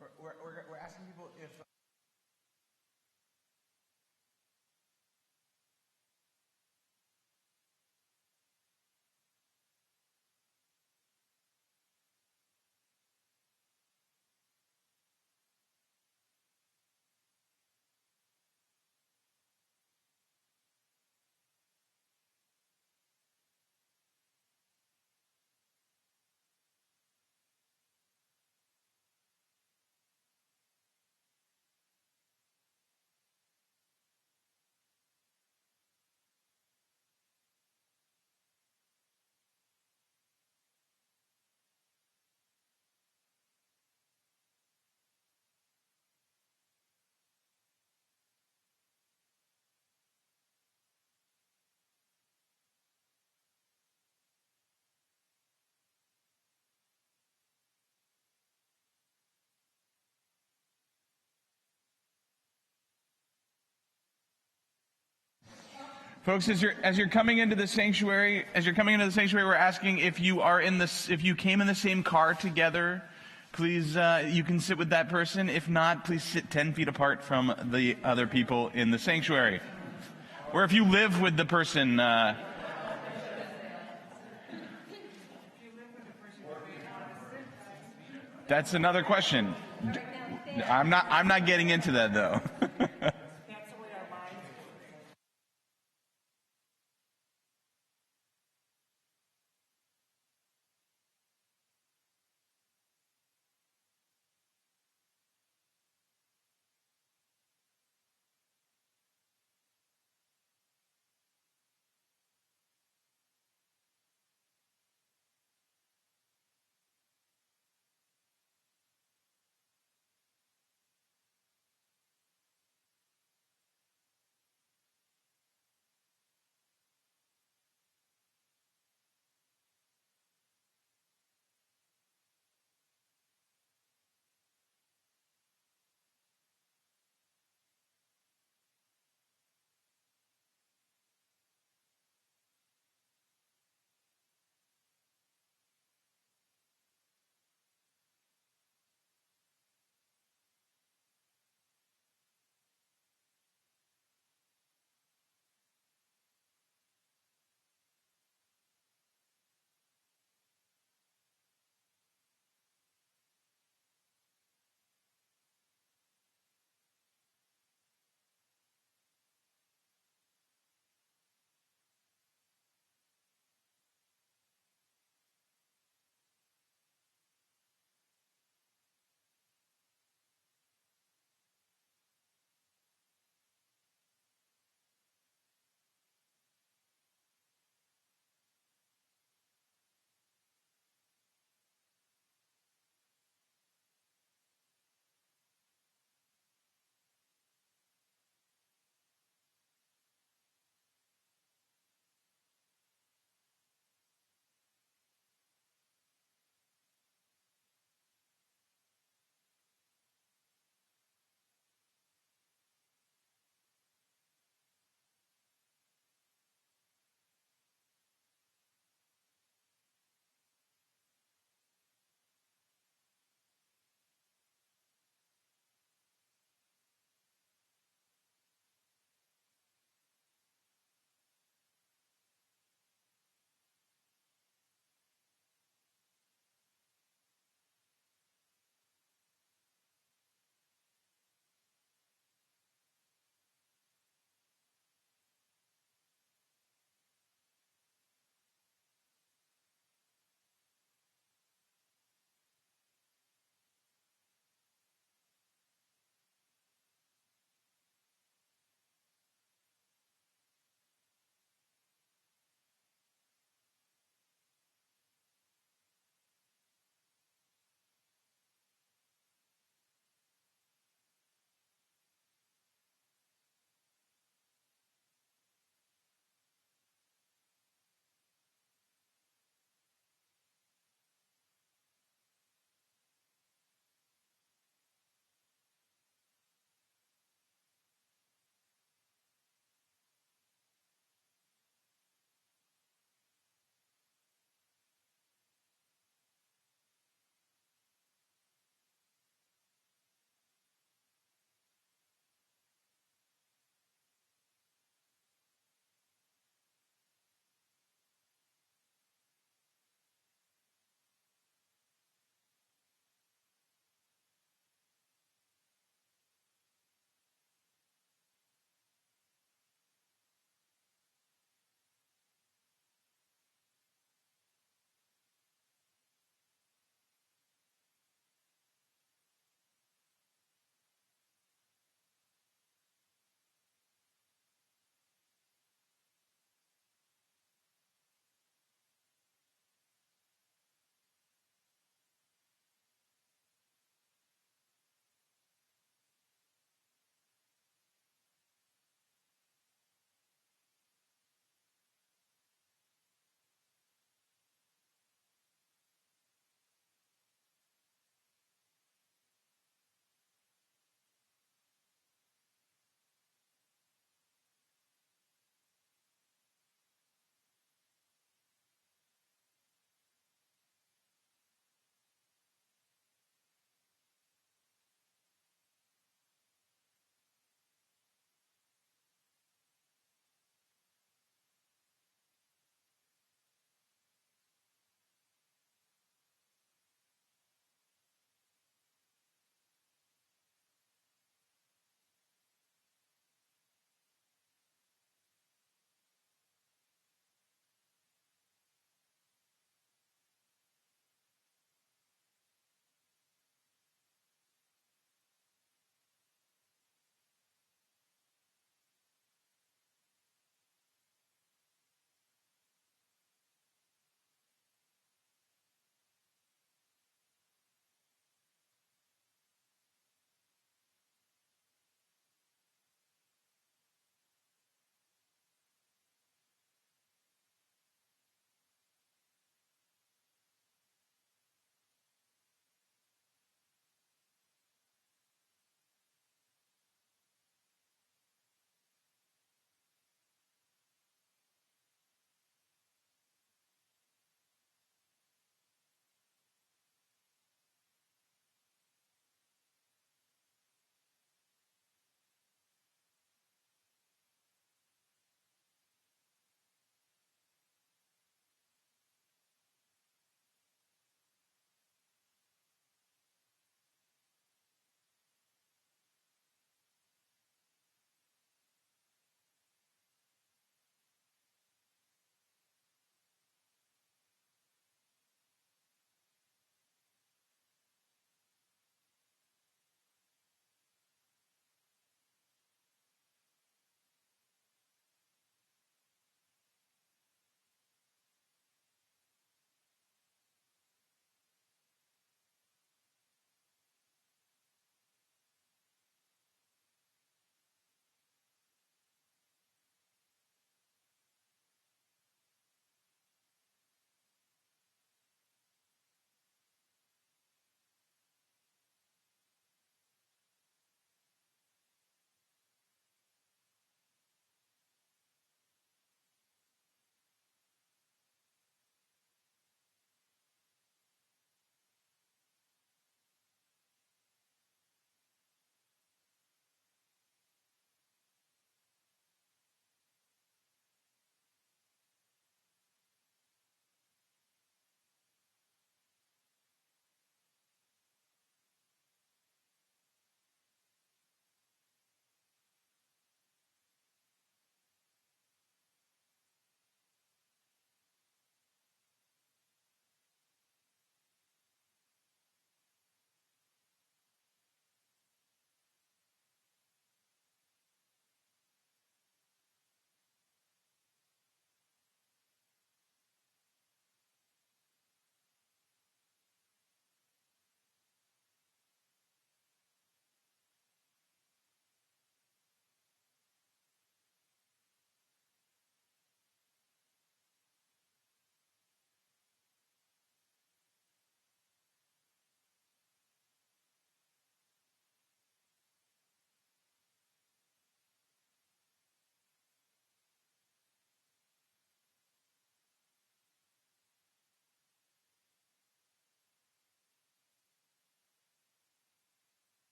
We're asking people if. Folks, as you're coming into the sanctuary, we're asking if you came in the same car together, please, you can sit with that person. If not, please sit 10 feet apart from the other people in the sanctuary. Or if you live with the person, that's another question. I'm not getting into that though.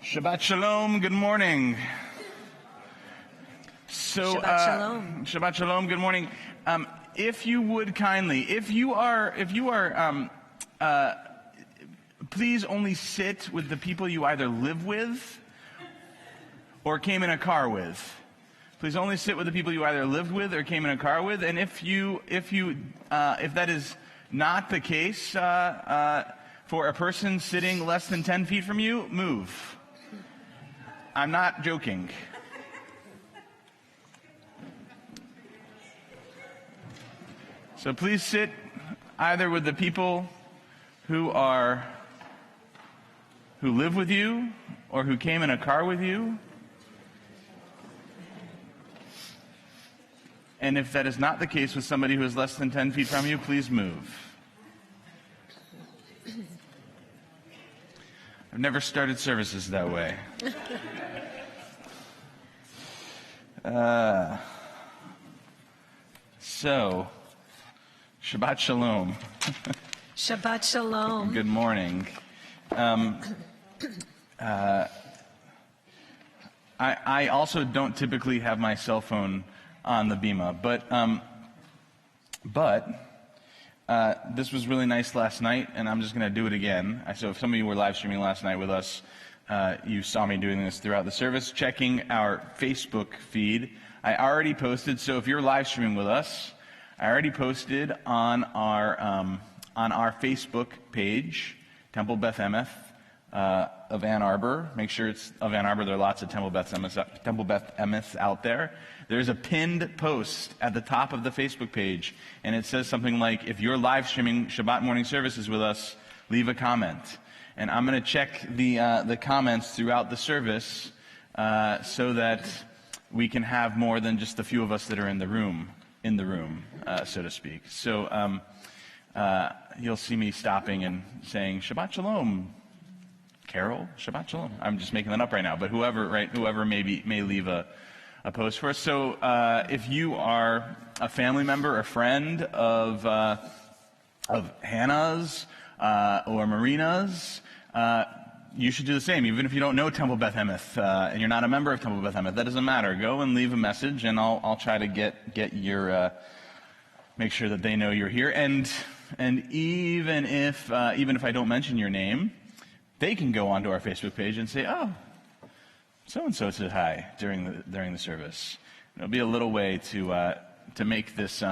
Shabbat Shalom, good morning. So, Shabbat Shalom. Shabbat Shalom, good morning. If you would kindly, if you are, please only sit with the people you either live with or came in a car with. Please only sit with the people you either lived with or came in a car with. And if that is not the case, for a person sitting less than 10 feet from you, move. I'm not joking. So please sit either with the people who live with you or who came in a car with you. And if that is not the case with somebody who is less than 10 feet from you, please move. I've never started services that way. So, Shabbat Shalom. Shabbat Shalom. Good morning. I also don't typically have my cell phone on the Bima, but this was really nice last night, and I'm just going to do it again. So if some of you were live streaming last night with us, you saw me doing this throughout the service, checking our Facebook feed. I already posted, so if you're live streaming with us, I already posted on our Facebook page, Temple Beth Emeth of Ann Arbor. Make sure it's of Ann Arbor. There are lots of Temple Beth Emeths out there. There's a pinned post at the top of the Facebook page, and it says something like, if you're live streaming Shabbat morning services with us, leave a comment. And I'm going to check the comments throughout the service so that we can have more than just a few of us that are in the room, so to speak. So you'll see me stopping and saying, Shabbat Shalom, Carol, Shabbat Shalom. I'm just making that up right now, but whoever may leave a post for us. So if you are a family member, a friend of Hannah's or Marina's, you should do the same. Even if you don't know Temple Beth Emeth and you're not a member of Temple Beth Emeth, that doesn't matter. Go and leave a message, and I'll try to get your make sure that they know you're here. And even if I don't mention your name, they can go onto our Facebook page and say, oh, so-and-so said hi during the service. It'll be a little way to make this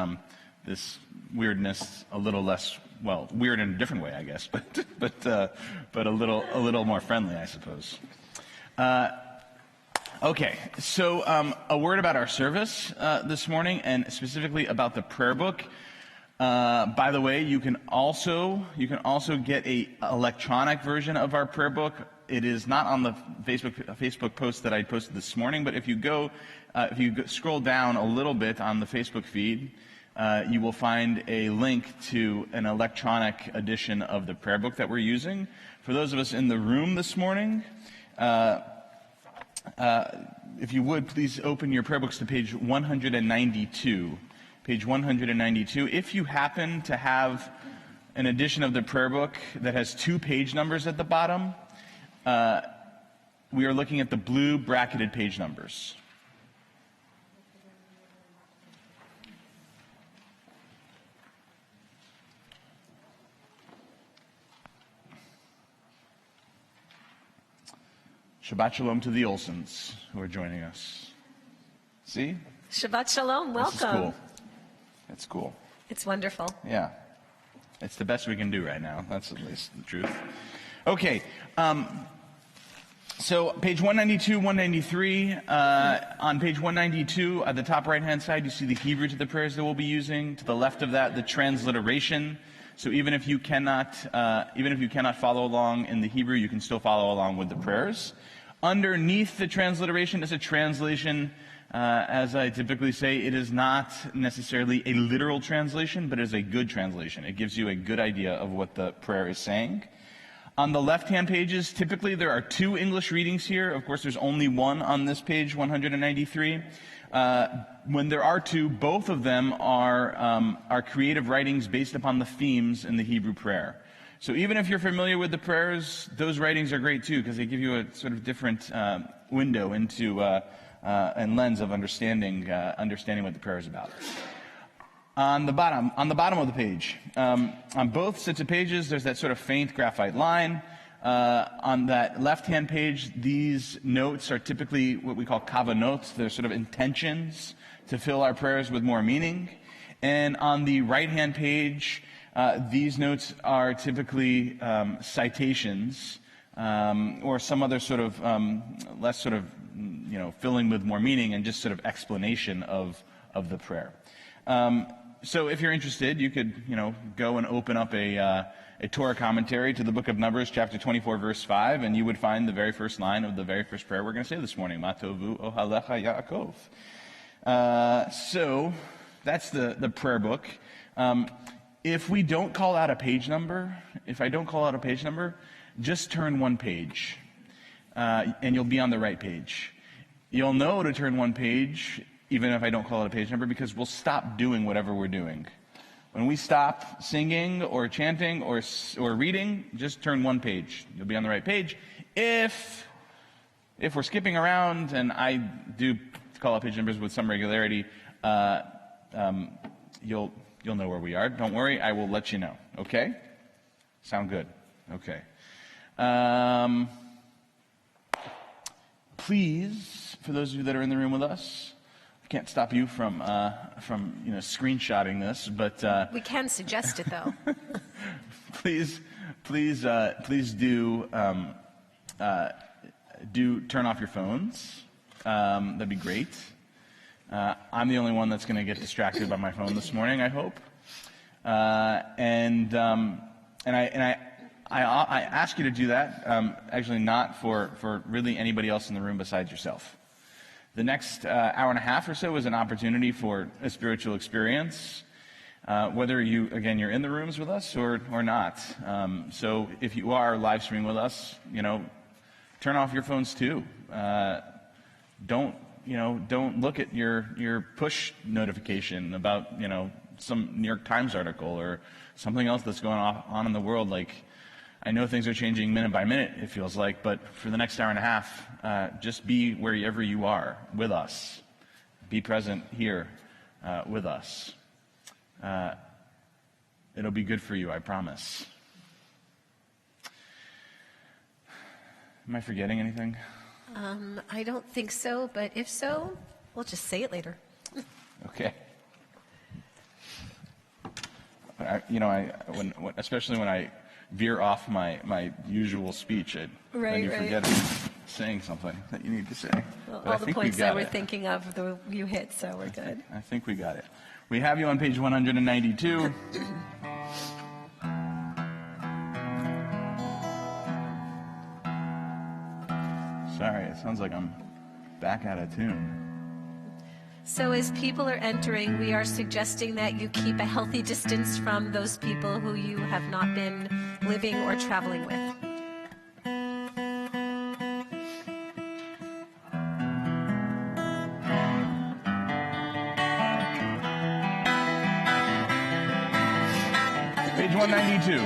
weirdness a little less, well, weird in a different way, I guess, but a little more friendly, I suppose. Okay, so a word about our service this morning, and specifically about the prayer book. By the way, you can also get a electronic version of our prayer book. It is not on the Facebook post that I posted this morning, but if you scroll down a little bit on the Facebook feed, you will find a link to an electronic edition of the prayer book that we're using. For those of us in the room this morning, if you would, please open your prayer books to page 192. Page 192. If you happen to have an edition of the prayer book that has 2 page numbers at the bottom, we are looking at the blue bracketed page numbers. Shabbat Shalom to the Olsons who are joining us. See? Shabbat Shalom. Welcome. This is cool. It's cool. It's wonderful. Yeah. It's the best we can do right now. That's at least the truth. Okay. So page 192, 193. On page 192, at the top right-hand side, you see the Hebrew to the prayers that we'll be using. To the left of that, the transliteration. So even if you cannot follow along in the Hebrew, you can still follow along with the prayers. Underneath the transliteration is a translation. As I typically say, it is not necessarily a literal translation, but it is a good translation. It gives you a good idea of what the prayer is saying. On the left-hand pages, typically there are 2 English readings here. Of course, there's only one on this page, 193. When there are 2, both of them are creative writings based upon the themes in the Hebrew prayer. So even if you're familiar with the prayers, those writings are great too, because they give you a sort of different window into and lens of understanding what the prayer is about. On the bottom of the page, on both sets of pages, there's that sort of faint graphite line. On that left-hand page, these notes are typically what we call kavanot. They're sort of intentions to fill our prayers with more meaning. And on the right-hand page, these notes are typically citations or some other sort of less sort of filling with more meaning and just sort of explanation of the prayer. So if you're interested, you could go and open up a Torah commentary to the book of Numbers, chapter 24, verse 5, and you would find the very first line of the very first prayer we're going to say this morning, Ma tovu ohalecha Yaakov. So that's the prayer book. If we don't call out a page number, just turn one page, and you'll be on the right page. You'll know to turn one page, even if I don't call it a page number, because we'll stop doing whatever we're doing. When we stop singing or chanting or reading, just turn one page. You'll be on the right page. If we're skipping around, and I do call out page numbers with some regularity, you'll know where we are. Don't worry, I will let you know. Okay? Sound good? Okay. Please, for those of you that are in the room with us, I can't stop you from screenshotting this, but We can suggest it, though. please do turn off your phones. That'd be great. I'm the only one that's going to get distracted by my phone this morning, I hope. And I ask you to do that. Actually, not for really anybody else in the room besides yourself. The next hour and a half or so is an opportunity for a spiritual experience, whether you're in the rooms with us or not. So if you are live streaming with us, turn off your phones too. Don't look at your push notification about some New York Times article or something else that's going on in the world. Like, I know things are changing minute by minute, it feels like, but for the next hour and a half, just be wherever you are with us. Be present here with us. It'll be good for you, I promise. Am I forgetting anything? I don't think so, but if so, we'll just say it later. Okay. Especially when I veer off my usual speech, then you forget saying something that you need to say. Well, But all the points that we're thinking of, you hit, so we're good. I think we got it. We have you on page 192. Sorry, it sounds like I'm back out of tune. So as people are entering, we are suggesting that you keep a healthy distance from those people who you have not been living or traveling with. Page 192.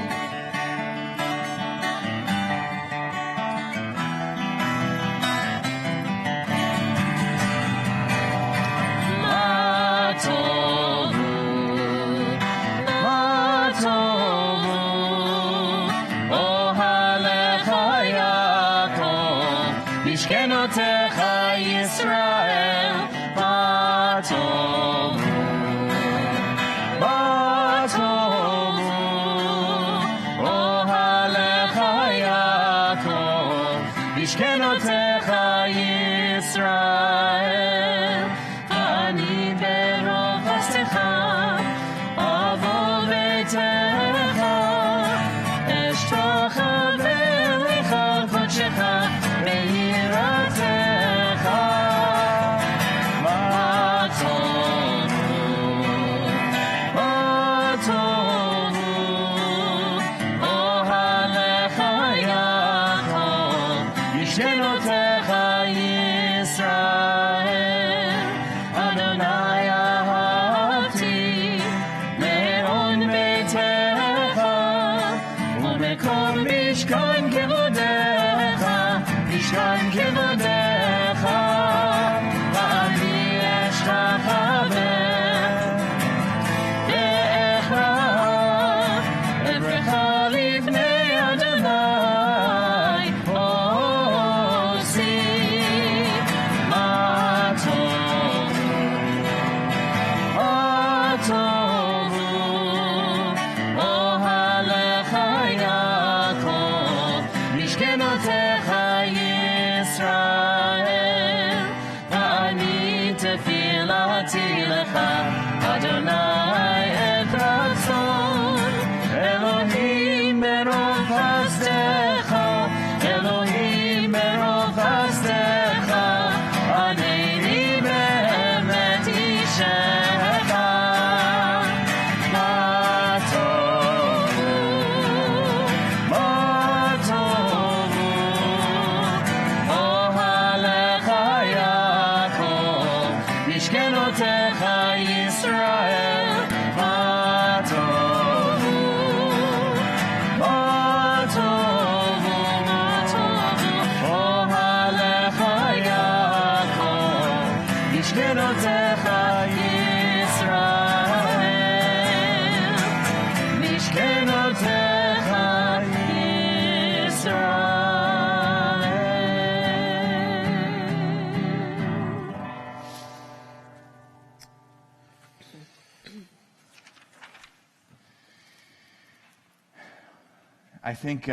I think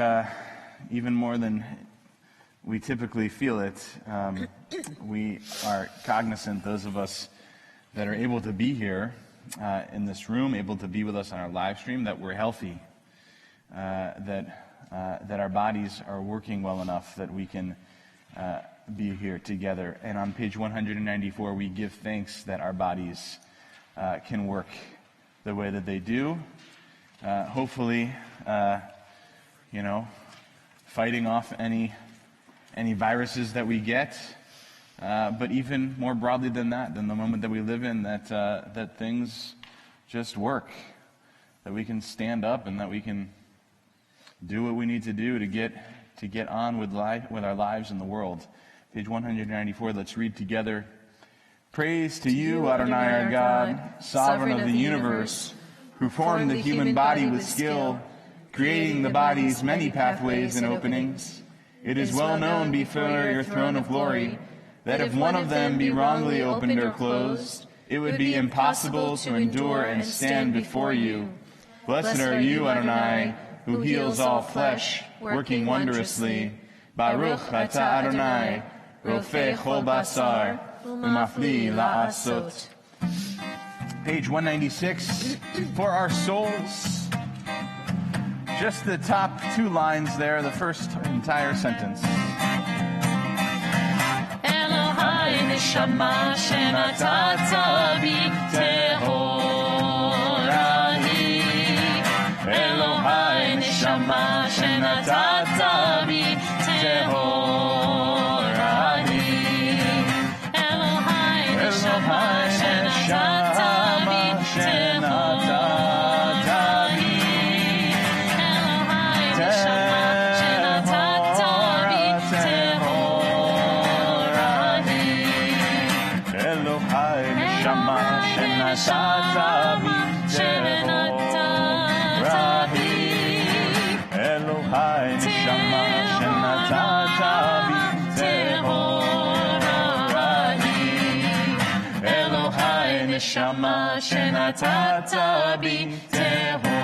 even more than we typically feel it, we are cognizant, those of us that are able to be here in this room, able to be with us on our live stream, that we're healthy, that our bodies are working well enough that we can be here together. And on page 194, we give thanks that our bodies can work the way that they do. Hopefully, fighting off any viruses that we get, but even more broadly than that, than the moment that we live in, that things just work, that we can stand up and that we can do what we need to do to get on with our lives in the world. Page 194. Let's read together. Praise to you, Adonai, our God, sovereign of the universe, who formed the human body with skill, creating the body's many pathways and openings. It is well known before your throne of glory that if one of them be wrongly opened or closed, it would be impossible to endure and stand before you. Blessed are you, Adonai, who heals all flesh, working wondrously. Baruch atah Adonai, rofeh chol basar, umafli la'asot. Page 196, for our souls. Just the top two lines there, the first entire sentence. Elohai neshama shenatata bi tehorahi. Elohai neshama shenatata bi tehorahi. Elohai neshama shenatata bi tehorahi. Neshama shenatata bi tehorahi.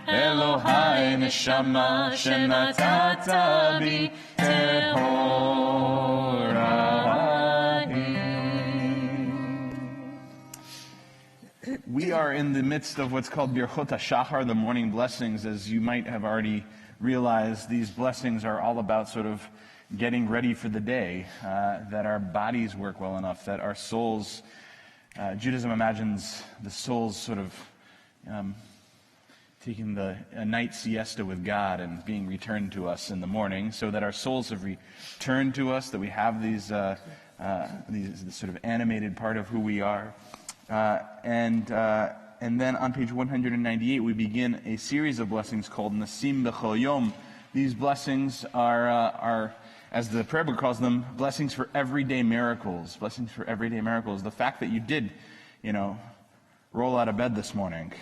Elohai neshama shenatata bi tehorahi. We are in the midst of what's called Birchot HaShachar, the morning blessings. As you might have already realized, these blessings are all about sort of getting ready for the day, that our bodies work well enough, that our souls, Judaism imagines the souls sort of taking a night siesta with God and being returned to us in the morning, so that our souls have returned to us, that we have these sort of animated part of who we are. And And then on page 198, we begin a series of blessings called Nasim B'chol Yom. These blessings are, as the prayer book calls them, blessings for everyday miracles. Blessings for everyday miracles. The fact that you did, roll out of bed this morning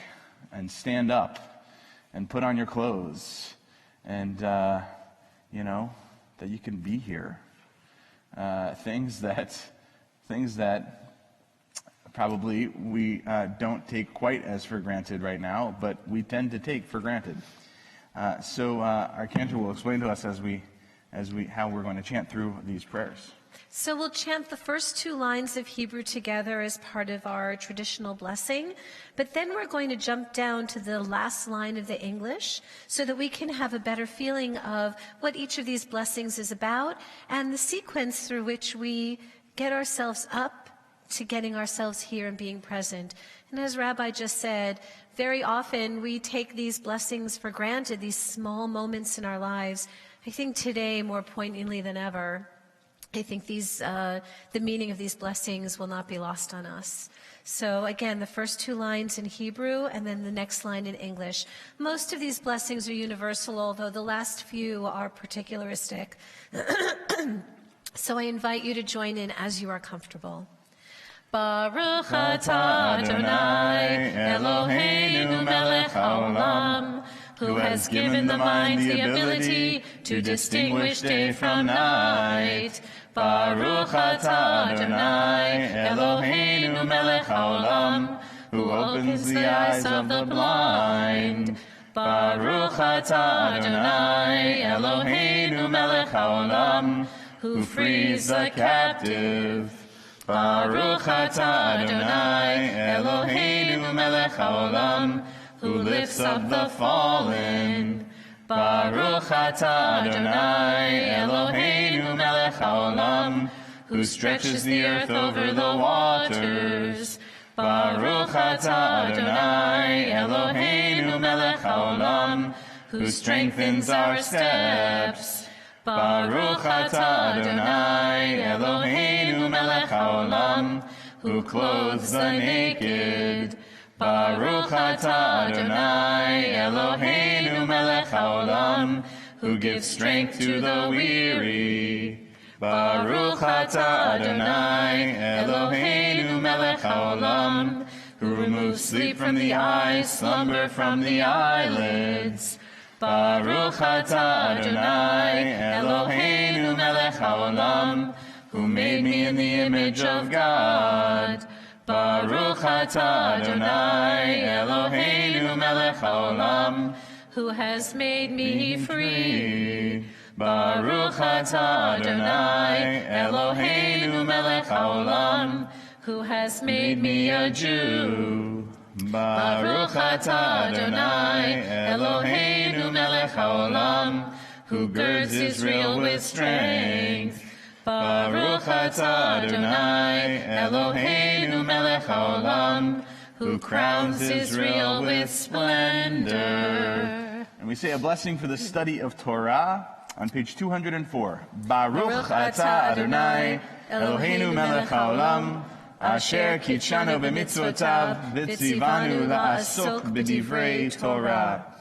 and stand up and put on your clothes and, that you can be here. Things that probably we don't take quite as for granted right now, but we tend to take for granted. So our cantor will explain to us how we're going to chant through these prayers. So we'll chant the first 2 lines of Hebrew together as part of our traditional blessing, but then we're going to jump down to the last line of the English so that we can have a better feeling of what each of these blessings is about and the sequence through which we get ourselves up to getting ourselves here and being present. And as Rabbi just said, very often we take these blessings for granted, these small moments in our lives. I think today, more poignantly than ever, I think the meaning of these blessings will not be lost on us. So again, the first 2 lines in Hebrew and then the next line in English. Most of these blessings are universal, although the last few are particularistic. So I invite you to join in as you are comfortable. Baruch atah Adonai Eloheinu melech haolam, who has given the mind the ability to distinguish day from night. Baruch atah Adonai Eloheinu melech haolam, who opens the eyes of the blind. Baruch atah Adonai Eloheinu melech haolam, who frees the captive. Baruch atah Adonai Eloheinu melech haolam, who lifts up the fallen. Baruch atah Adonai Eloheinu melech haolam, who stretches the earth over the waters. Baruch atah Adonai Eloheinu melech haolam, who strengthens our steps. Baruch atah Adonai Eloheinu melech haolam, who clothes the naked. Baruch atah Adonai Eloheinu melech haolam, who gives strength to the weary. Baruch atah Adonai Eloheinu melech haolam, who removes sleep from the eyes, slumber from the eyelids. Baruch atah Adonai Eloheinu melech haolam, who made me in the image of God. Baruch atah Adonai Eloheinu melech haolam, who has made me free. Baruch atah Adonai Eloheinu melech haolam, who has made me a Jew. Baruch atah Adonai Eloheinu melech haolam, who girds Israel with strength. Baruch atah Adonai Eloheinu melech haolam, who crowns Israel with splendor. And we say a blessing for the study of Torah on page 204. Baruch atah Adonai Eloheinu melech haolam, asher kitshanu b'mitzvotav v'tzivanu la'asok b'divrei Torah.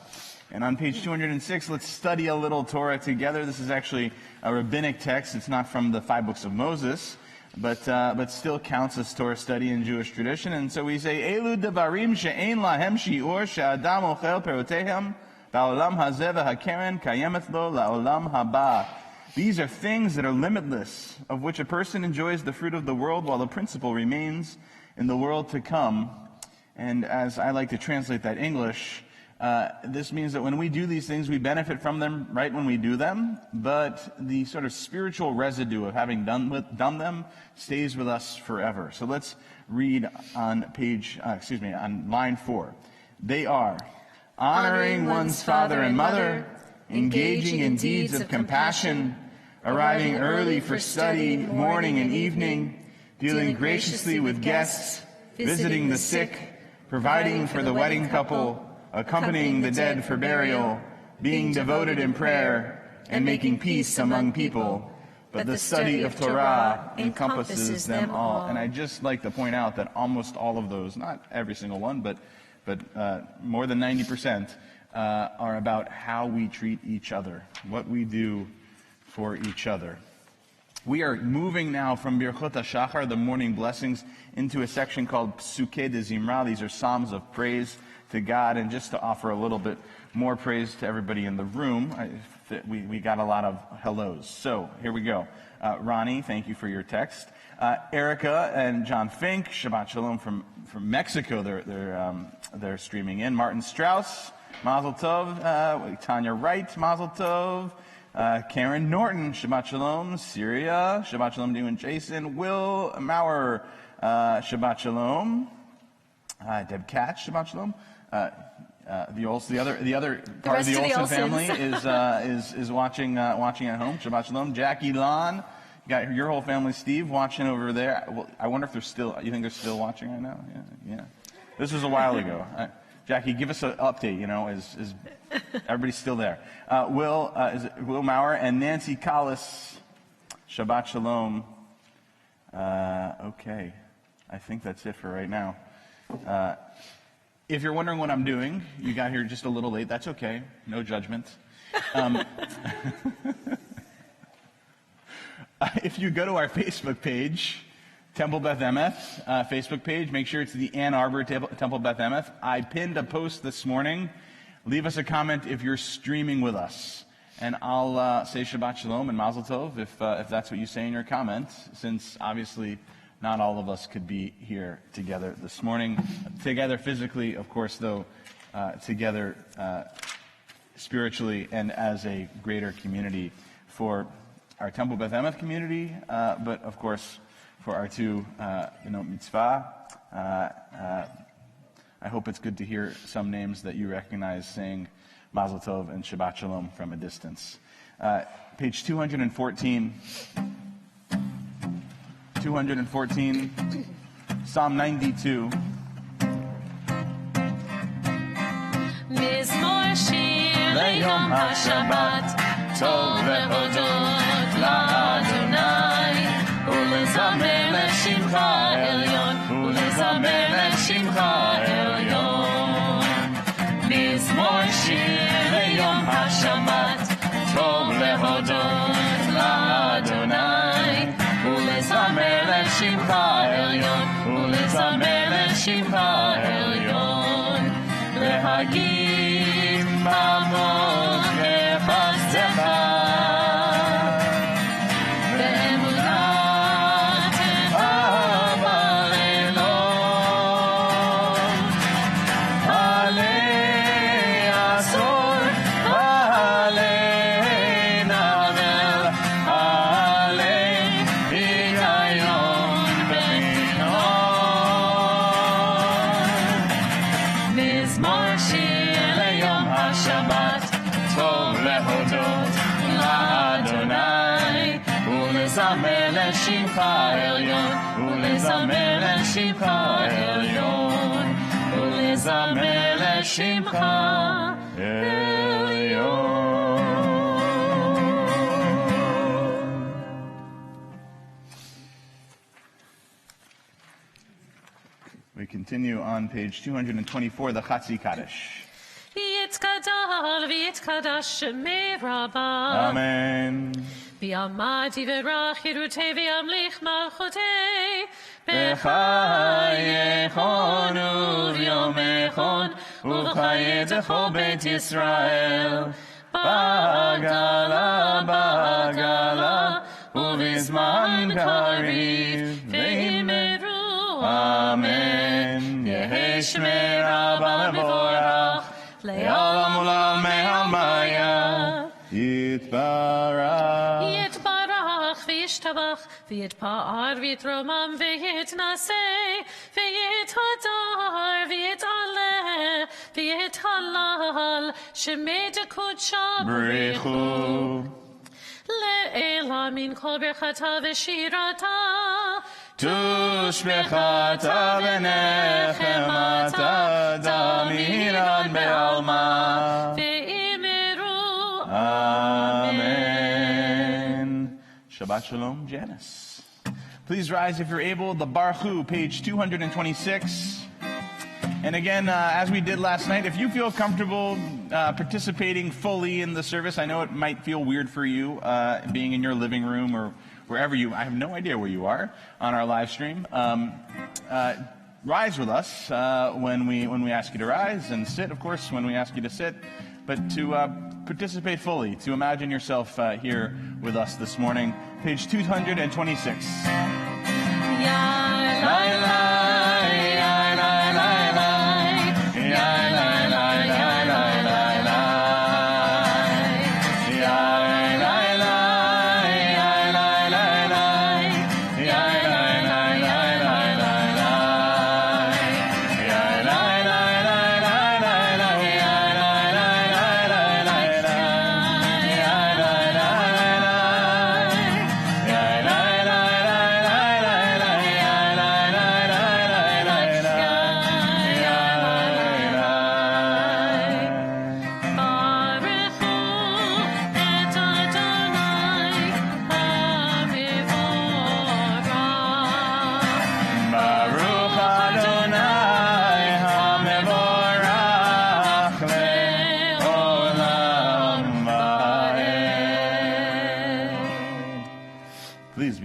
And on page 206, let's study a little Torah together. This is actually a rabbinic text. It's not from the 5 books of Moses, but still counts as Torah study in Jewish tradition. And so we say, Elu devarim she'ein lahem shi'ur she'adam ochel perotehem ba'olam hazeh v'hakeren kayemet lo la'olam haba. These are things that are limitless, of which a person enjoys the fruit of the world while the principle remains in the world to come. And as I like to translate that English, this means that when we do these things, we benefit from them right when we do them, but the sort of spiritual residue of having done them stays with us forever. So let's read on on line 4. They are honoring one's father and mother, engaging in deeds of compassion, arriving early for study, morning and evening, dealing graciously with guests, visiting the sick, providing for the wedding couple, accompanying the dead for burial, being devoted in prayer, and making peace among people. But the study of Torah encompasses them all. And I'd just like to point out that almost all of those, not every single one, but but more than 90% are about how we treat each other, what we do for each other. We are moving now from Birchot HaShachar, the morning blessings, into a section called Psukei de Zimra. These are psalms of praise to God, and just to offer a little bit more praise to everybody in the room, we got a lot of hellos. So here we go. Ronnie, thank you for your text. Erica and John Fink, Shabbat Shalom from Mexico. They're streaming in. Martin Strauss, Mazel Tov. Tanya Wright, Mazel Tov. Karen Norton, Shabbat Shalom. Syria, Shabbat Shalom to you and Jason. Will Maurer, Shabbat Shalom. Deb Katz, Shabbat Shalom. The other part of the Olsen family is watching at home. Shabbat Shalom. Jackie Lon, you got your whole family. Steve watching over there. Well, I wonder if they're still. You think they're still watching right now? Yeah. This was a while ago. Jackie, give us an update. Is everybody's still there? Will Maurer and Nancy Collis. Shabbat Shalom. Okay, I think that's it for right now. If you're wondering what I'm doing, you got here just a little late. That's okay. No judgment. If you go to our Facebook page, Temple Beth Emeth Facebook page, make sure it's the Ann Arbor Temple Beth Emeth. I pinned a post this morning. Leave us a comment if you're streaming with us. And I'll say Shabbat Shalom and Mazel Tov if that's what you say in your comment, since obviously not all of us could be here together this morning. Together physically, of course, though, together spiritually and as a greater community for our Temple Beth Emeth community, but of course for our two, mitzvah. I hope it's good to hear some names that you recognize saying Mazel Tov and Shabbat Shalom from a distance. Page 214. 214, Psalm 92. מזמור שיר ליום השבת, טוב להודות לאדוני, ולזמר לשמך העליון, ולזמר לשמך העליון. מזמור שיר ליום השבת, טוב להודות לאדוני, ולזמר לשמך העליון, ולזמר לשמך העליון, להגיד במות לחסדך, באמונת אהבה אלוהים, עלי עשור ועלי נבל, עלי היגיון בינון. מזמור שיר ליום השבת, טוב להודות לאדוני, ולזמר לשמך העליון, ולזמר לשמך העליון, ולזמר לשמך העליון. We continue on page 224, the Chatzi Kaddish. ויתגדל ויתקדש שמי רבה, Amen. ויעמד יברך חירותי וימליך מלכותי, בחייכון וביומכון ובחיי כל בית ישראל, בעגלה בעגלה ובזמן קריב ואמרו אמן. יהי שמי רבה מבורך לעולם ולעולמי עלמיה. יתברך יתברך וישתבח ויתפאר ויתרומם ויתנשא ויתהדר ויתעלה ויתהלל שמי דקודשא בריחו. לעילה מן כל ברכתה ושירתה, תושבחתה ונחמתה דמירן בעלמה. ואמרו Amen. Shabbat Shalom, Janice. Please rise if you're able. The Baruch Hu, page 226. And again, as we did last night, if you feel comfortable participating fully in the service, I know it might feel weird for you being in your living room or wherever I have no idea where you are on our live stream. Rise with us when we ask you to rise, and sit, of course, when we ask you to sit. But to participate fully, to imagine yourself here with us this morning. Page 226.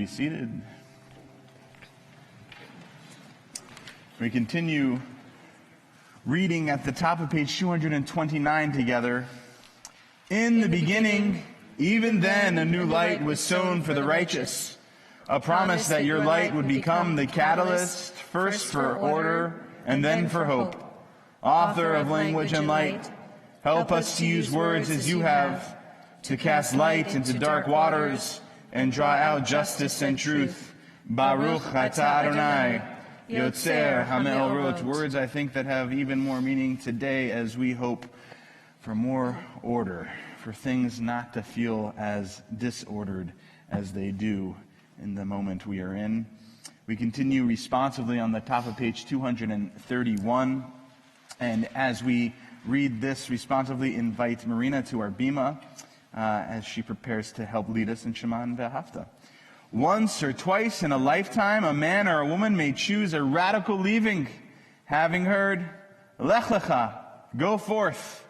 Seated. We continue reading at the top of page 229 together. In the beginning, even then, a new light was sown for the righteous, a promise that your light would become the catalyst, first for order and then for hope. Author of language and light, help us to use words as you have, to cast light into dark waters and draw out justice and truth. Baruch atah Adonai, Yotzer HaMe'orot. Words, I think, that have even more meaning today as we hope for more order, for things not to feel as disordered as they do in the moment we are in. We continue responsively on the top of page 231. And as we read this responsively, invite Marina to our bima as she prepares to help lead us in Sheman V'Ahavta. Once or twice in a lifetime, a man or a woman may choose a radical leaving, having heard, Lech Lecha, go forth.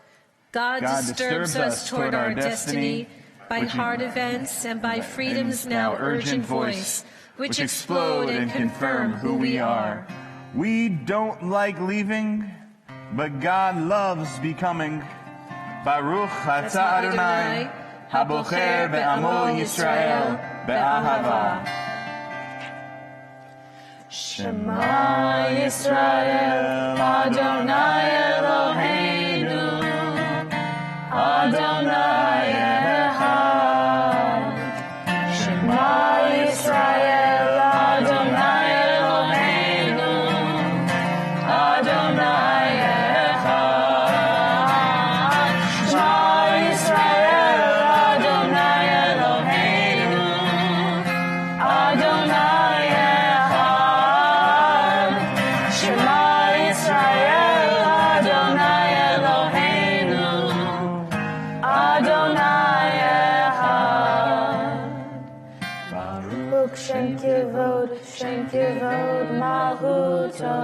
God disturbs us toward our destiny by hard events and by freedom's now urgent voice, which explode and confirm who we are. We don't like leaving, but God loves becoming. Baruch atah Adonai, habocher be'amo Yisrael be'ahava. Shema Yisrael, Adonai Eloheinu, Adonai Echad. Shema Yisrael, Adonai Eloheinu, Adonai Echad. Shema Yisrael, Adonai Eloheinu, Adonai Echad. Shema Yisrael, Adonai Eloheinu, Adonai Echad. Baruch Shem Kivod Malchuto,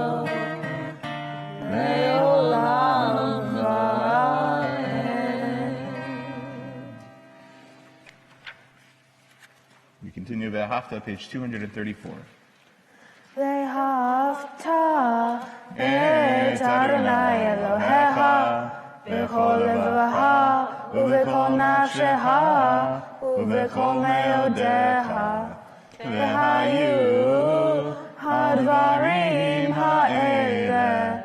Le'olam Va'ed. We continue V'Ahavta, page 234. ואהבת את אדוני אלוהיך בכל לבבך ובכל נפשך ובכל מאודיך. והיו הדברים האלה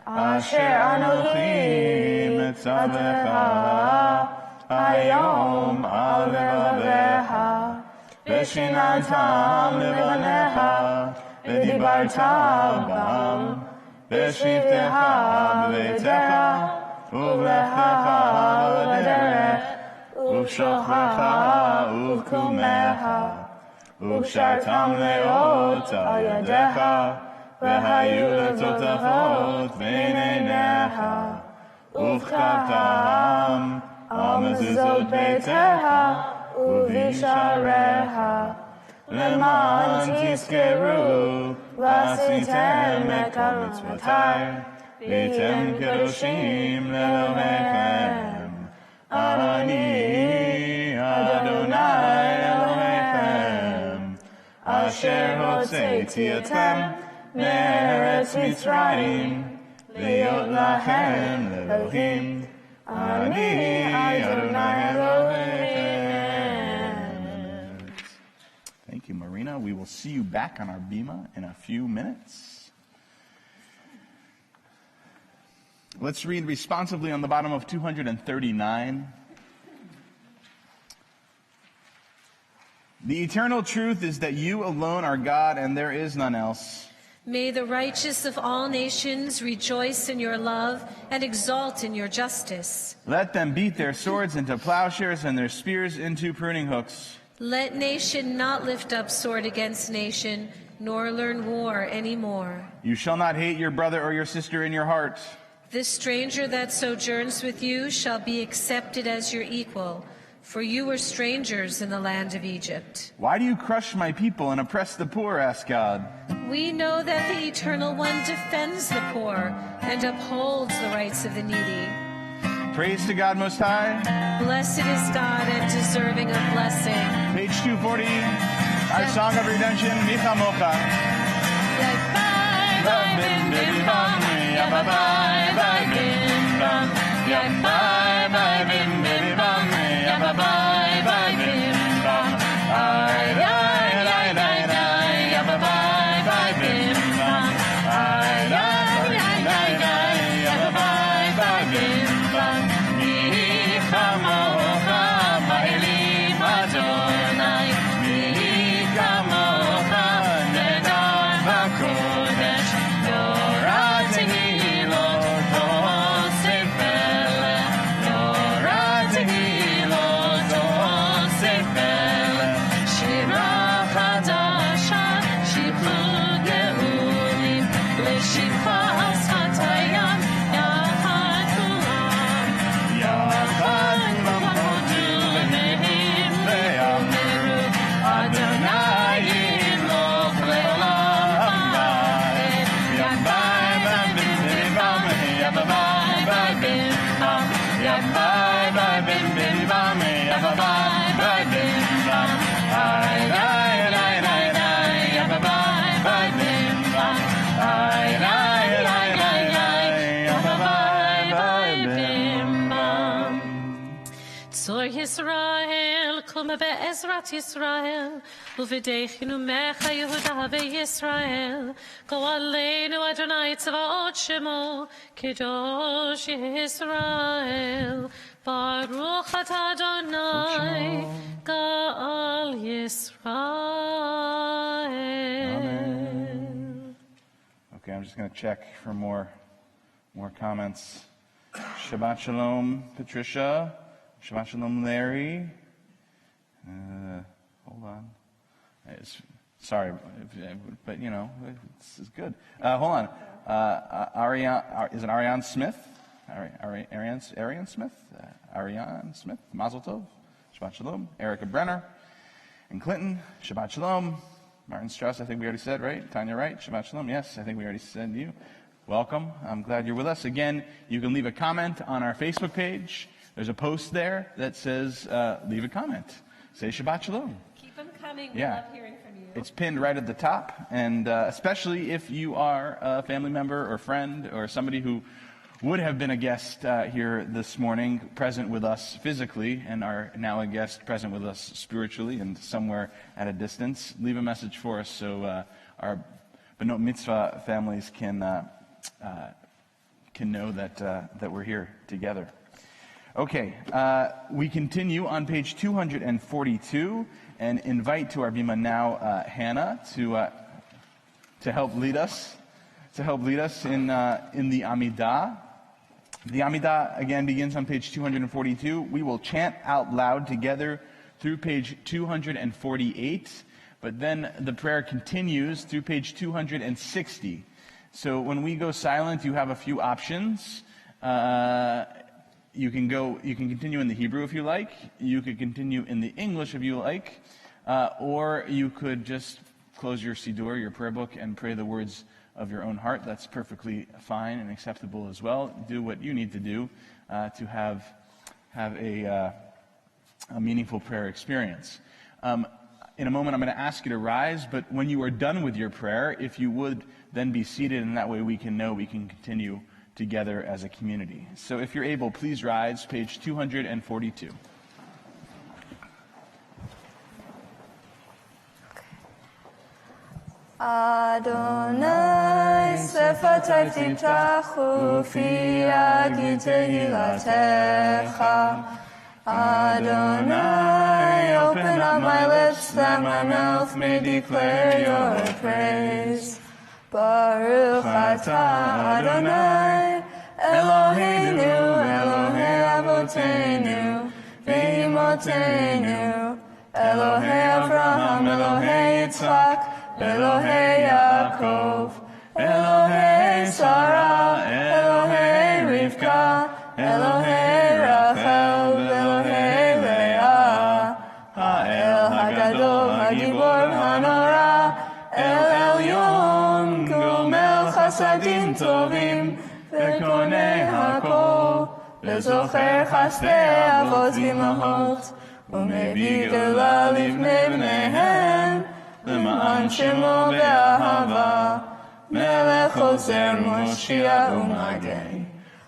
אשר אנוכי מצווך היום על לבביך, ושיננתם לבניך ודיברת בם בשבתך בביתך ובלכתך בדרך ובשוכבך ובקומך, וקשרתם לאות על ידיך והיו לטוטפות בין עיניך, ובכתבתם על מזוזות ביתך ובשעריך, למען תזכרו ועשיתם את כל מצוותיי V'tem kedoshim leElohechem. Ani Adonai Elohechem, Asher hotzeiti atem me'eretz Mitzrayim, Le'ot lachem leElohim. Ani Adonai Elohechem. Thank you, Marina. We will see you back on our bima in a few minutes. Let's read responsively on the bottom of 239. The eternal truth is that you alone are God and there is none else. May the righteous of all nations rejoice in your love and exult in your justice. Let them beat their swords into plowshares and their spears into pruning hooks. Let nation not lift up sword against nation, nor learn war anymore. You shall not hate your brother or your sister in your heart. The stranger that sojourns with you shall be accepted as your equal, for you were strangers in the land of Egypt. Why do you crush my people and oppress the poor, asked God. We know that the Eternal One defends the poor and upholds the rights of the needy. Praise to God Most High. Blessed is God and deserving of blessing. Page 240, our Song of Redemption, Micha Mocha. Yisrael, come be'ezrat Yisrael, u'v'deichinu mecha Yehuda be'Yisrael, go aleinu Adonai tzavaot shemo, kedosh Yisrael, baruch atah Adonai, Ga'al Yisrael. Okay, I'm just going to check for more comments. Shabbat Shalom, Patricia. Shabbat Shalom, Larry. Hold on. Sorry, but you know, this is good. Hold on. Is it Ariane Smith? Ariane Smith? Ariane Smith? Mazel Tov. Shabbat Shalom. Erica Brenner. And Clinton. Shabbat Shalom. Martin Strauss, I think we already said, right? Tanya Wright. Shabbat Shalom. Yes, I think we already said you. Welcome. I'm glad you're with us. Again, you can leave a comment on our Facebook page. There's a post there that says, leave a comment. Say Shabbat Shalom. Keep them coming. We love hearing from you. It's pinned right at the top. And especially if you are a family member or friend or somebody who would have been a guest here this morning, present with us physically, and are now a guest present with us spiritually and somewhere at a distance, leave a message for us so our B'not Mitzvah families can know that we're here together. Okay, we continue on page 242 and invite to our bima now Hannah to help lead us in the Amidah. The Amidah again begins on page 242. We will chant out loud together through page 248, but then the prayer continues through page 260. So when we go silent, you have a few options. You can continue in the Hebrew if you like. You could continue in the English if you like. Or you could just close your Siddur, your prayer book, and pray the words of your own heart, that's perfectly fine and acceptable as well. Do what you need to do to have a meaningful prayer experience. In a moment, I'm going to ask you to rise, but when you are done with your prayer, if you would then be seated, and that way we can know we can continue together as a community. So if you're able, please rise, page 242. Adonai, sefatai titachu, fi yagi tehilatecha. Adonai, open up my lips that my mouth may declare your praise. Baruch atah Adonai, Eloheinu, Elohei Avotenu, Ve'imotenu, Elohei Avraham, Elohei Yitzchak, Elohei Yaakov, Elohei Sarah, Elohei Rivka, Elohei Rachel, Elohei Leah, Ha'el Hagadol, Hagibor, Hanora, El Elyon, Gomel Chasadim Tovim, Vekonei Hakol, Vezocher Chasdei Avot V'imahot, Umevi Gela Livnei Bneihem, L'ma'an Shemo Be'ahava, Melech Ozer Moshiach U'Magen.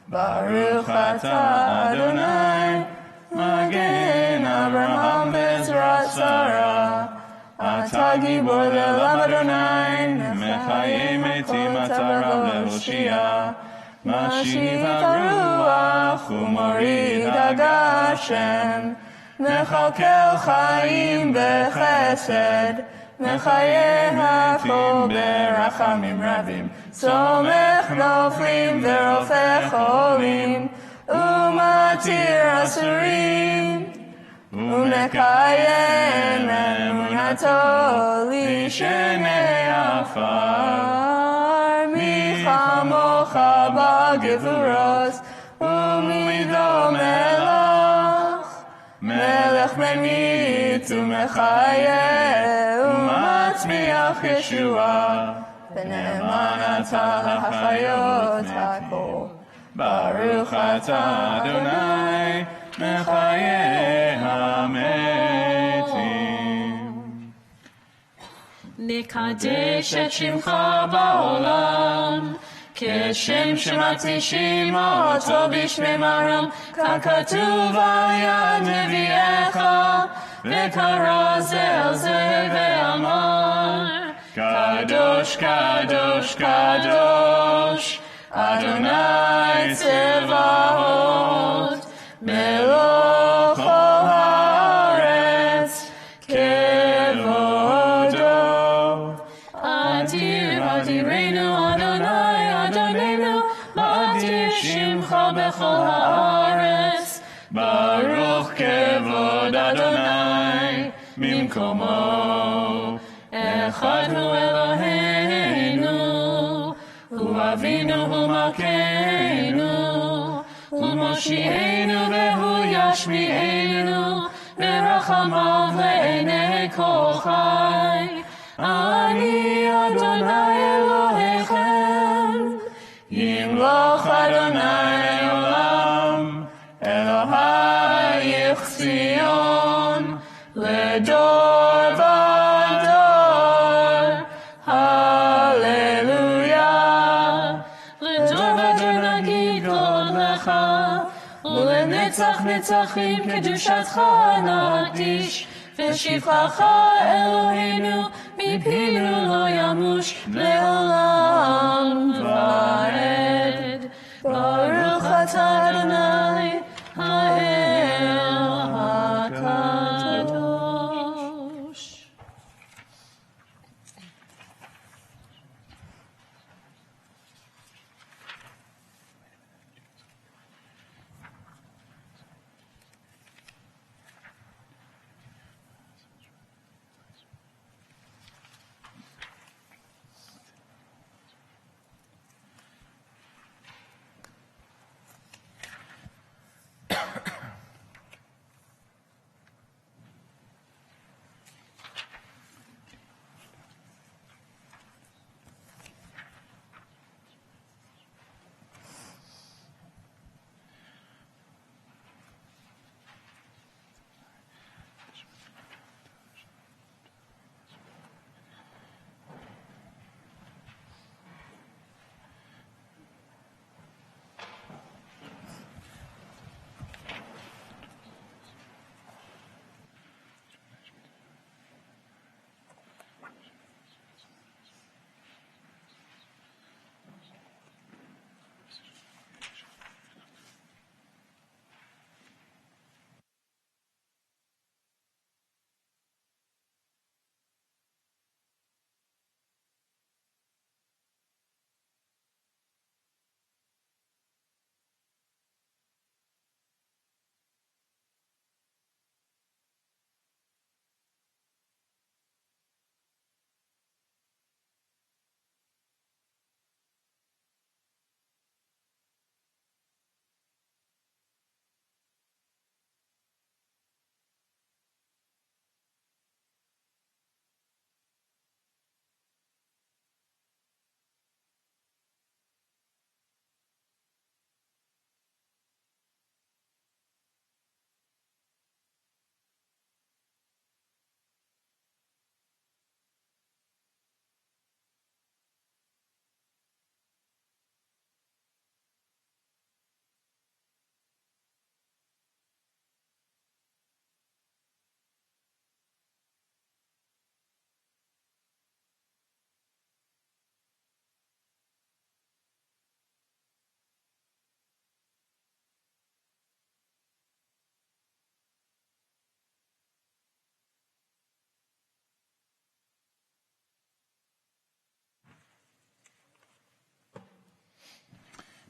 Baruch atah Adonai, Magen Abraham Bezrat Sarah. Atah Gibor le'olam Adonai, Mechaye metim atarav le'hoshia. Mashiv haruach u'morid hagashem. Mechalkel chaim bechesed, Mechaye hakol berachamim ravim. Somech noflim ve'rofeh cholim, umatir asurim. Umekayem emunato lishenei afar. Michamocha b'gevuros, umido melach. Melech memit u'mechayeh, u'matzmiach Yeshua. V'ne'eman atah l'chayot hakol. Baruch atah Adonai, Mechayeh hametim. Nekadesh et shimcha ba'olam, כשם שמקדישים אותו בשמי מרום, ככתוב על יד נביאך, וקרא זה אל זה ואמר, קדוש, קדוש, קדוש, אדוני צבאות, מלוך כל הארץ, כבודו. אדיר, אדירנו, אדוני, אדוננו, מאדיר שמך בכל הארץ. ברוך כבוד אדוני ממקומו. אחד הוא אלוהינו, הוא אבינו, הוא מלכנו, הוא מושיענו והוא ישמיענו, ברחמיו לעיני כל חי. אני אדוני אלוהיכם, ימלוך אדוני עולם, אלוהייך ציון, לדור ודור, הללויה. לדור ודור נגיד גודלך, ולנצח נצחים קדושתך נקדיש, ושבחך אלוהינו מפינו לא ימוש לעולם ועד. ברוך אתה אדוני האל הקדוש.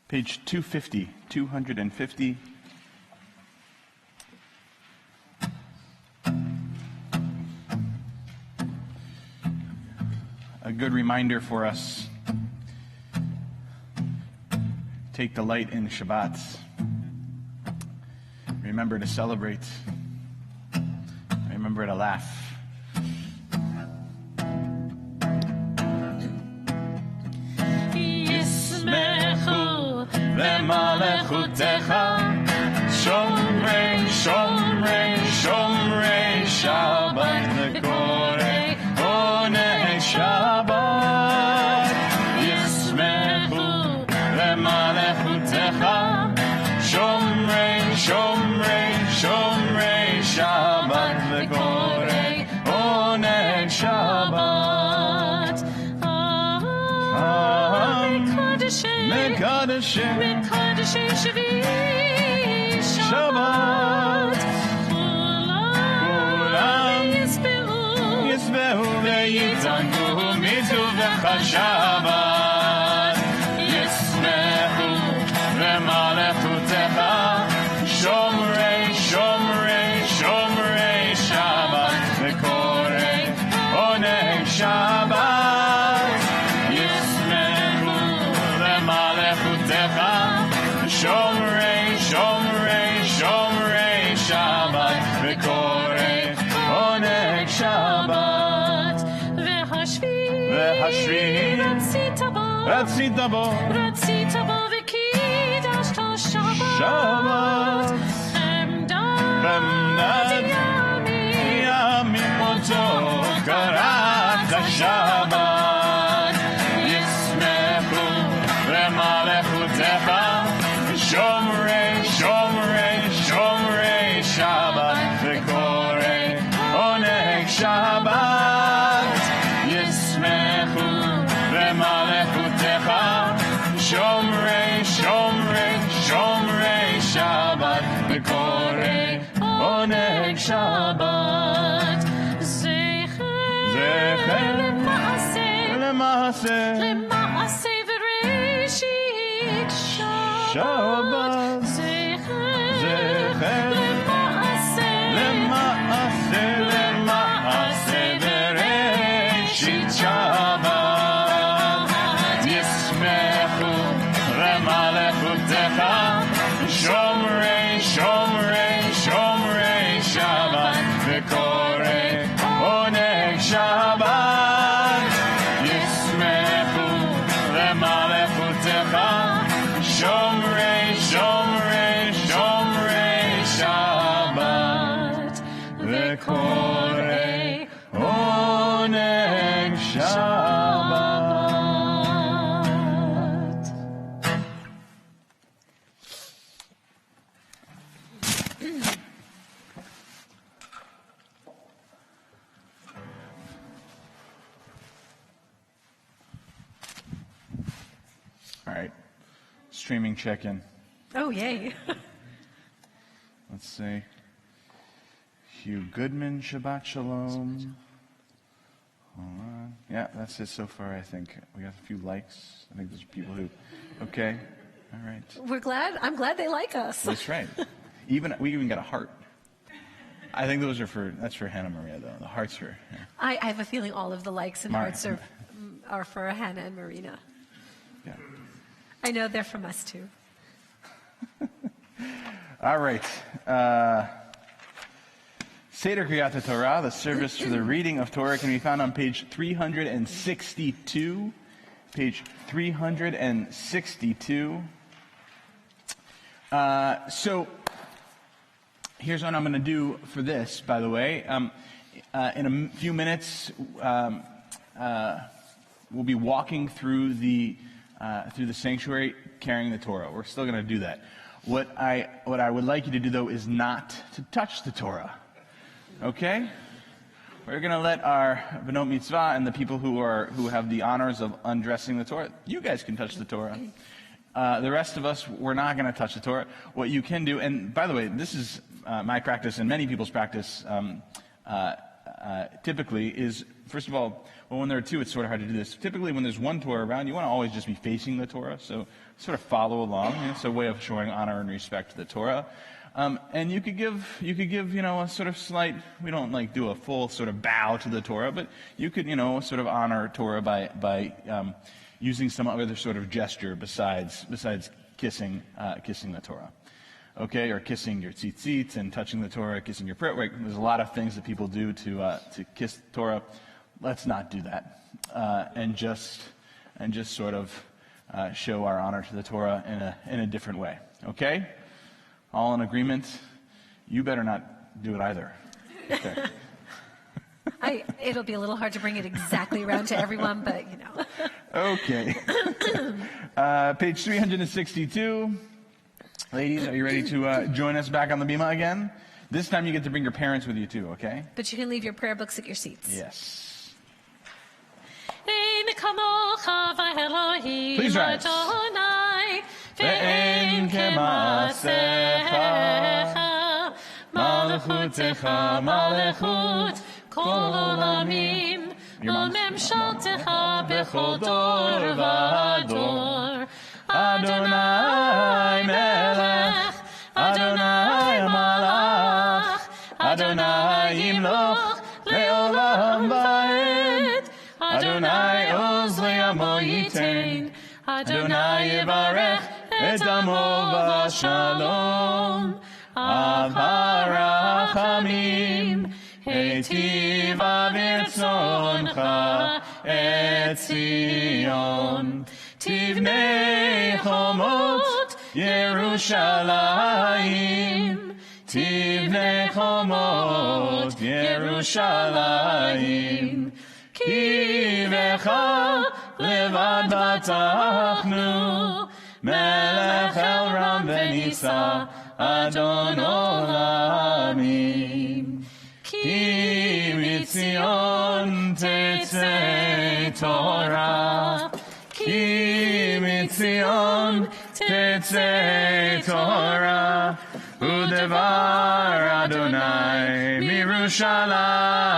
Page 250, 250. A good reminder for us. Take delight in Shabbat. Remember to celebrate. Remember to laugh. ישמחו במלכותך, שומרי, שומרי, שומרי שבת וקוראי עונג שבת. ישמחו במלכותך, שומרי, שומרי, שומרי שבת וקוראי עונג שבת. מקדשי שבי שבת. כולם יסבהו ויתענגו מטובך שבת. ישמחו במלכותך, שומרי, שומרי, שומרי שבת וקוראי עונג שבת. ישמחו במלכותך, שומרי, שומרי, שומרי שבת וקוראי עונג שבת. והשביעי רצית בו וקידשת שבת. חמדת ימים מותו קראת שבת. ישמחו במלכותך, שומרי, שומרי, שומרי שבת וקוראי עונג שבת. ישמחו במלכותך, שומרי, שומרי, שומרי שבת וקוראי עונג שבת. זכר למעשה וראשית שבת. זכר למעשה וראשית שבת. ישמחו במלכותך, שומרי, שומרי, שומרי שבת וקוראי עונג שבת. ישמחו במלכותך, שומרי, שומרי, שומרי שבת וקוראי עונג שבת. All right. Streaming check-in. Oh, yay. Let's see. Hugh Goodman, Shabbat Shalom. Hold on. Yeah, that's it so far, I think. We got a few likes. I think there's people who... Okay. All right. I'm glad they like us. That's right. We even got a heart. I think that's for Hannah Maria, though. The hearts are... Yeah. I have a feeling all of the likes and hearts are for Hannah and Marina. Yeah. I know they're from us, too. All right. Seder Kriyat Torah, the service for the reading of Torah, can be found on page 362. Page 362. So here's what I'm going to do for this, by the way. In a few minutes, we'll be walking through the sanctuary carrying the Torah. We're still going to do that. What I would like you to do, though, is not to touch the Torah. Okay? We're going to let our Benot Mitzvah and the people who have the honors of undressing the Torah, you guys can touch the Torah. The rest of us, we're not going to touch the Torah. What you can do, and by the way, this is my practice and many people's practice. typically is, first of all, well, when there are two, it's sort of hard to do this. Typically, when there's one Torah around, you want to always just be facing the Torah, so sort of follow along. It's a way of showing honor and respect to the Torah. And you could give, a sort of slight, we don't like do a full sort of bow to the Torah, but you could, sort of honor Torah by using some other sort of gesture besides kissing the Torah. Okay, or kissing your tzitzit and touching the Torah, kissing your prayer. There's a lot of things that people do to kiss the Torah. Let's not do that, and just sort of show our honor to the Torah in a different way. Okay, all in agreement? You better not do it either. Okay. It'll be a little hard to bring it exactly around to everyone, but Okay. Page 362. Ladies, are you ready to join us back on the bima again? This time you get to bring your parents with you too, okay? But you can leave your prayer books at your seats. Yes. Please rise. ואין כמעשיך, מלכותך מלכות כל עולמים, וממשלתך בכל דור ודור. אדוני מלך, אדוני מלך, אדוני ימלוך לעולם ועד. אדוני עוז לעמו ייתן, אדוני יברך את עמו בשלום. אב הרחמים, היטיב ברצונך את ציון. תבנה חומות ירושלים, תבנה חומות ירושלים. כי בך לבד בטחנו, מלך אל רם ונישא, אדון עולמים. כי מציון תצא תורה, כי מציון תצא תורה, ודבר אדוני מירושלים.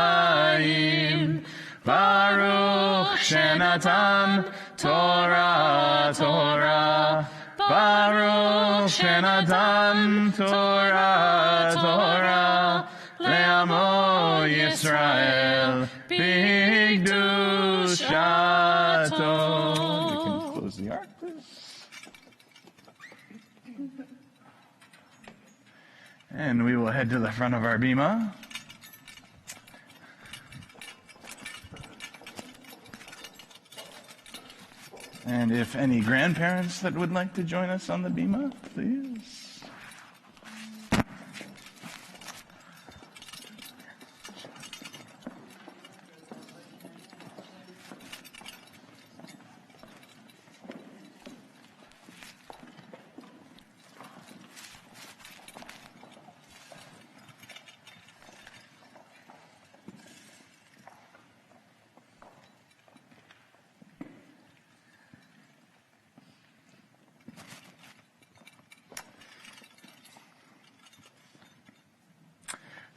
ברוך שנתן תורה תורה, ברוך שנתן תורה תורה, לעמו ישראל בקדושתו. We can close the ark, please. And we will head to the front of our bima. And if any grandparents that would like to join us on the bima, please.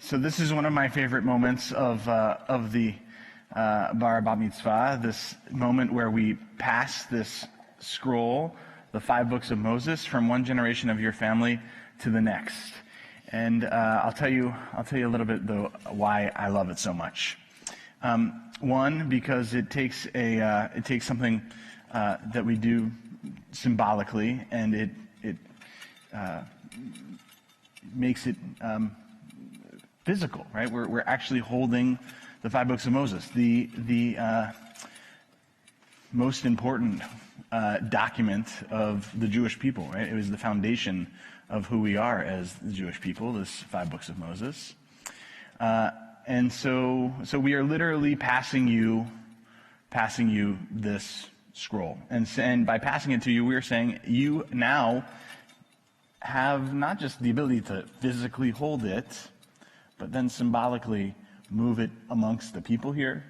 So this is one of my favorite moments of the Bar Bat Mitzvah, this moment where we pass this scroll, the 5 books of Moses, from one generation of your family to the next. And I'll tell you a little bit though why I love it so much. One, because it takes something that we do symbolically, and it makes it physical, right? We're actually holding the 5 books of Moses, the most important document of the Jewish people, right? It was the foundation of who we are as the Jewish people, this 5 books of Moses. And so we are literally passing you this scroll. And by passing it to you, we are saying you now have not just the ability to physically hold it, but then symbolically move it amongst the people here,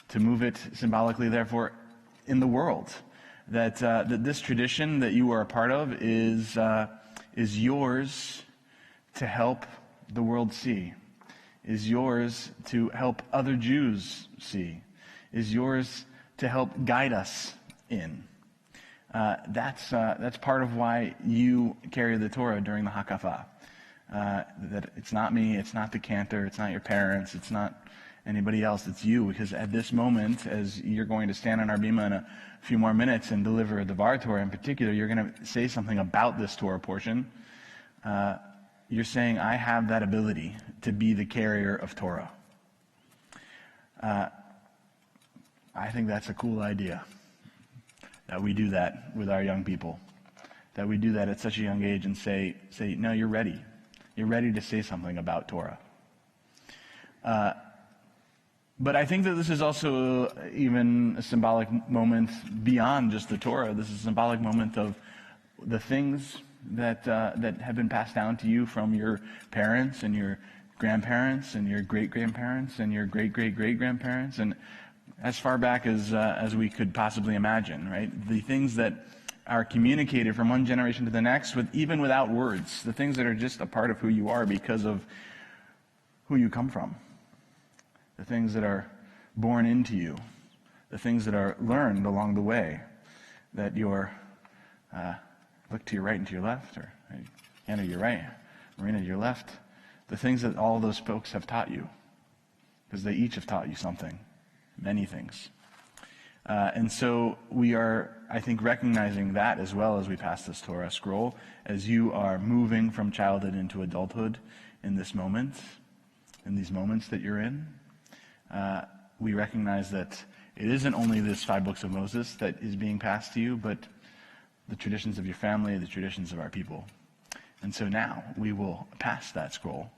to move it symbolically, therefore, in the world. That this tradition that you are a part of is yours to help the world see. is yours to help other Jews see, is yours to help guide us in. That's part of why you carry the Torah during the Hakafah. That it's not me, it's not the cantor, it's not your parents, it's not anybody else, it's you. Because at this moment, as you're going to stand on our bima in a few more minutes and deliver a Devar Torah in particular, you're going to say something about this Torah portion. You're saying, I have that ability to be the carrier of Torah. I think that's a cool idea, that we do that with our young people, that we do that at such a young age and say, no, you're ready. You're ready to say something about Torah. But I think that this is also even a symbolic moment beyond just the Torah. This is a symbolic moment of the things that have been passed down to you from your parents and your grandparents and your great-grandparents and your great-great-great-grandparents, and as far back as we could possibly imagine, right? The things that are communicated from one generation to the next, even without words, the things that are just a part of who you are because of who you come from, the things that are born into you, the things that are learned along the way, that you're, look to your right and to your left, or Anna to your right, Marina to your left, the things that all those folks have taught you, because they each have taught you something, many things. And so we are, I think, recognizing that as well as we pass this Torah scroll, as you are moving from childhood into adulthood in this moment, in these moments that you're in. We recognize that it isn't only this 5 books of Moses that is being passed to you, but the traditions of your family, the traditions of our people. And so now we will pass that scroll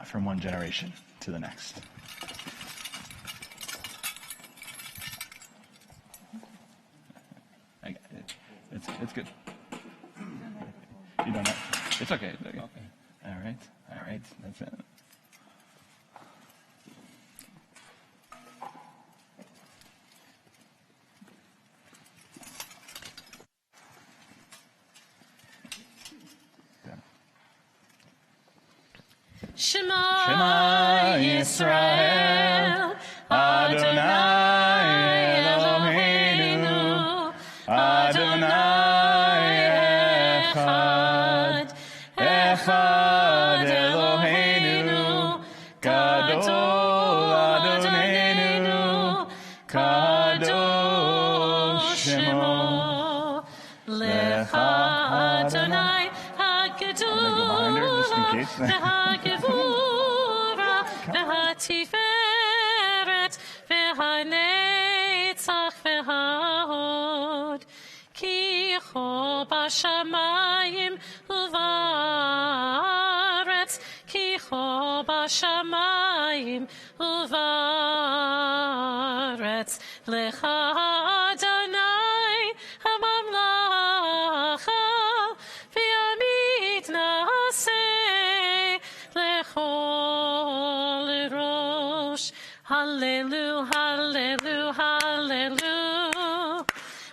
from one generation to the next. It's good. You don't know. It's okay. It's okay. All right. That's it. Shema Yisrael, Adonai Eloheinu, Adonai Echad, Echad Eloheinu, Gadol Adonenu, Kadosh Shemo, Lecha Adonai HaGadol, Tiferet v'hanetzach v'hahod ki cho b'shamayim uvaretz ki cho b'shamayim uvaretz lecha Adonai hamamlacha v'yamid na'aseh lechol rosh. Hallelujah, hallelujah, hallelujah,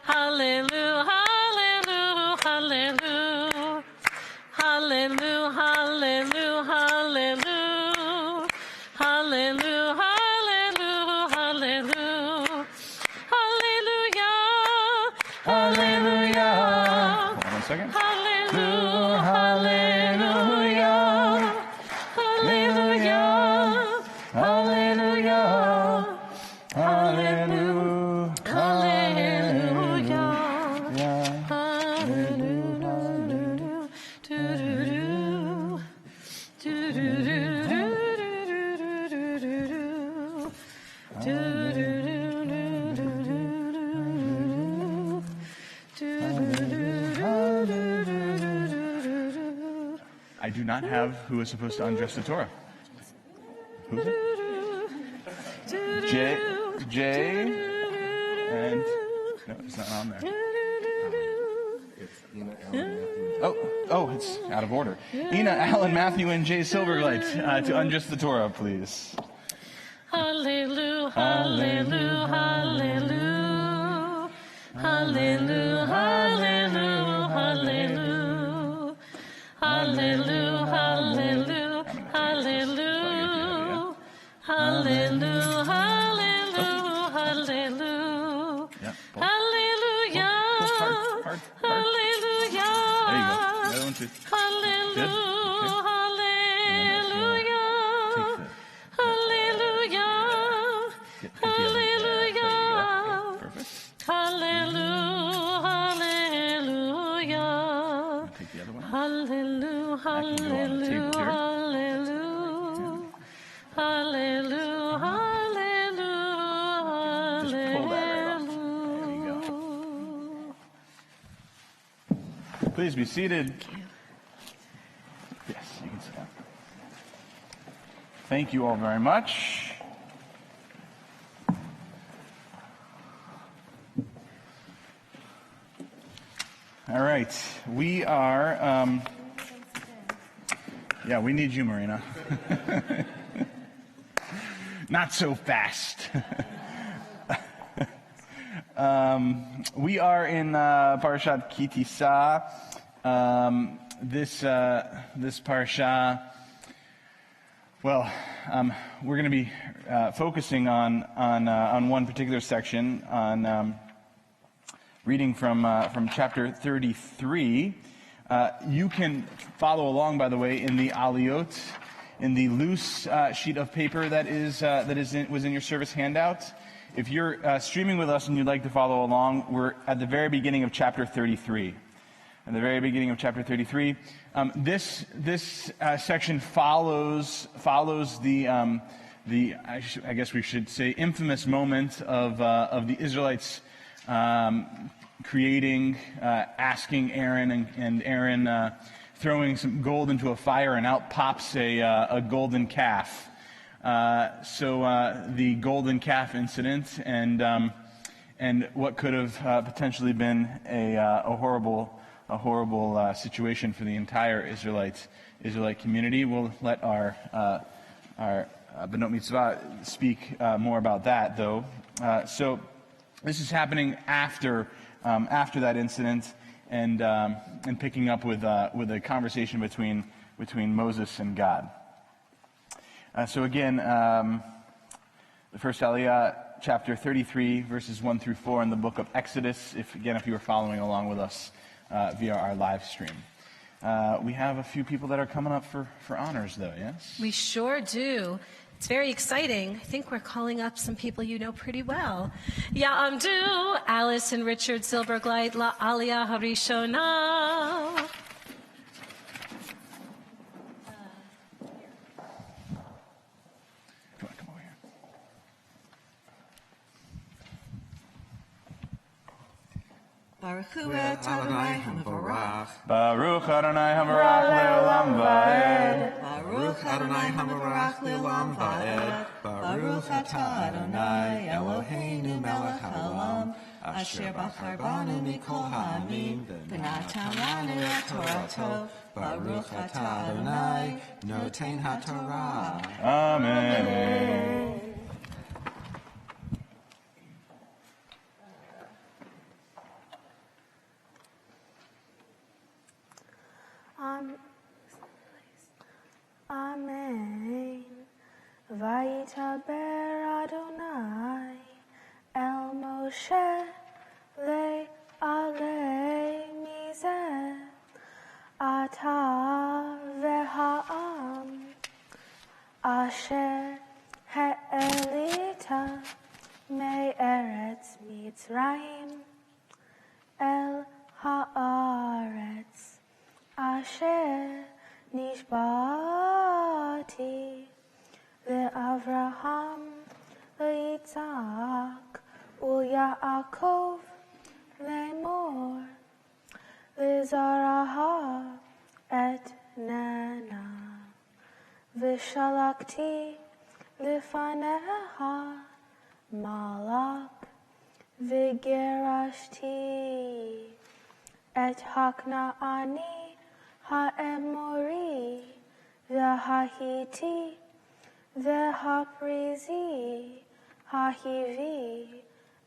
hallelujah, hallelujah, hallelujah, hallelujah, hallelujah, hallelujah, hallelujah, hallelujah, hallelujah. Hold on a second. Hallelujah, hallelujah, hallelujah, hallelujah, hallelujah, I do not have who is supposed to undress the Torah. Who's it? Jay, and no, it's not on there. Oh, it's out of order. Ina, Alan, Matthew, and Jay Silverlight to undress the Torah, please. hallelujah, hallelujah, hallelujah, hallelujah, hallelujah, hallelujah, hallelujah, hallelujah, hallelujah, Hallelujah, hallelujah, hallelujah. Yeah, pull. Hallelujah. Pull hard, hard, hard. Hallelujah. There you go. The other one too. Hallelujah. Good. Hallelujah. Take the. Hallelujah. Hit the other. There you go. Hallelujah. Okay, perfect. Hallelujah. Hallelujah. Take the other one. Hallelujah. That can go on the table Hallelujah. here. Hallelujah. Hallelujah. Hallelujah. Just pull that right off. There you go. Please be seated. Yes, you can sit down. Thank you all very much. All right, we are. Yeah, we need you, Marina. Not so fast. We are in Parashat Kitisa. This parasha. Well, we're going to be focusing on one particular section, on reading from chapter 33. You can follow along, by the way, in the aliyot, in the loose sheet of paper that was in your service handout. If you're streaming with us and you'd like to follow along, we're at the very beginning of chapter 33. At the very beginning of chapter 33, this section follows the I guess we should say infamous moment of the Israelites creating, asking Aaron, and Aaron throwing some gold into a fire, and out pops a golden calf. So the golden calf incident, and what could have potentially been a horrible situation for the entire Israelite community. We'll let our Benot Mitzvah speak more about that, though. So this is happening after that incident, and picking up with a conversation between Moses and God. So again, the first Aliyah, chapter 33, verses 1 through 4 in the book of Exodus, if you were following along with us via our live stream. We have a few people that are coming up for honors, though, yes? We sure do. It's very exciting. I think we're calling up some people you know pretty well. Ya'amdu, Alice and Richard Silbergleit, La Aliyah Harishona. Come over here. Baruch Hu et Adonai HaMevorach. Baruch Adonai Hamarach Le'olam Va'ed. Baruch Adonai HaMevorach Le'olam Va'ed. Baruch atah Adonai Eloheinu melech haolam, asher bachar banu mikol ha'amim, v'natan lanu et Torato. Baruch atah Adonai noten haTorah. Amen. Amen. Vayitaber Adonai el Moshe le'alei mizeh ata v'ha'am asher ha'elita me'eretz Mitzrayim el ha'aretz asher nishbati le'Avraham le'Yitzhak u'Yaakov le'mor le'zaraha et nana v'shalakti lefaneha malak v'gerashti et haknaani ha'emori v'hahiti v'haprizi hahivi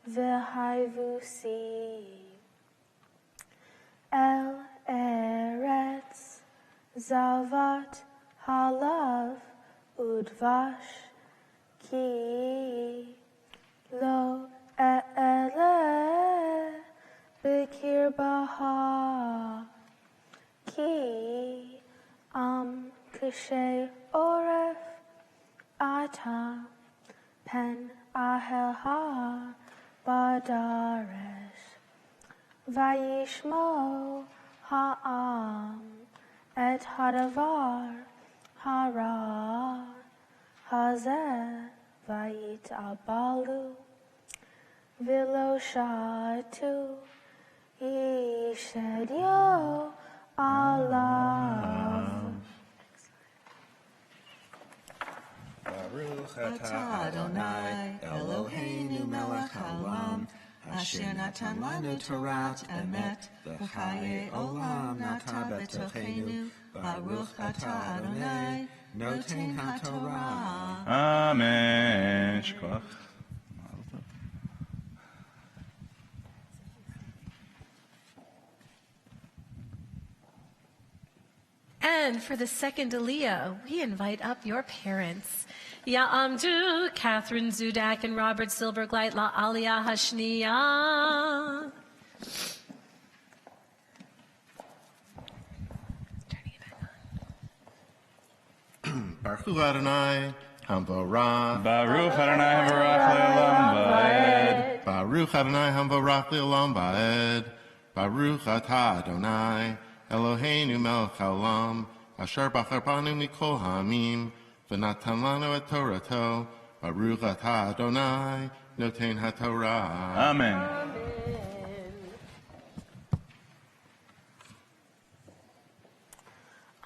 v'haivusi el eretz zavat halav udvash Kishay Oref Ata Pen Ahel Ha Badaresh Vayishmo Ha'am Et Hadavar Hara Hazeh Vayit Abalu Vilo Shatu Yishedyo Allah. Baruch atah Adonai Eloheinu melech haolam asher natan lanu Torat emet v'chaye olam nata betochenu. Baruch atah Adonai noten haTorah. Amen. Shkoch. And for the second Aliyah, we invite up your parents. Ya'amdu, Catherine Zudak and Robert Silbergleit La Aliyah Hashniya. Baruch Adonai Hamvarach. Baruch Adonai Havarach Le'olam Va'ed. Baruch Adonai Hamvarach Le'olam Va'ed. Baruch atah Adonai Eloheinu melech haolam asher bachar banu mikol ha'amim v'natan lanu et Torato. Baruch atah Adonai noten haTorah. Amen.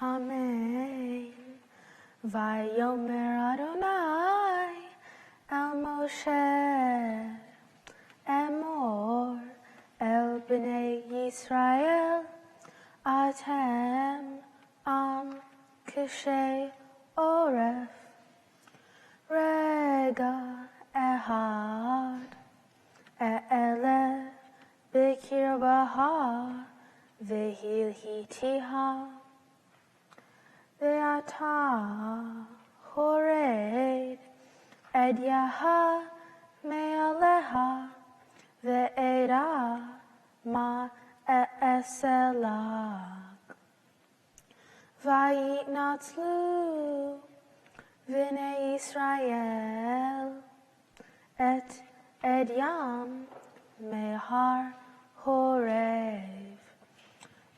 Amen. Vayomer Adonai El Moshe Emor El Bnei Yisrael Atem Am Kishay Oref Rega Ehad E'ele Bikir Baha Vehil Hitiha Ve'ata Hored Edyaha Me'aleha Ve'eda Ma E'eselak Vayitnatzlu V'nei Yisrael Et Edyam Mehar Horev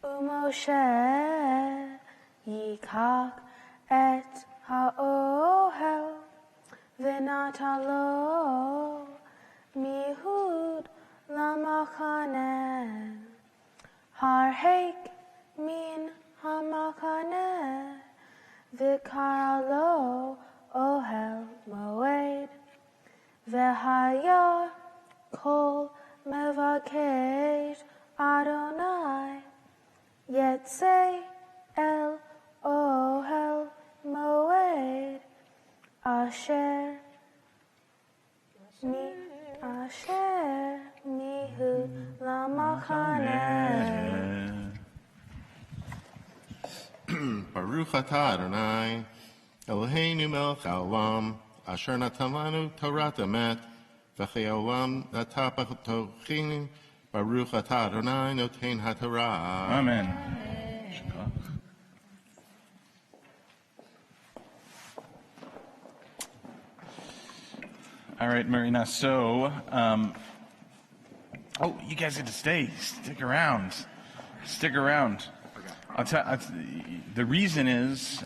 Umoshe Yikach et ha'ohel v'natalo mihud lamachane harhek min hamachane v'karalo ohel moed v'haya kol mevakesh Adonai yetzei el Ohel Moed Asher Mihu Lamachane. Baruch atah Adonai Eloheinu melech haolam asher natan lanu Torat emet v'chei olam nata betochenu. Baruch atah Adonai noten haTorah. Amen. All right, Marina. So, you guys get to stay. Stick around. Stick around. The reason is,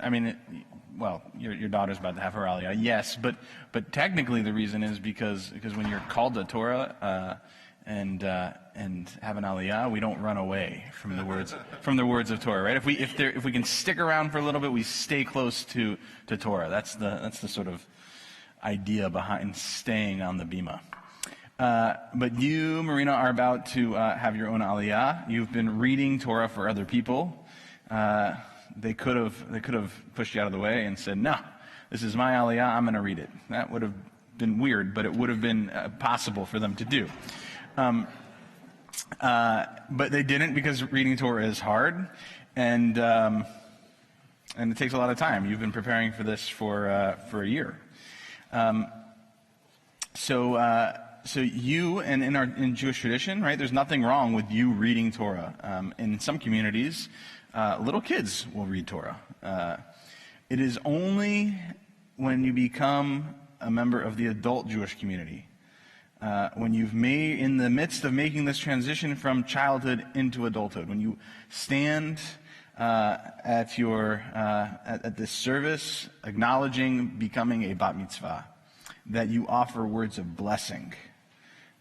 your daughter's about to have her aliyah, yes, but technically the reason is because when you're called to Torah and have an aliyah, we don't run away from the words of Torah, right? If we can stick around for a little bit, we stay close to Torah. That's the sort of idea behind staying on the bima. But you, Marina, are about to have your own aliyah. You've been reading Torah for other people. They could have pushed you out of the way and said, "No, this is my aliyah. I'm going to read it." That would have been weird, but it would have been possible for them to do. But they didn't, because reading Torah is hard, and it takes a lot of time. You've been preparing for this for a year. So you, and in Jewish tradition, right? There's nothing wrong with you reading Torah. In some communities, little kids will read Torah. It is only when you become a member of the adult Jewish community, when you've made, in the midst of making this transition from childhood into adulthood, when you stand at this service, acknowledging becoming a bat mitzvah, that you offer words of blessing,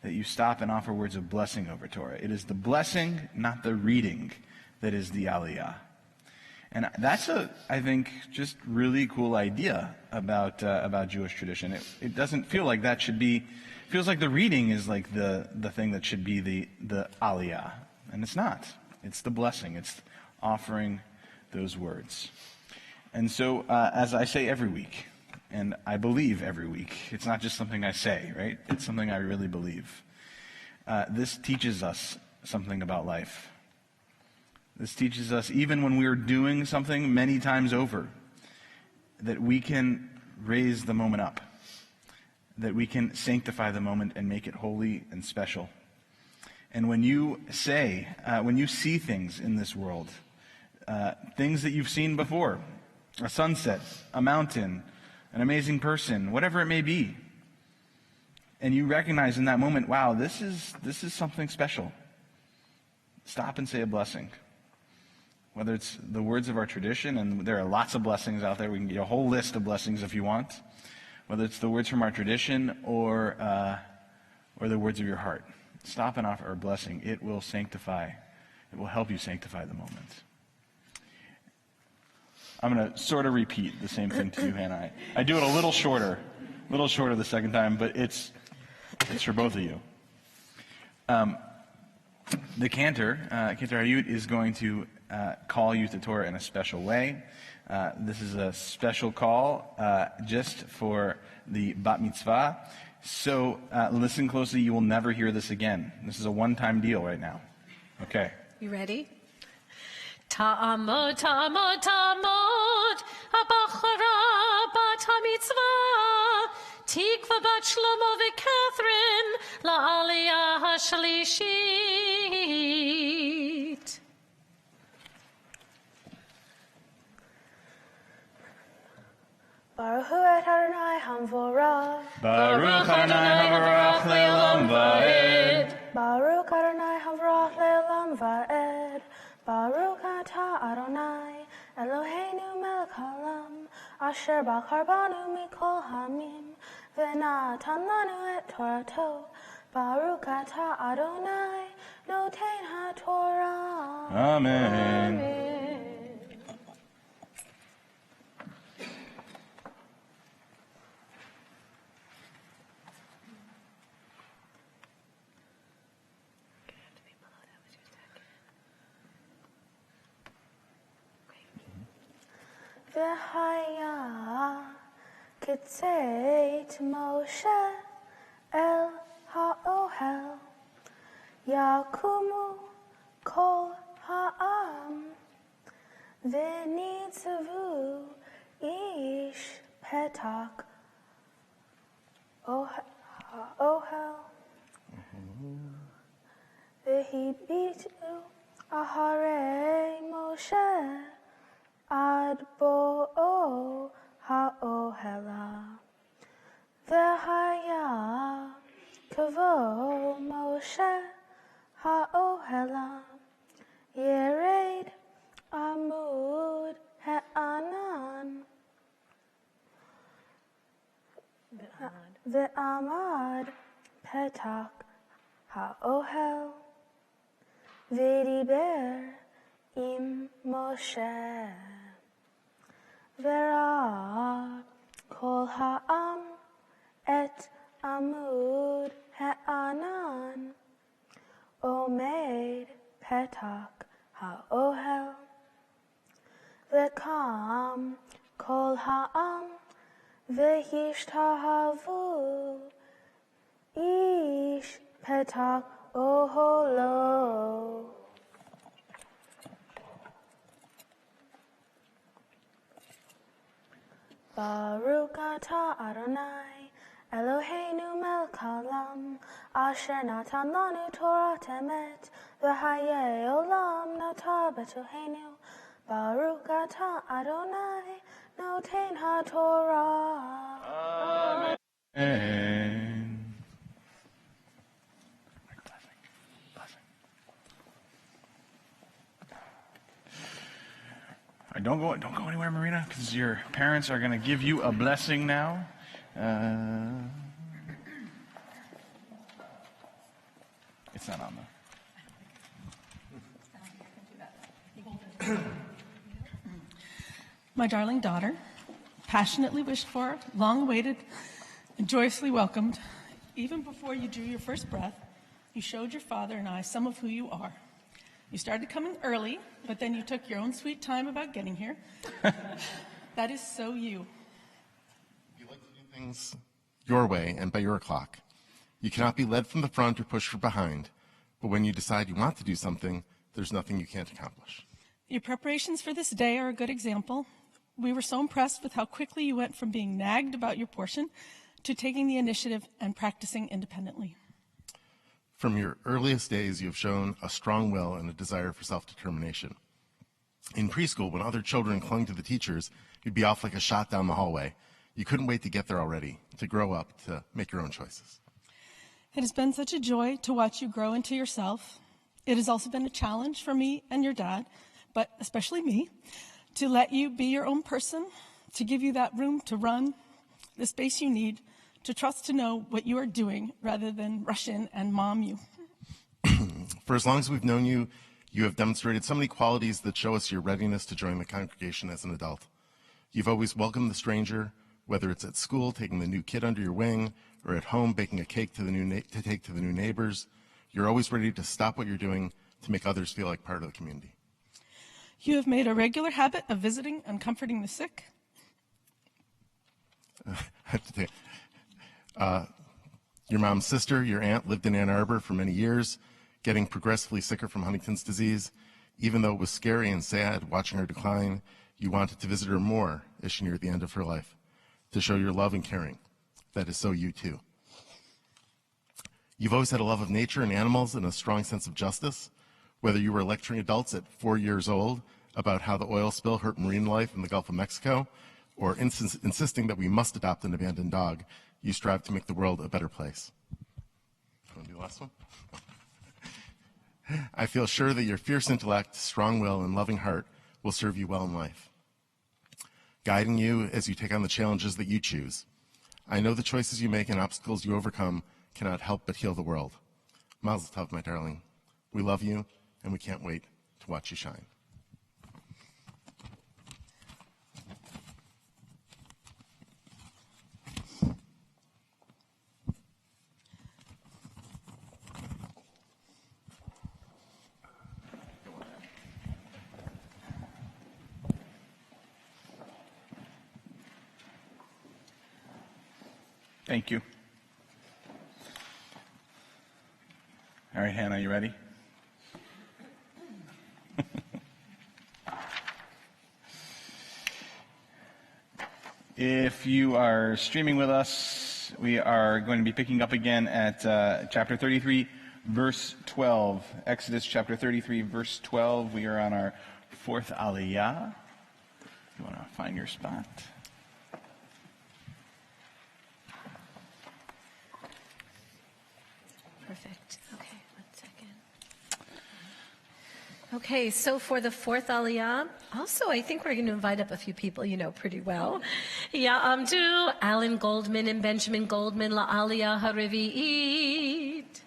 that you stop and offer words of blessing over Torah. It is the blessing, not the reading, that is the aliyah. And that's I think, just really cool idea about Jewish tradition. It doesn't feel like that should be, it feels like the reading is like the thing that should be the aliyah. And it's not. It's the blessing. It's offering those words. And so, as I say every week, and I believe every week, it's not just something I say, right? It's something I really believe. This teaches us something about life. This teaches us, even when we are doing something many times over, that we can raise the moment up, that we can sanctify the moment and make it holy and special. And when you see things in this world, things that you've seen before, a sunset, a mountain, an amazing person, whatever it may be, and you recognize in that moment, wow, this is something special, stop and say a blessing. Whether it's the words of our tradition, and there are lots of blessings out there. We can get a whole list of blessings if you want. Whether it's the words from our tradition or the words of your heart. Stop and offer a blessing. It will sanctify. It will help you sanctify the moment. I'm going to sort of repeat the same thing to you, Hannah. I do it a little shorter the second time, but it's for both of you. The cantor Hayut, is going to call you to Torah in a special way. This is a special call just for the bat mitzvah. So listen closely. You will never hear this again. This is a one-time deal right now. Okay. You ready? Ta'amod, ta'amod, ta'amod, abachara bat ha-mitzvah, tikva bat Shlomo v'Catherine, la'aliyah ha-shlishit. Baruch hu et Adonai hamvorach. Baruch Adonai havarach le'olam va'ed. Baruch Adonai hamvorach le'olam va'ed. Baruch atah Adonai Eloheinu melech haolam, asher bachar banu mikol hamim, v'natan lanu et Torato. Baruch atah Adonai noten haTorah. Amen. Amen. V'haya kitzeit Moshe el ha'ohel, yakumu kol ha'am, v'nitzavu ish petak ha'ohel, v'hibitu aharei Moshe ad bo'o ha'ohela, v'haya kavo Moshe ha'ohela, yered amud ha'anan, ve'amad petak ha'ohel, v'diber im Moshe, ve'ra kol ha'am et amud ha'anan, omed petak ha'ohel, ve'kam kol ha'am ve'hishtahavu ish petak oholo. Baruch atah Adonai Eloheinu melech haolam, asher natan lanu Torah emet, v'hayei olam nata b'toheinu. Baruch atah Adonai noten haTorah. Amen. All right, don't go anywhere, Marina, because your parents are going to give you a blessing now. It's not on there. My darling daughter, passionately wished for, long awaited, and joyously welcomed, even before you drew your first breath, you showed your father and I some of who you are. You started coming early, but then you took your own sweet time about getting here. That is so you. You like to do things your way and by your clock. You cannot be led from the front or pushed from behind, but when you decide you want to do something, there's nothing you can't accomplish. Your preparations for this day are a good example. We were so impressed with how quickly you went from being nagged about your portion to taking the initiative and practicing independently. From your earliest days, you have shown a strong will and a desire for self-determination. In preschool, when other children clung to the teachers, you'd be off like a shot down the hallway. You couldn't wait to get there already, to grow up, to make your own choices. It has been such a joy to watch you grow into yourself. It has also been a challenge for me and your dad, but especially me, to let you be your own person, to give you that room to run, the space you need, to trust to know what you are doing rather than rush in and mom you. For as long as we've known you, you have demonstrated so many qualities that show us your readiness to join the congregation as an adult. You've always welcomed the stranger, whether it's at school, taking the new kid under your wing, or at home, baking a cake to take to the new neighbors. You're always ready to stop what you're doing to make others feel like part of the community. You have made a regular habit of visiting and comforting the sick. I have to your mom's sister, your aunt, lived in Ann Arbor for many years, getting progressively sicker from Huntington's disease. Even though it was scary and sad watching her decline, you wanted to visit her more as she neared the end of her life, to show your love and caring. That is so you too. You've always had a love of nature and animals and a strong sense of justice. Whether you were lecturing adults at 4 years old about how the oil spill hurt marine life in the Gulf of Mexico, or insisting that we must adopt an abandoned dog, you strive to make the world a better place. Want to do the last one? I feel sure that your fierce intellect, strong will, and loving heart will serve you well in life, guiding you as you take on the challenges that you choose. I know the choices you make and obstacles you overcome cannot help but heal the world. Mazel tov, my darling. We love you, and we can't wait to watch you shine. Thank you. All right, Hannah, you ready? If you are streaming with us, we are going to be picking up again at chapter 33, verse 12. Exodus chapter 33, verse 12. We are on our fourth aliyah. You want to find your spot? Perfect. Okay, 1 second. Okay, so for the fourth aliyah, also I think we're going to invite up a few people you know pretty well. Ya'amdu, Alan Goldman and Benjamin Goldman, La Aliyah Harevi'it.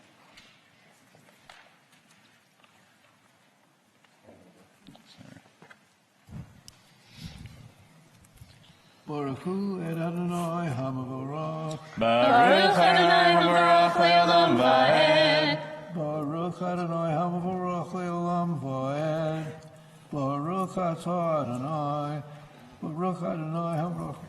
Baruch Hu et Adonai HaMavarach. Baruch Adonai Hamarach Le'olam Va'ed. Baruch Adonai HaMavarach Le'olam Va'ed. Baruch Atah Adonai. Baruch Adonai HaMavarach.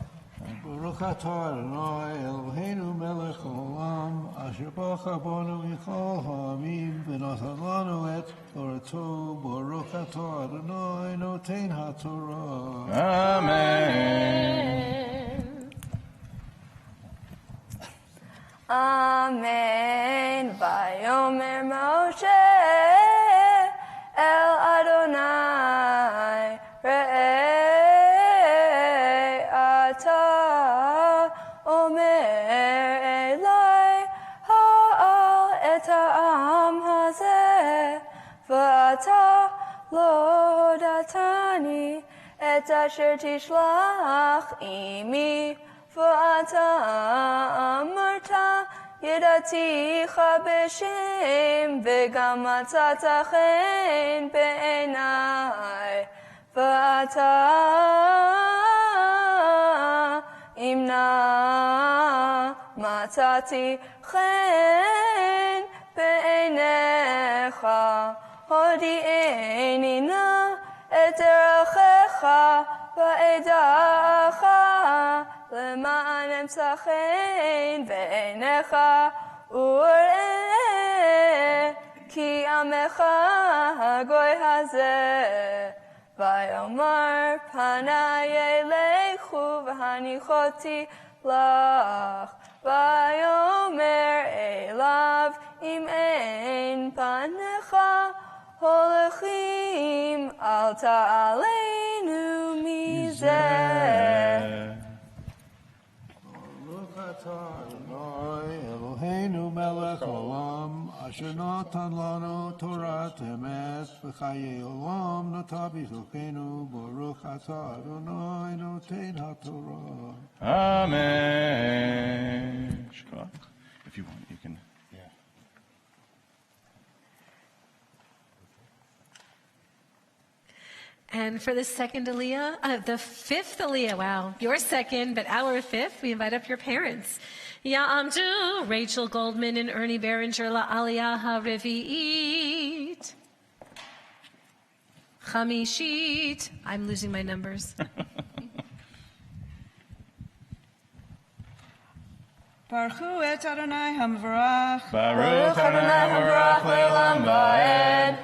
Baruch Atah Adonai Eloheinu Melech Haolam. Asher Bacha Banu Michal Ha'amim V'natan Lanu et Torato. Baruch Atah Adonai Noten HaTorah. Amen. Amen. Vayomer Moshe El Adonai Re'eh לא הודעתני את אשר תשלח עמי, ואתה אמרת ידעתיך בשם, וגם מצאת חן בעיניי, ואתה אמנע מצאתי חן בעיניך, הודיעני נא את דרכך ואדעך, למען אמצא חן בעיניך וראה כי עמך הגוי הזה. ויאמר פניי אליכו והניחותי לך, ויאמר אליו אם אין פניך הולכים אל תעלנו מזה. Eloheinu melech olam, asher natan lanu Torat emet, v'chaye olam nata b'tochenu, baruch atah Adonai noten haTorah. Amen. Shkoch. If you want, you can. And for the second Aliyah, the fifth Aliyah, wow, your second, but our fifth, we invite up your parents. Ya'amdu, Rachel Goldman and Ernie Behringer, La Aliyah HaRevi'it. Chamishit, I'm losing my numbers. Baruch et Adonai HaMevorach. Baruch Adonai HaMevorach le'olam va'ed.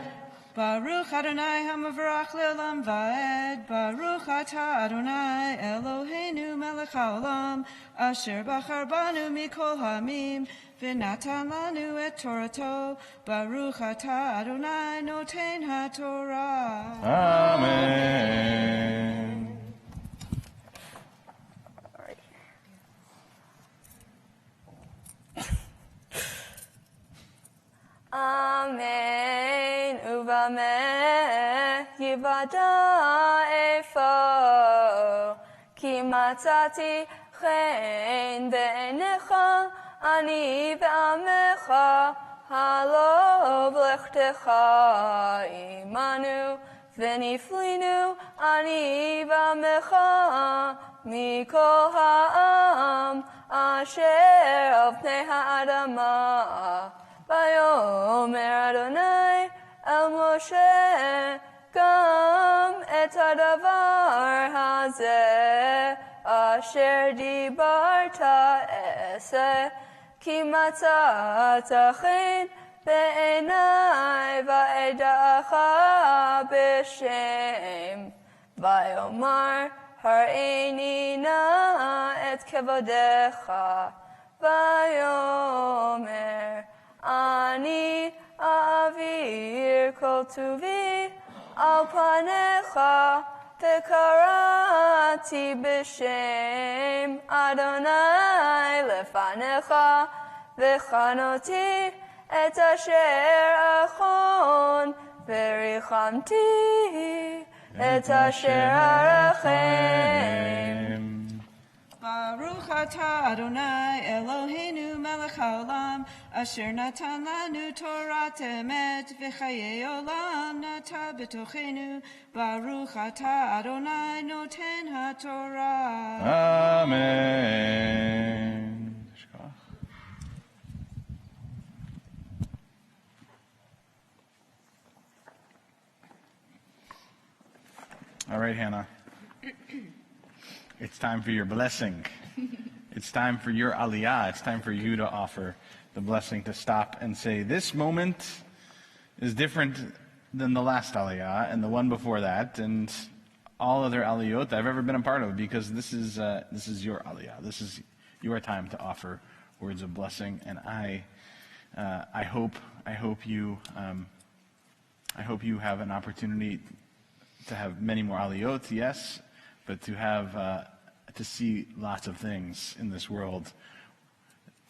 Baruch Adonai HaMevorach le'olam va'ed. Baruch atah Adonai Eloheinu melech haolam, asher bachar banu mikol ha'amim, v'natan lanu et Torato. Baruch atah Adonai noten haTorah. Amen. Amen. Uvameh yivada efo, ki matzati chen be'enecha, ani ve'amecha, halo v'lechtecha imanu, v'niflinu, ani ve'amecha, mikol ha'am, asher al pnei ha'adamah. Vayomer Adonai el Moshe, gam et hadavar hazeh, asher dibarta eseh, ki matzata chen be'enai va'edacha b'shem. Vayomar har'eni na et kevodecha. Vayomer Ani avir kol tuvi al panecha, vekarati b'shem Adonai lefanecha, vechanoti et asher achon, verichamti et asher arachem. Baruch atah Adonai Eloheinu melech haolam, asher natan lanu Torat emet, v'chaye olam nata b'tochenu. Baruch atah Adonai noten haTorah. Amen. All right, Hannah. It's time for your blessing. It's time for your aliyah. It's time for you to offer the blessing, to stop and say, this moment is different than the last aliyah and the one before that and all other aliyot I've ever been a part of, because this is your aliyah. This is your time to offer words of blessing. And I hope you have an opportunity to have many more aliyot, yes, but to have to see lots of things in this world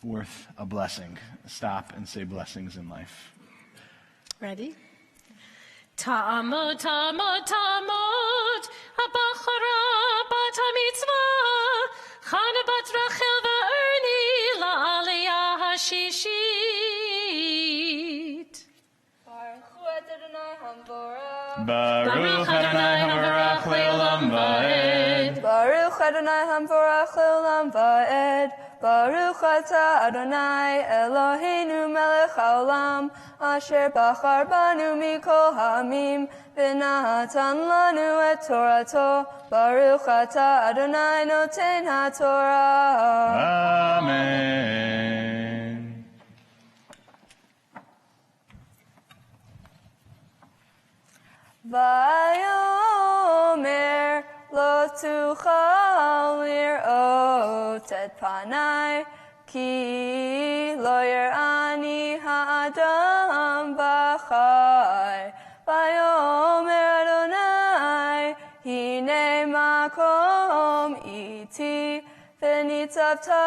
worth a blessing. Stop and say blessings in life. Ready? Ta'amod, ta'amod, ta'amod, Abachara bat hamitzvah, Chana bat Rachel va'erni, la'aliyah hashishit. Baruch Adonai Havarach Le'olam Va'ed. Baruch Adonai Hamvorach Le'olam Va'ed. Baruch Atah Adonai Eloheinu Melech Haolam Asher Bachar Banu Mikol Ha'amim V'natan Lanu Et Torato. Baruch Atah Adonai Noten HaTorah. Amen. Vayomer lo tuchal lir'ot et panai ki lo yir'ani ha'adam b'chai. Vayomer Adonai hine makom iti v'nitzavta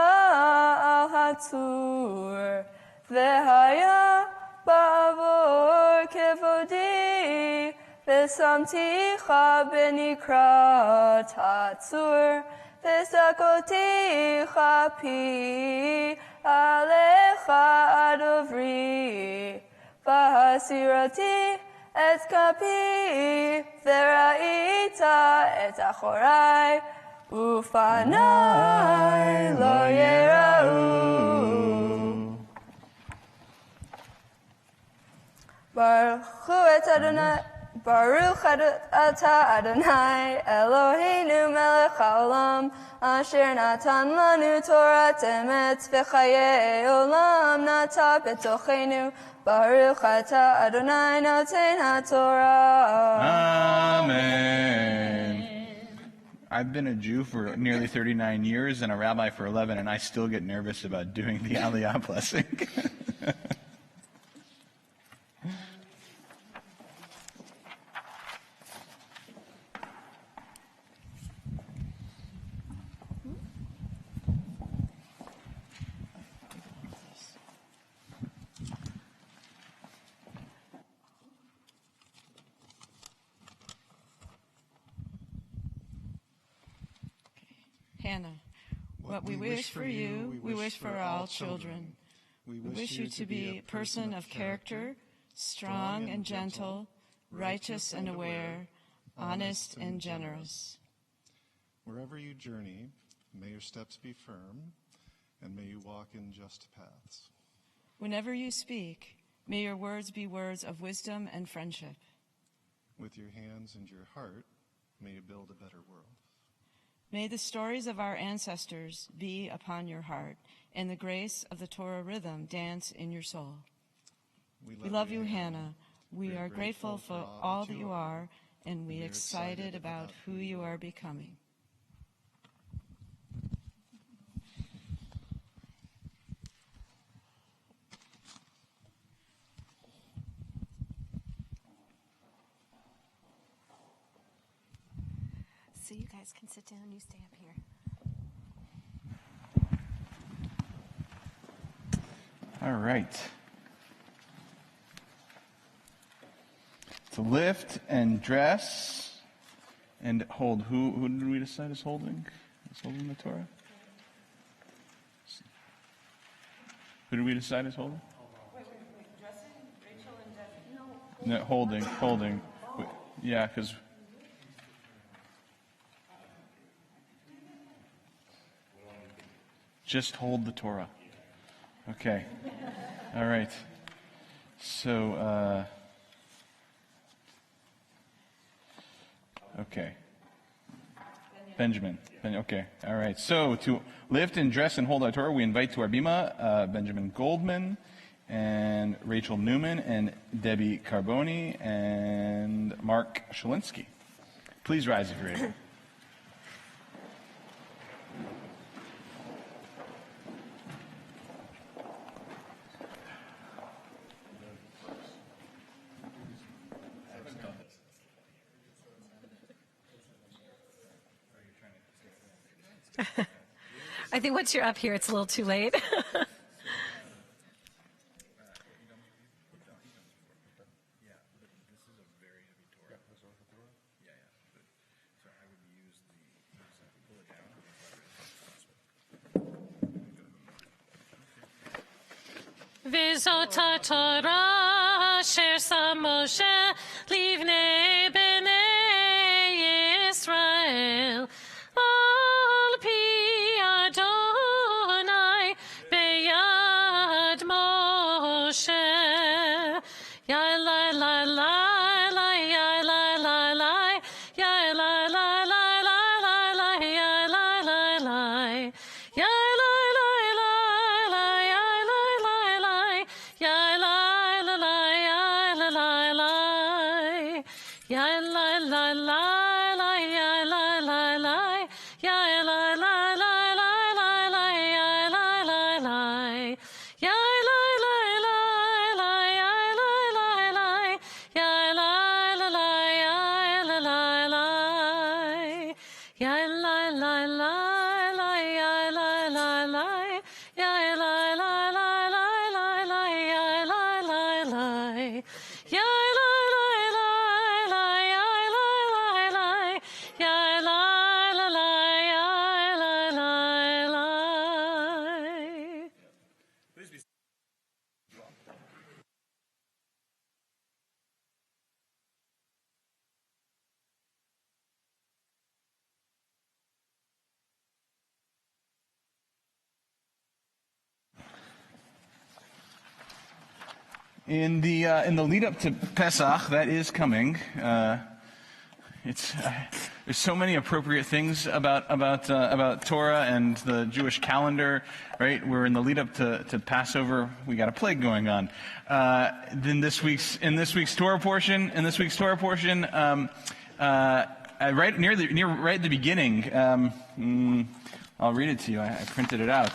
al hatzur v'haya ba'avor kevodi V'samticha b'nikrat hatzur, v'sakoticha pi alecha adovri, v'hasirati et kapi, v'ra'ita et achorai, ufanai lo yera'u. Baruch et Adonai. Baruch Atah Adonai Eloheinu Melech Haolam Asher Natan Lanu Torat Emet V'chayei Olam Nata B'tochenu Baruch Atah Adonai Noten HaTorah. Amen. I've been a Jew for nearly 39 years and a rabbi for 11, and I still get nervous about doing the Aliyah blessing. Hannah, what we wish for you, we wish for all children. We wish you to be a person of character, strong and gentle, righteous and aware, honest and generous. Wherever you journey, may your steps be firm, and may you walk in just paths. Whenever you speak, may your words be words of wisdom and friendship. With your hands and your heart, may you build a better world. May the stories of our ancestors be upon your heart, and the grace of the Torah rhythm dance in your soul. We love you, Hannah. We are grateful for all that you are, and we are excited about who you are becoming. So you guys can sit down, you stay up here. All right. To lift and dress and hold. Who did we decide is holding? Is holding the Torah? Who did we decide is holding? Wait. Dressing? Rachel and Debbie? No, holding. Wait, yeah, because... Just hold the Torah. Okay. All right. So, okay. Benjamin. Okay. All right. So, to lift and dress and hold our Torah, we invite to our bima Benjamin Goldman and Rachel Newman and Debbie Carboni and Mark Shalinsky. Please rise if you're ready. I think once you're up here, it's a little too late. וזאת התורה אשר שם משה לבני בני ישראל על פי אדוני ביד משה. יה לה לה לה לה יה לה לה לה יה לה לה לה לה לה יה לה לה לה יה In the lead up to Pesach, that is coming. There's so many appropriate things about Torah and the Jewish calendar, right? We're in the lead up to Passover. We got a plague going on. Then this week's Torah portion, right at the beginning. I'll read it to you. I printed it out.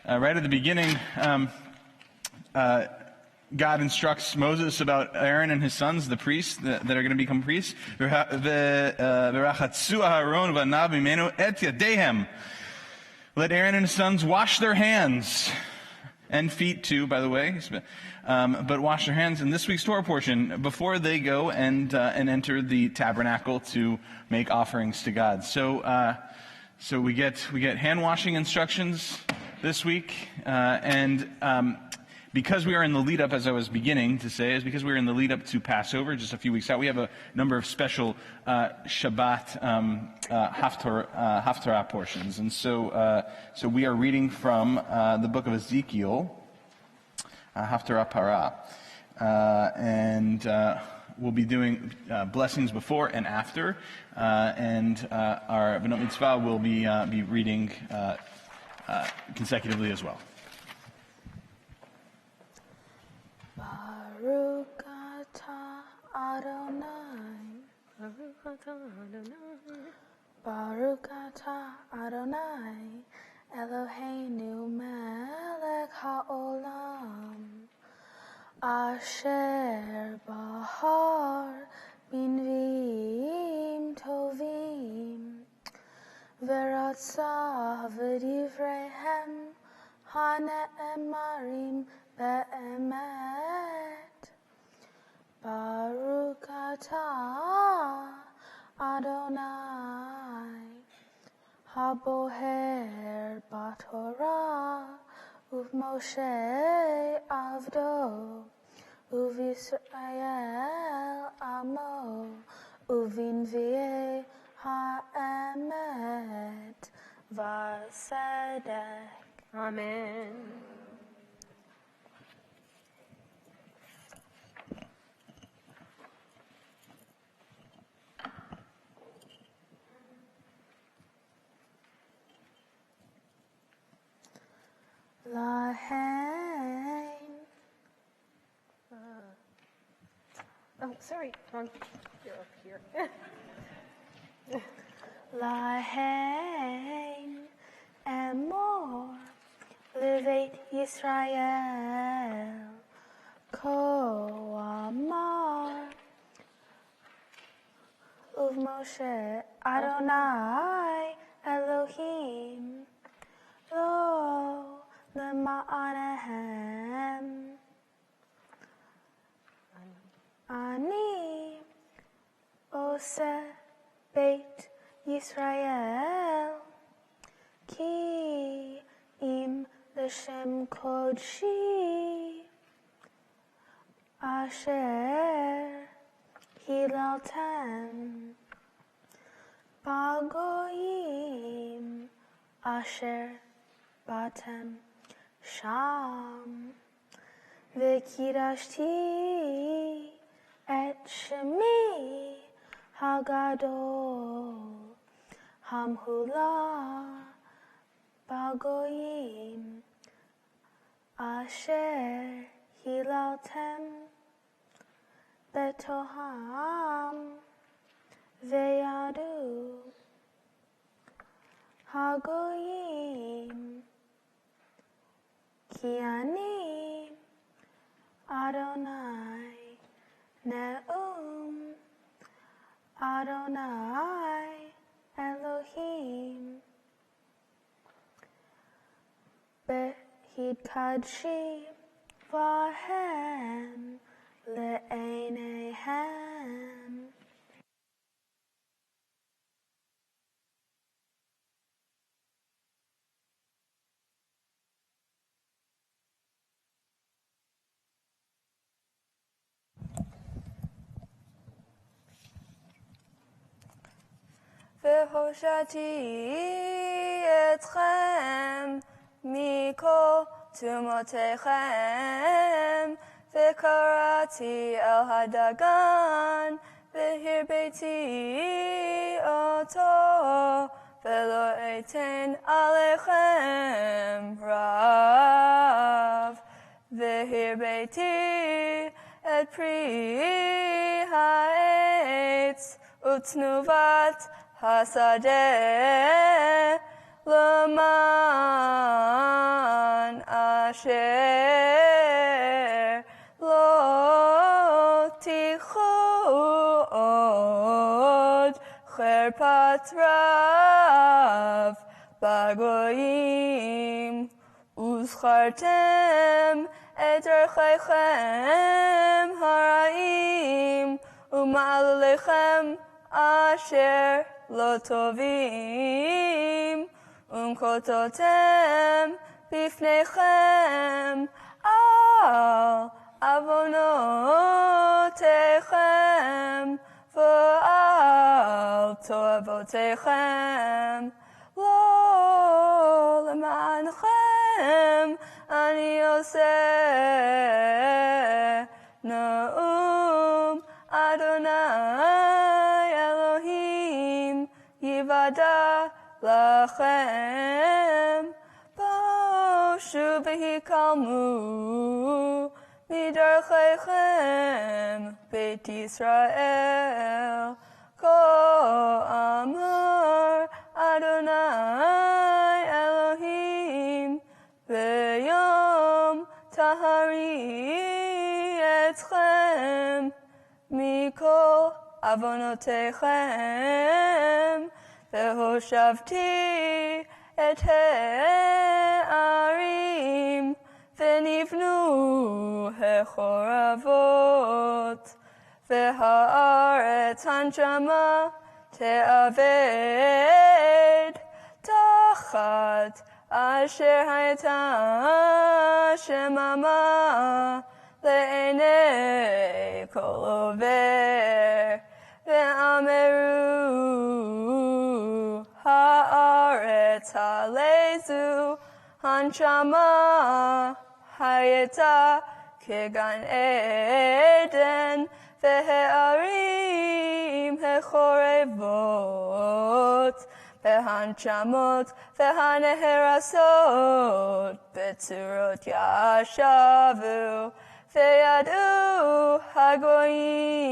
Right at the beginning. God instructs Moses about Aaron and his sons, the priests that are going to become priests. Let Aaron and his sons wash their hands and feet too, by the way. But wash their hands in this week's Torah portion before they go and enter the tabernacle to make offerings to God. So we get hand washing instructions this week, because we are in the lead up, as I was beginning to say, is because we are in the lead up to Passover, just a few weeks out. We have a number of special Shabbat Haftarah portions, and so we are reading from the book of Ezekiel, Haftarah Parah, and we'll be doing blessings before and after, and our B'not Mitzvah will be reading consecutively as well. Baruch atah Adonai, Baruch atah Adonai, Eloheinu melech haolam, asher bahar binvim tovim, v'ratzah v'divreihem hane'emarim be'emet. Baruch atah Adonai, haboher b'Torah uv'Moshe avdo, uv'Yisrael amo, uv'inviei ha'emet v'sedek. Amen. Lahain. Oh, sorry, wrong. You're up here. Lahain emor levet Yisrael ko amar uv Moshe Adonai Elohim lo lema'anahem ani ose beit Yisrael ki im l'shem kodshi asher hilaltem bagoyim asher batem sham v'kidashti et shemi hagadol hamhula bagoyim asher hilaltem betoham veyadu hagoyim ki ani Adonai Ne'um Adonai Elohim Behidkadshi Vahem Le'enehem. והושעתי אתכם מכל תמותיכם, וקראתי אל הדגן, והרביתי אותו, ולא אתן עליכם רב, והרביתי את פרי העץ ותנובת השדה למען אשר לא תיקחו עוד חרפת רב בגויים, וזכרתם את דרכיכם הרעים ומעלליכם אשר לא טובים, ונקוטותם בפניכם על עוונותיכם ועל תועבותיכם. לא למענכם אני עושה נאום אדוני אלוהים יוודע לכם. בושו והיקלמו מדרכיכם בית ישראל, כה אמר אדוני אלוהים, ביום טהרי אתכם מכל עוונותיכם, והושבתי את הערים ונבנו החורבות, והארץ הנשמה תאבד תחת אשר הייתה שממה לעיני כל עובר, ואמרו הארץ הלזו הנשמה הייתה כגן עדן, והערים החורבות והנשמות והנהרסות בצורות ישבו, וידעו הגויים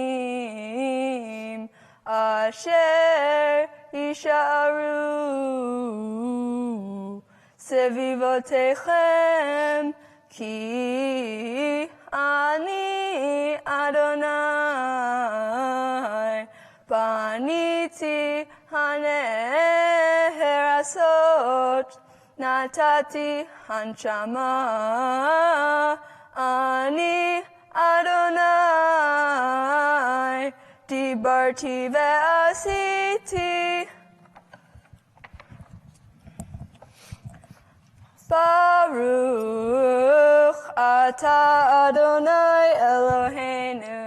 אשר יישארו סביבותיכם, כי אני אדוני בניתי הנהרסות, נתתי הנשמה, אני אדוני דיברתי ועשיתי. ברוך ata Adonai Eloheinu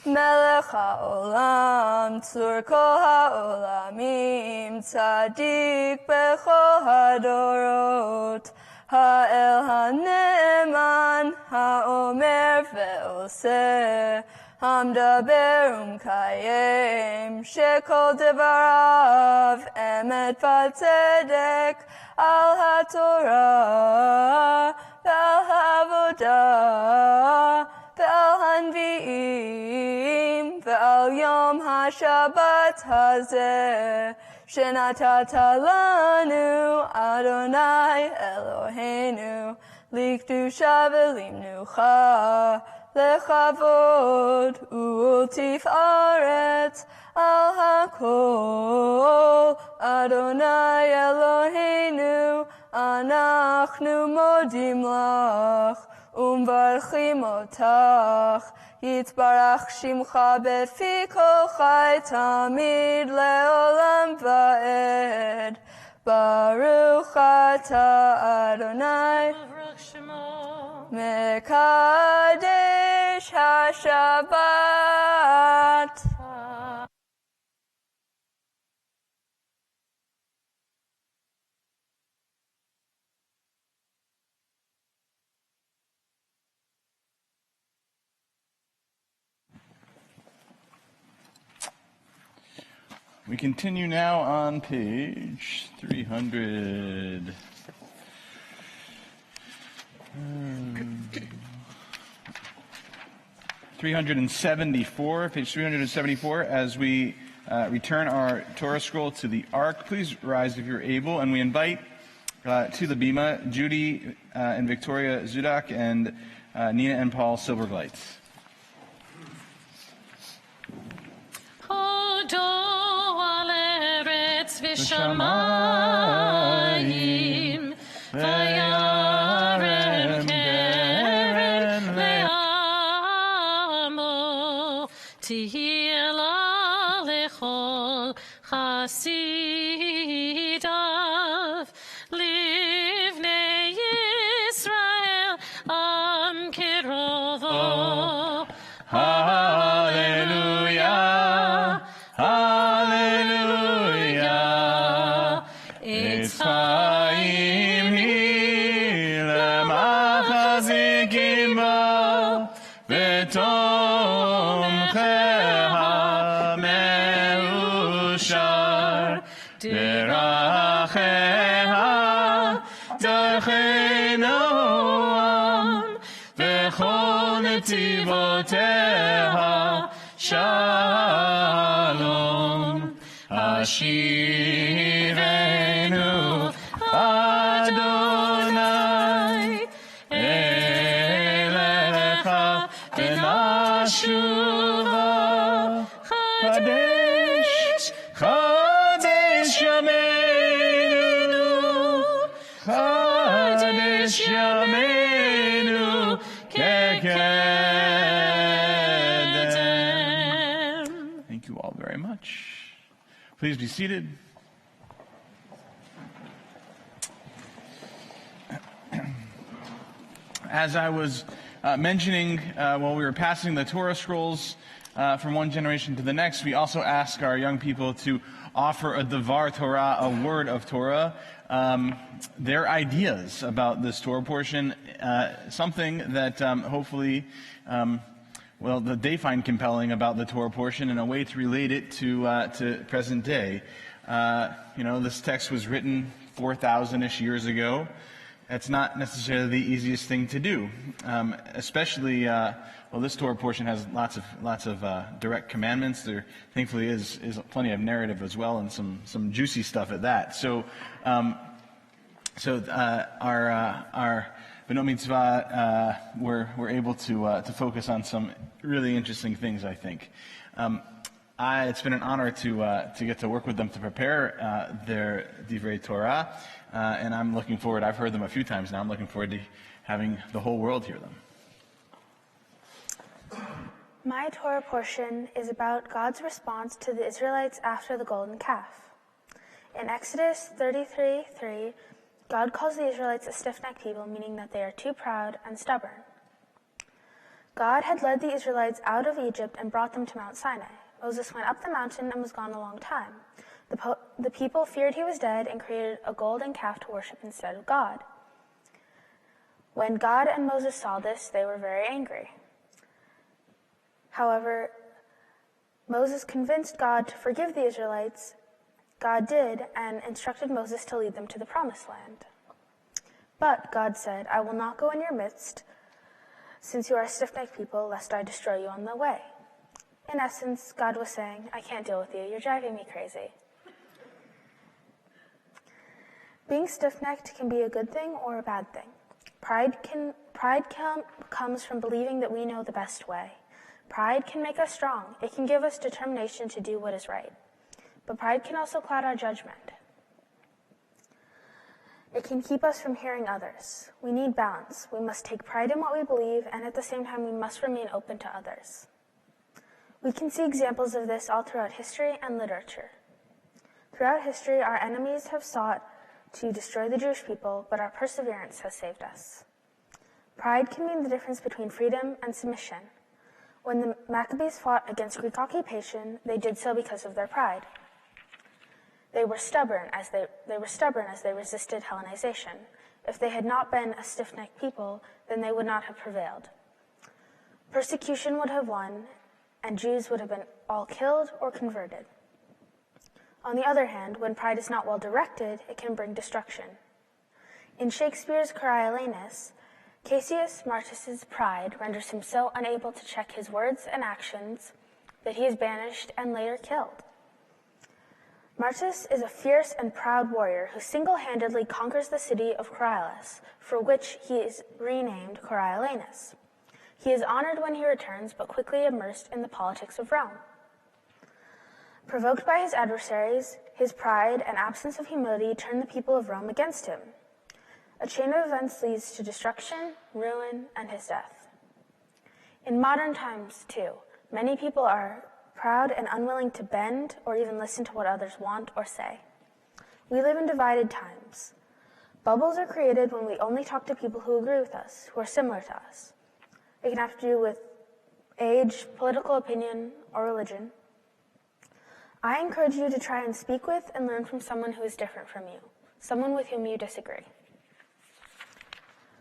melech haolam tzur kol haolamim tzadik bechol hadorot ha'el hane'eman ha'omer ve'oseh המדבר ומקיים שכל דבריו אמת וצדק על התורה ועל העבודה ועל הנביאים ועל יום השבת הזה שנתת לנו אדוני אלוהינו לקדושה ולמנוחה לכבוד ולתפארת על הכל אדוני אלוהינו אנחנו מודים לך ומברכים אותך יתברך שמך בפי כל חי תמיד לעולם ועד ברוך אתה אדוני מקדש השבת. We continue now on page 300. 374, page 374, as we return our Torah scroll to the Ark. Please rise if you're able, and we invite to the Bima Judy and Victoria Zudak and Nina and Paul Silverglights. V'shamayim v'yarem keren le'amo tihila lechol chasidav livnei Yisrael am kirovo. Hallelujah, hallelujah. It's Chaim lemachazikim bo v'tomcheha meushar deracheha darchei noam v'chol netivoteha shalom ashirenu Adonai elecha v'nashuva Chadesh Chadesh Yameinu Chadesh Yameinu Kekedem. Thank you all very much. Please be seated. As I was mentioning while we were passing the Torah scrolls from one generation to the next, we also ask our young people to offer a Devar Torah, a word of Torah, their ideas about this Torah portion, something that hopefully that they find compelling about the Torah portion and a way to relate it to present day. This text was written 4,000-ish years ago. It's not necessarily the easiest thing to do, especially, this Torah portion has lots of direct commandments. There thankfully is plenty of narrative as well, and some juicy stuff at that. So our B'nai Mitzvah, we're able to focus on some really interesting things, I think. It's been an honor to get to work with them to prepare their Divrei Torah, and I'm looking forward. I've heard them a few times now. I'm looking forward to having the whole world hear them. My Torah portion is about God's response to the Israelites after the golden calf. In Exodus 33:3, God calls the Israelites a stiff-necked people, meaning that they are too proud and stubborn. God had led the Israelites out of Egypt and brought them to Mount Sinai. Moses went up the mountain and was gone a long time. The people feared he was dead and created a golden calf to worship instead of God. When God and Moses saw this, they were very angry. However, Moses convinced God to forgive the Israelites. God did, and instructed Moses to lead them to the promised land. But God said, "I will not go in your midst, since you are a stiff-necked people, lest I destroy you on the way." In essence, God was saying, "I can't deal with you. You're driving me crazy." Being stiff-necked can be a good thing or a bad thing. Pride comes from believing that we know the best way. Pride can make us strong. It can give us determination to do what is right. But pride can also cloud our judgment. It can keep us from hearing others. We need balance. We must take pride in what we believe, and at the same time, we must remain open to others. We can see examples of this all throughout history and literature. Throughout history, our enemies have sought to destroy the Jewish people, but our perseverance has saved us. Pride can mean the difference between freedom and submission. When the Maccabees fought against Greek occupation, they did so because of their pride. They were stubborn as they resisted Hellenization. If they had not been a stiff-necked people, then they would not have prevailed. Persecution would have won, and Jews would have been all killed or converted. On the other hand, when pride is not well directed, it can bring destruction. In Shakespeare's Coriolanus, Cassius Marcius's pride renders him so unable to check his words and actions that he is banished and later killed. Marcius is a fierce and proud warrior who single-handedly conquers the city of Coriolis, for which he is renamed Coriolanus. He is honored when he returns, but quickly immersed in the politics of Rome. Provoked by his adversaries, his pride and absence of humility turn the people of Rome against him. A chain of events leads to destruction, ruin, and his death. In modern times, too, many people are proud and unwilling to bend or even listen to what others want or say. We live in divided times. Bubbles are created when we only talk to people who agree with us, who are similar to us. It can have to do with age, political opinion, or religion. I encourage you to try and speak with and learn from someone who is different from you, someone with whom you disagree.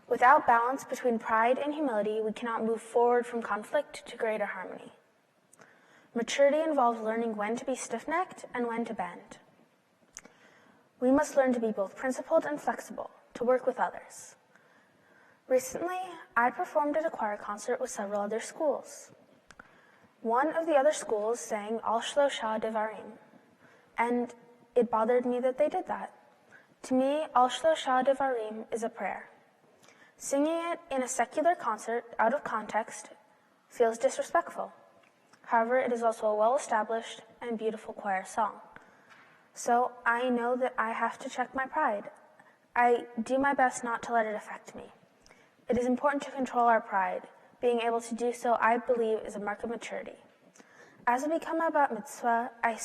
Without balance between pride and humility, we cannot move forward from conflict to greater harmony. Maturity involves learning when to be stiff-necked and when to bend. We must learn to be both principled and flexible, to work with others. Recently, I performed at a choir concert with several other schools. One of the other schools sang Al Shlosha Devarim, and it bothered me that they did that. To me, Al Shlosha Devarim is a prayer. Singing it in a secular concert out of context feels disrespectful. However, it is also a well-established and beautiful choir song. So I know that I have to check my pride. I do my best not to let it affect me. It is important to control our pride. Being able to do so, I believe, is a mark of maturity. As we become a bat mitzvah, I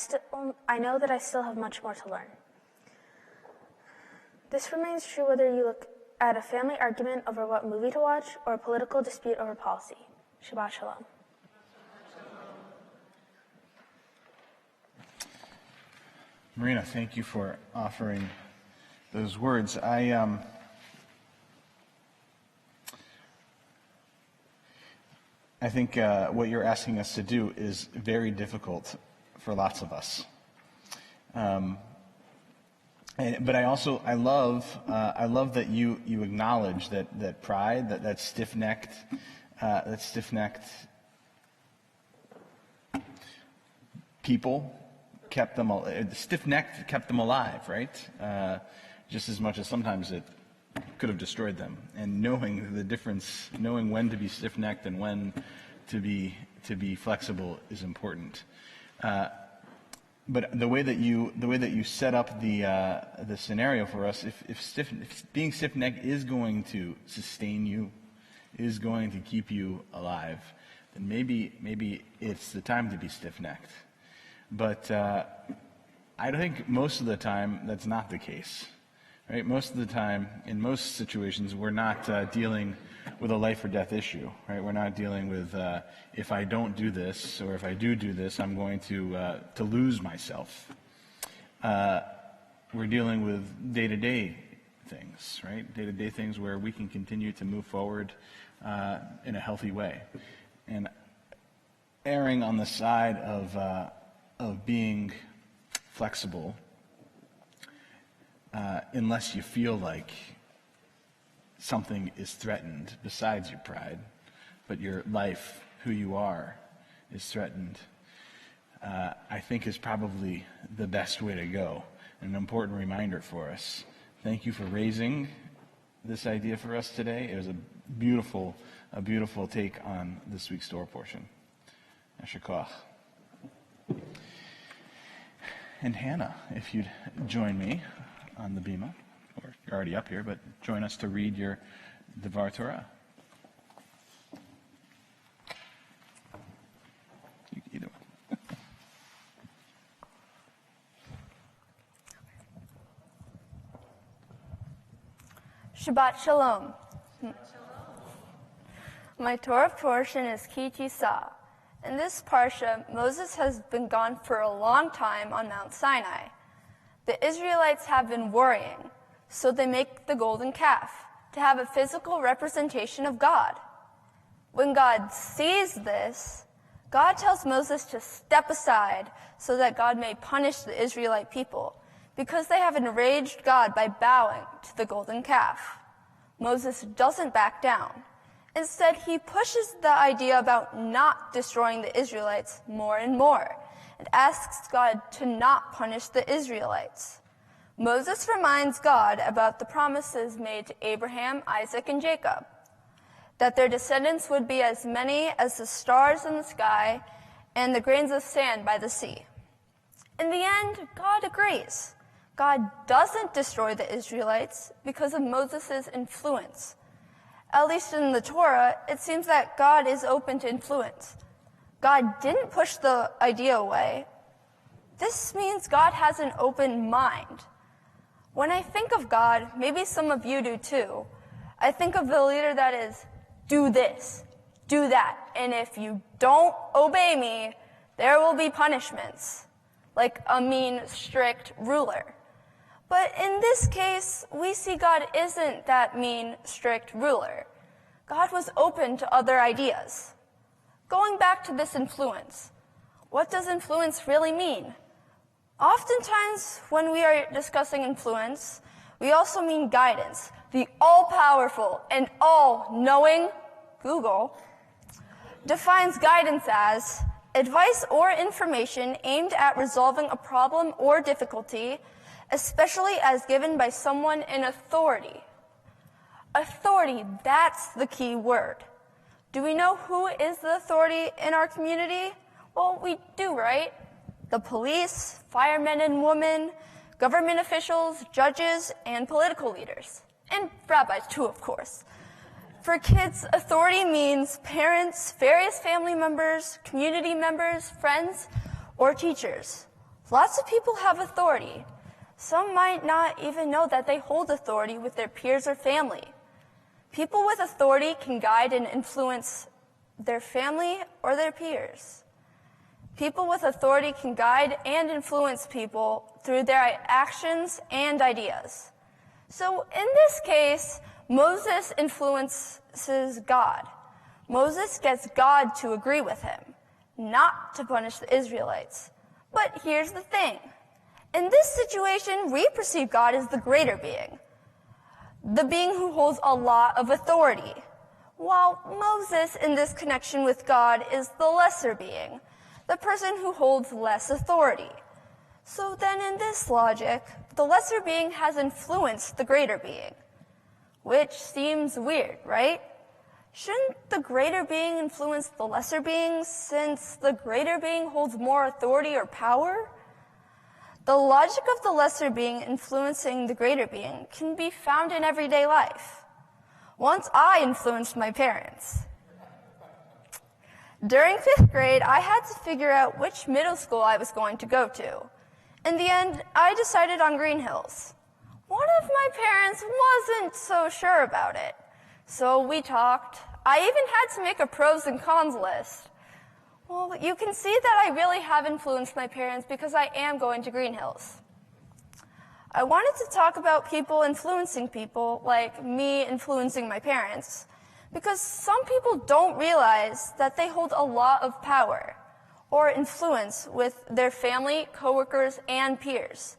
know that I still have much more to learn. This remains true whether you look at a family argument over what movie to watch or a political dispute over policy. Shabbat Shalom. Marina, thank you for offering those words. I think what you're asking us to do is very difficult for lots of us. But I love that you acknowledge that pride, that stiff-necked people kept them alive, right? Just as much as sometimes it could have destroyed them. And knowing the difference, knowing when to be stiff-necked and when to be flexible is important. But the way that you set up the scenario for us, if being stiff-necked is going to sustain you, is going to keep you alive, then maybe it's the time to be stiff-necked. But I think most of the time that's not the case. right? Most of the time, in most situations, we're not dealing with a life or death issue, right? We're not dealing with if I don't do this or if I do this, I'm going to lose myself. We're dealing with day-to-day things, right? Day-to-day things where we can continue to move forward in a healthy way. And erring on the side of being flexible, unless you feel like something is threatened besides your pride, but your life, who you are, is threatened, I think is probably the best way to go. An important reminder for us. Thank you for raising this idea for us today. It was a beautiful take on this week's Torah portion. Yasher koach. And Hannah, if you'd join me on the bima, or you're already up here, but join us to read your Devar Torah. Either one. Shabbat Shalom. My Torah portion is Ki Tisa. In this parsha, Moses has been gone for a long time on Mount Sinai. The Israelites have been worrying, so they make the golden calf to have a physical representation of God. When God sees this, God tells Moses to step aside so that God may punish the Israelite people, because they have enraged God by bowing to the golden calf. Moses doesn't back down. Instead, he pushes the idea about not destroying the Israelites more and more, and asks God to not punish the Israelites. Moses reminds God about the promises made to Abraham, Isaac, and Jacob, that their descendants would be as many as the stars in the sky and the grains of sand by the sea. In the end, God agrees. God doesn't destroy the Israelites because of Moses' influence. At least in the Torah, it seems that God is open to influence. God didn't push the idea away. This means God has an open mind. When I think of God, maybe some of you do too, I think of the leader that is, do this, do that, and if you don't obey me, there will be punishments, like a mean, strict ruler. But in this case, we see God isn't that mean, strict ruler. God was open to other ideas. Going back to this influence, what does influence really mean? Oftentimes, when we are discussing influence, we also mean guidance. The all-powerful and all-knowing Google defines guidance as advice or information aimed at resolving a problem or difficulty, especially as given by someone in authority. Authority, that's the key word. Do we know who is the authority in our community? Well, we do, right? The police, firemen and women, government officials, judges, and political leaders. And rabbis too, of course. For kids, authority means parents, various family members, community members, friends, or teachers. Lots of people have authority. Some might not even know that they hold authority with their peers or family. People with authority can guide and influence their family or their peers. People with authority can guide and influence people through their actions and ideas. So in this case, Moses influences God. Moses gets God to agree with him, not to punish the Israelites. But here's the thing. In this situation, we perceive God as the greater being, the being who holds a lot of authority, while Moses, in this connection with God, is the lesser being, the person who holds less authority. So then in this logic, the lesser being has influenced the greater being, which seems weird, right? Shouldn't the greater being influence the lesser being since the greater being holds more authority or power? The logic of the lesser being influencing the greater being can be found in everyday life. Once I influenced my parents. During 5th grade, I had to figure out which middle school I was going to go to. In the end, I decided on Green Hills. Why one of my parents wasn't so sure about it. So we talked. I even had to make a pros and cons list. Well, you can see that I really have influenced my parents because I am going to Green Hills. I wanted to talk about people influencing people, like me influencing my parents, because some people don't realize that they hold a lot of power or influence with their family, coworkers, and peers.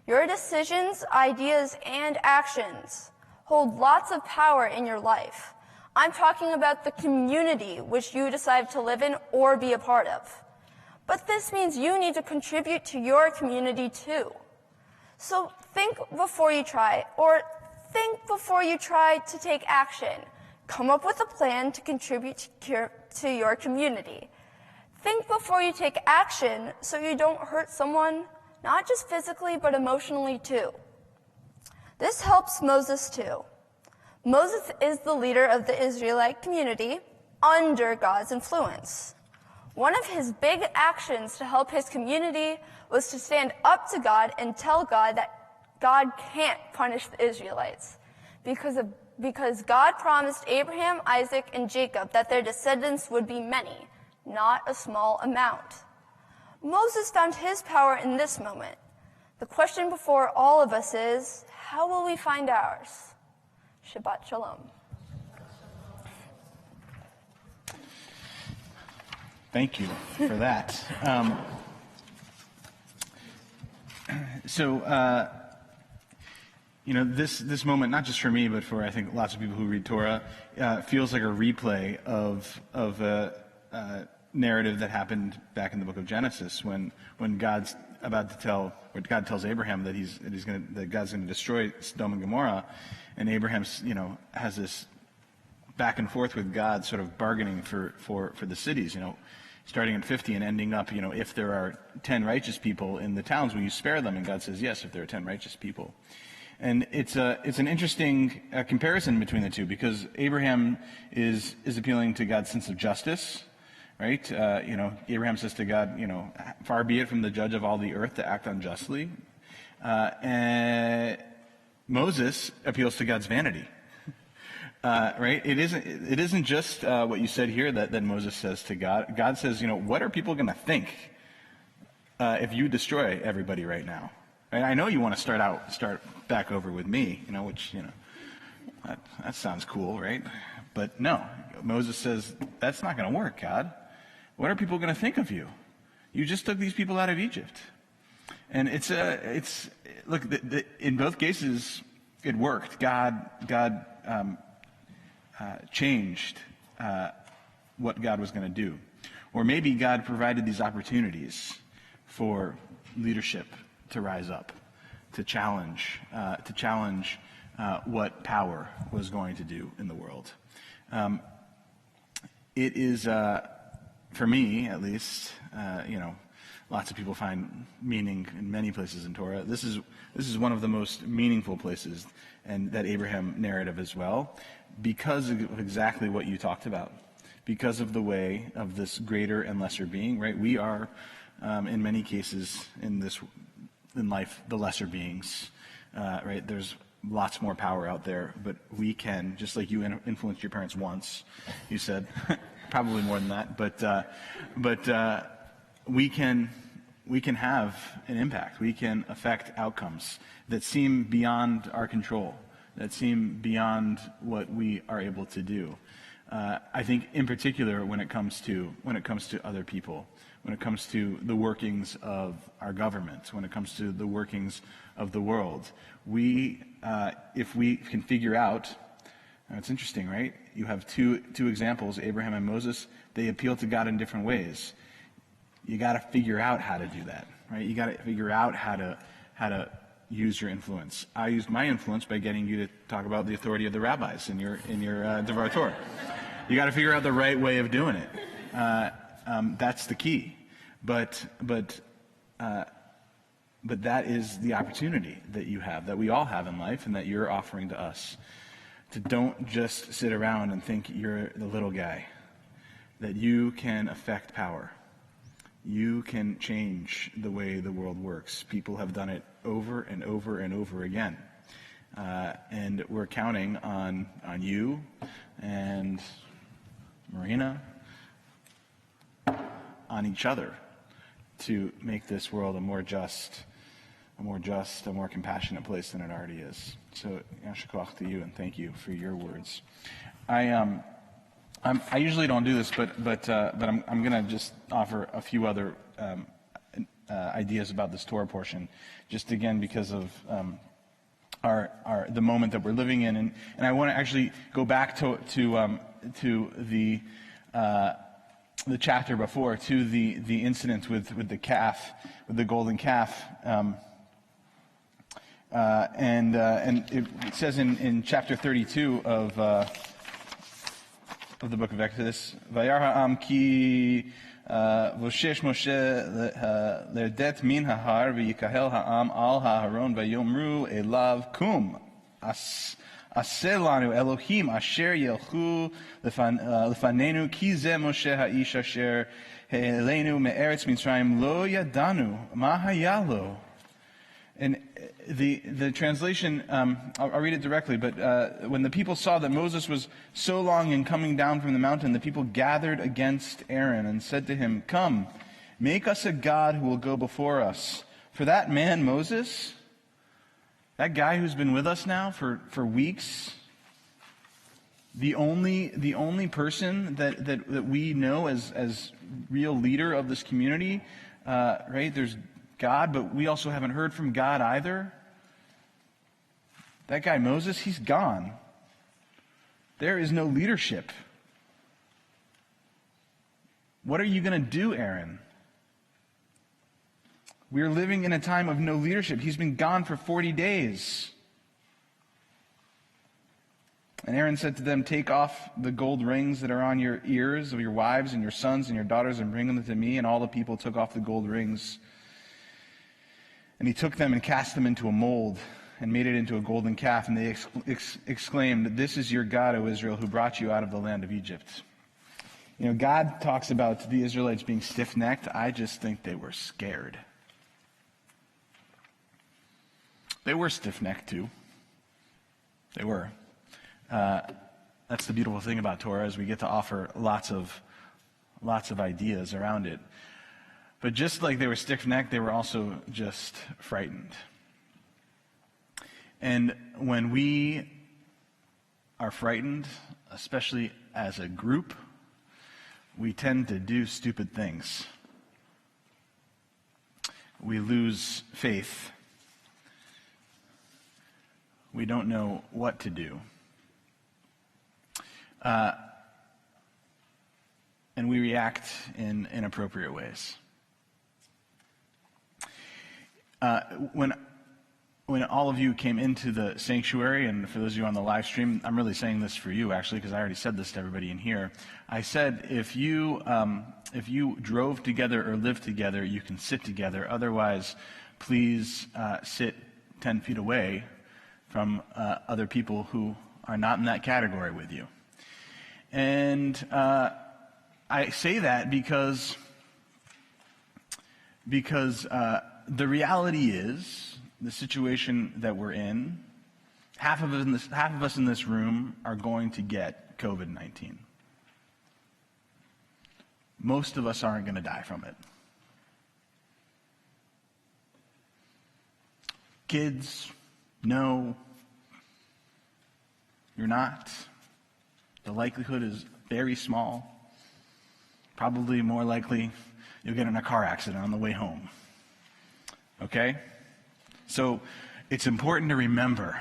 Your decisions, ideas, and actions hold lots of power in your life. I'm talking about the community which you decide to live in or be a part of. But this means you need to contribute to your community too. So think before you try, or think before you try to take action. Come up with a plan to contribute to your community. Think before you take action so you don't hurt someone, not just physically, but emotionally too. This helps Moses too. Moses is the leader of the Israelite community under God's influence. One of his big actions to help his community was to stand up to God and tell God that God can't punish the Israelites because God promised Abraham, Isaac, and Jacob that their descendants would be many, not a small amount. Moses found his power in this moment. The question before all of us is, how will we find ours? Shabbat Shalom. Thank you for that. This moment, not just for me, but for I think lots of people who read Torah, feels like a replay of a narrative that happened back in the book of Genesis when God's about to tell, or God tells Abraham that God's going to destroy Sodom and Gomorrah, and Abraham, has this back and forth with God, sort of bargaining for the cities, starting at 50 and ending up, if there are 10 righteous people in the towns, will you spare them? And God says, yes, if there are 10 righteous people. And it's an interesting comparison between the two, because Abraham is appealing to God's sense of justice, right? Abraham says to God, far be it from the judge of all the earth to act unjustly. And Moses appeals to God's vanity. Right? It isn't just what you said here that Moses says to God. God says, what are people going to think if you destroy everybody right now? And I know you want to start back over with me, which that sounds cool, right? But no, Moses says that's not going to work, God. What are people going to think of you? You just took these people out of Egypt, and look. In both cases, it worked. God changed what God was going to do. Or maybe God provided these opportunities for leadership to rise up, to challenge what power was going to do in the world. It is, for me at least, lots of people find meaning in many places in Torah. This is one of the most meaningful places, and that Abraham narrative as well, because of exactly what you talked about, because of the way of this greater and lesser being, right? We are, in many cases in life, the lesser beings, right? There's lots more power out there, but we can, just like you influenced your parents once, you said, probably more than that, but we can have an impact. We can affect outcomes that seem beyond our control, that seem beyond what we are able to do. I think, in particular, when it comes to other people, when it comes to the workings of our government, when it comes to the workings of the world, if we can figure out, it's interesting, right? You have two examples, Abraham and Moses. They appeal to God in different ways. You got to figure out how to do that, right? You got to figure out how to use your influence. I used my influence by getting you to talk about the authority of the rabbis in your Devar Torah. You got to figure out the right way of doing it. That's the key. But that is the opportunity that you have, that we all have in life, and that you're offering to us. To don't just sit around and think you're the little guy. That you can affect power. You can change the way the world works. People have done it over and over and over again. And we're counting on you and Marina, on each other, to make this world a more just, a more compassionate place than it already is. So, yasher koach to you, and thank you for your words. I usually don't do this, but I'm going to just offer a few other ideas about this Torah portion, just again because of the moment that we're living in, and I want to actually go back to the chapter before, to the incident with the calf, with the golden calf. And it says in chapter 32 of the book of Exodus, Vayar ha'am ki voshesh Moshe le'erdet min ha'har v'yikahel ha'am al ha'aron vayomru elav kum aseh lanu Elohim asher yelchu lefanenu ki ze Moshe ha'ish asher he'elenu me'eretz Mitzrayim lo yadanu ma haya lo. And the translation, I'll read it directly, but when the people saw that Moses was so long in coming down from the mountain, the people gathered against Aaron and said to him, "Come, make us a god who will go before us. For that man, Moses, that guy who's been with us now for weeks, the only person that we know as real leader of this community, right? There's God, but we also haven't heard from God either. That guy Moses, he's gone. There is no leadership. What are you going to do, Aaron? We're living in a time of no leadership. He's been gone for 40 days. And Aaron said to them, "Take off the gold rings that are on your ears of your wives and your sons and your daughters and bring them to me." And all the people took off the gold rings. And he took them and cast them into a mold and made it into a golden calf. And they exclaimed, "This is your God, O Israel, who brought you out of the land of Egypt." You know, God talks about the Israelites being stiff-necked. I just think they were scared. They were stiff-necked too. They were. That's the beautiful thing about Torah, is we get to offer lots of ideas around it. But just like they were stiff-necked, they were also just frightened. And when we are frightened, especially as a group, we tend to do stupid things. We lose faith. We don't know what to do. And we react in inappropriate ways. When all of you came into the sanctuary, and for those of you on the live stream, I'm really saying this for you actually, because I already said this to everybody in here. I said, if you drove together or lived together, you can sit together. Otherwise, please sit 10 feet away from other people who are not in that category with you. And I say that because the reality is, the situation that we're in, half of us in this room are going to get COVID-19. Most of us aren't going to die from it. Kids, no, you're not. The likelihood is very small. Probably more likely you'll get in a car accident on the way home. Okay? So it's important to remember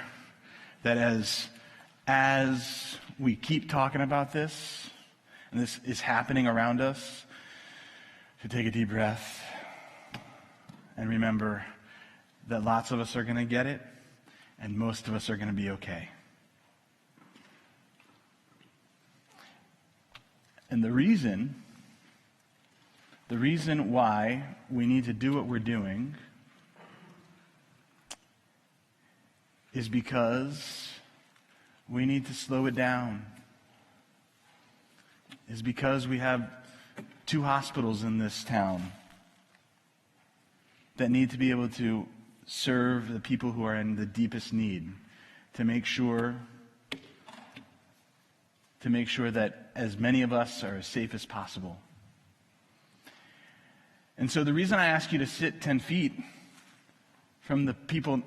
that as we keep talking about this, and this is happening around us, to take a deep breath and remember that lots of us are going to get it, and most of us are going to be okay. And the reason why we need to do what we're doing is because we need to slow it down. Is because we have 2 hospitals in this town that need to be able to serve the people who are in the deepest need. to make sure that as many of us are as safe as possible. And so the reason I ask you to sit 10 feet from the people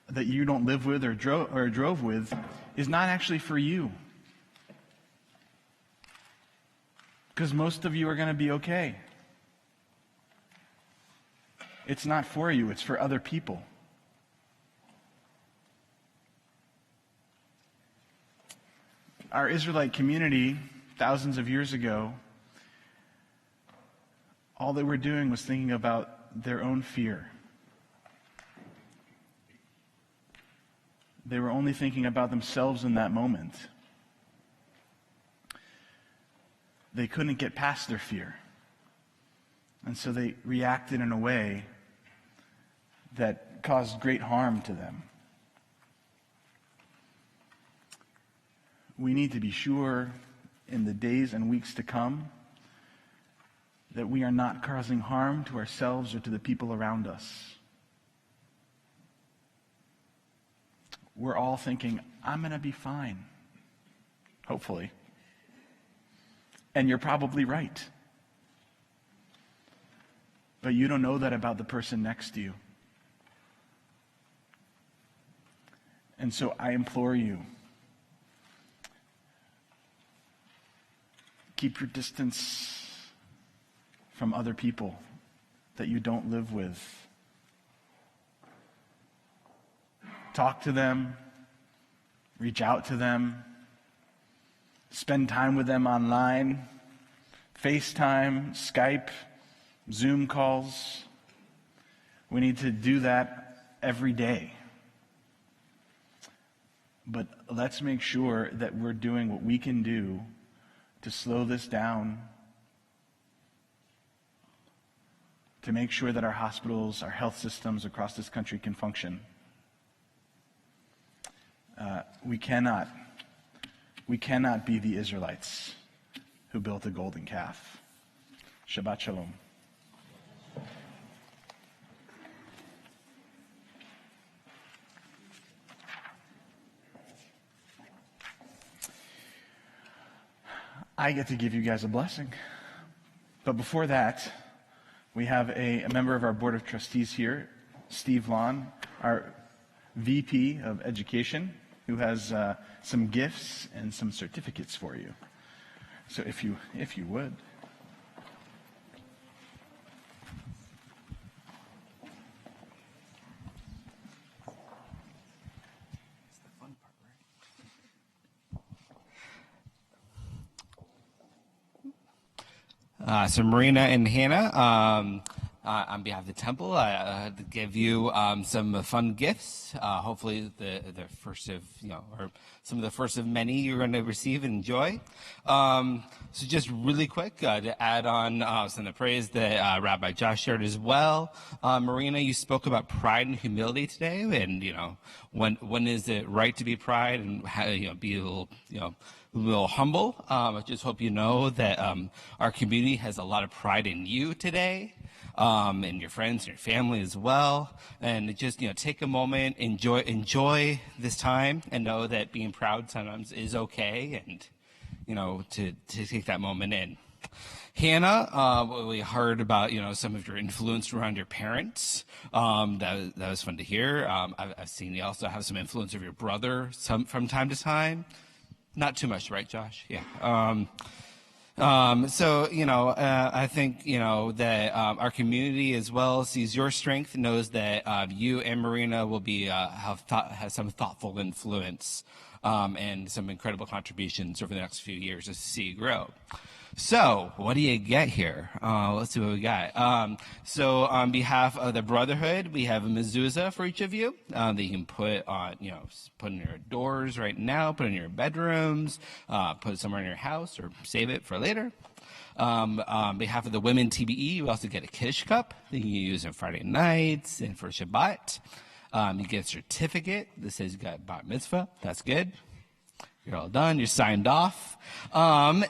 that you don't live with or drove with is not actually for you. Because most of you are going to be okay. It's not for you, it's for other people. Our Israelite community, thousands of years ago, all they were doing was thinking about their own fear. They were only thinking about themselves in that moment. They couldn't get past their fear. And so they reacted in a way that caused great harm to them. We need to be sure in the days and weeks to come that we are not causing harm to ourselves or to the people around us. We're all thinking, I'm going to be fine. Hopefully. And you're probably right. But you don't know that about the person next to you. And so I implore you, keep your distance from other people that you don't live with. Talk to them, reach out to them, spend time with them online, FaceTime, Skype, Zoom calls. We need to do that every day. But let's make sure that we're doing what we can do to slow this down, to make sure that our hospitals, our health systems across this country can function. We cannot be the Israelites who built a golden calf. Shabbat Shalom. I get to give you guys a blessing. But before that, we have a member of our Board of Trustees here, Steve Lawn, our VP of Education, who has some gifts and some certificates for you. So if you would. So Marina and Hannah, on behalf of the temple, I give you some fun gifts. Hopefully, the first of or some of the first of many you're going to receive and enjoy. So just really quick to add on some of the praise that Rabbi Josh shared as well. Marina, you spoke about pride and humility today, and when is it right to be pride and how, be a little humble. I just hope you know that our community has a lot of pride in you today. And your friends and your family as well. And just, take a moment, enjoy this time, and know that being proud sometimes is okay, and, to take that moment in. Hannah, we heard about, some of your influence around your parents. That was fun to hear. I've seen you also have some influence of your brother from time to time. Not too much, right, Josh? Yeah. I think, that our community as well sees your strength, knows that you and Marina will be have some thoughtful influence and some incredible contributions over the next few years to see you grow. So, what do you get here? Let's see what we got. So, on behalf of the Brotherhood, we have a mezuzah for each of you that you can put on, put in your doors right now, put in your bedrooms, put it somewhere in your house, or save it for later. On behalf of the Women TBE, you also get a Kiddush cup that you can use on Friday nights and for Shabbat. You get a certificate that says you got Bar Mitzvah. That's good. you're all done. You're signed off. When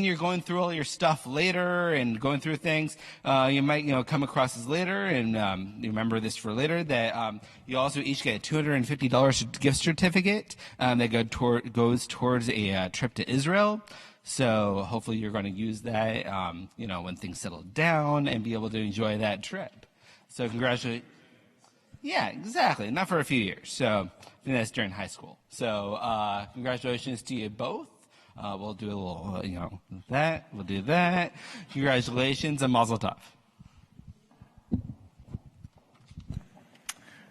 you're going through all your stuff later and going through things, you might, come across this later, and you remember this for later, that you also each get a $250 gift certificate that goes towards a trip to Israel. So hopefully you're going to use that, when things settle down and be able to enjoy that trip. So congratulations. Yeah, exactly. Not for a few years. So I think that's during high school. So congratulations to you both. We'll do a little, that. We'll do that. Congratulations and mazel tov.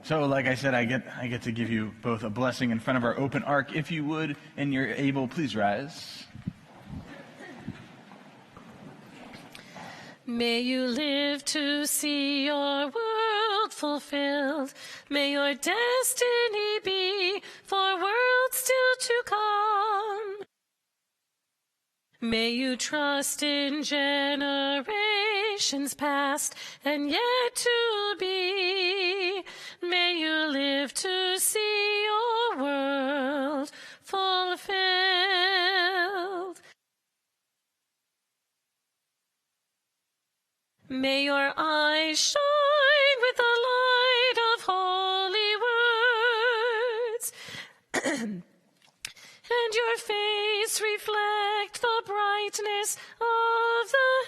So, like I said, I get to give you both a blessing in front of our open ark. If you would, and you're able, please rise. May you live to see your world fulfilled. May your destiny be for worlds still to come. May you trust in generations past and yet to be. May you live to see your world fulfilled. May your eyes shine with the light of holy words, and your face reflect the brightness of the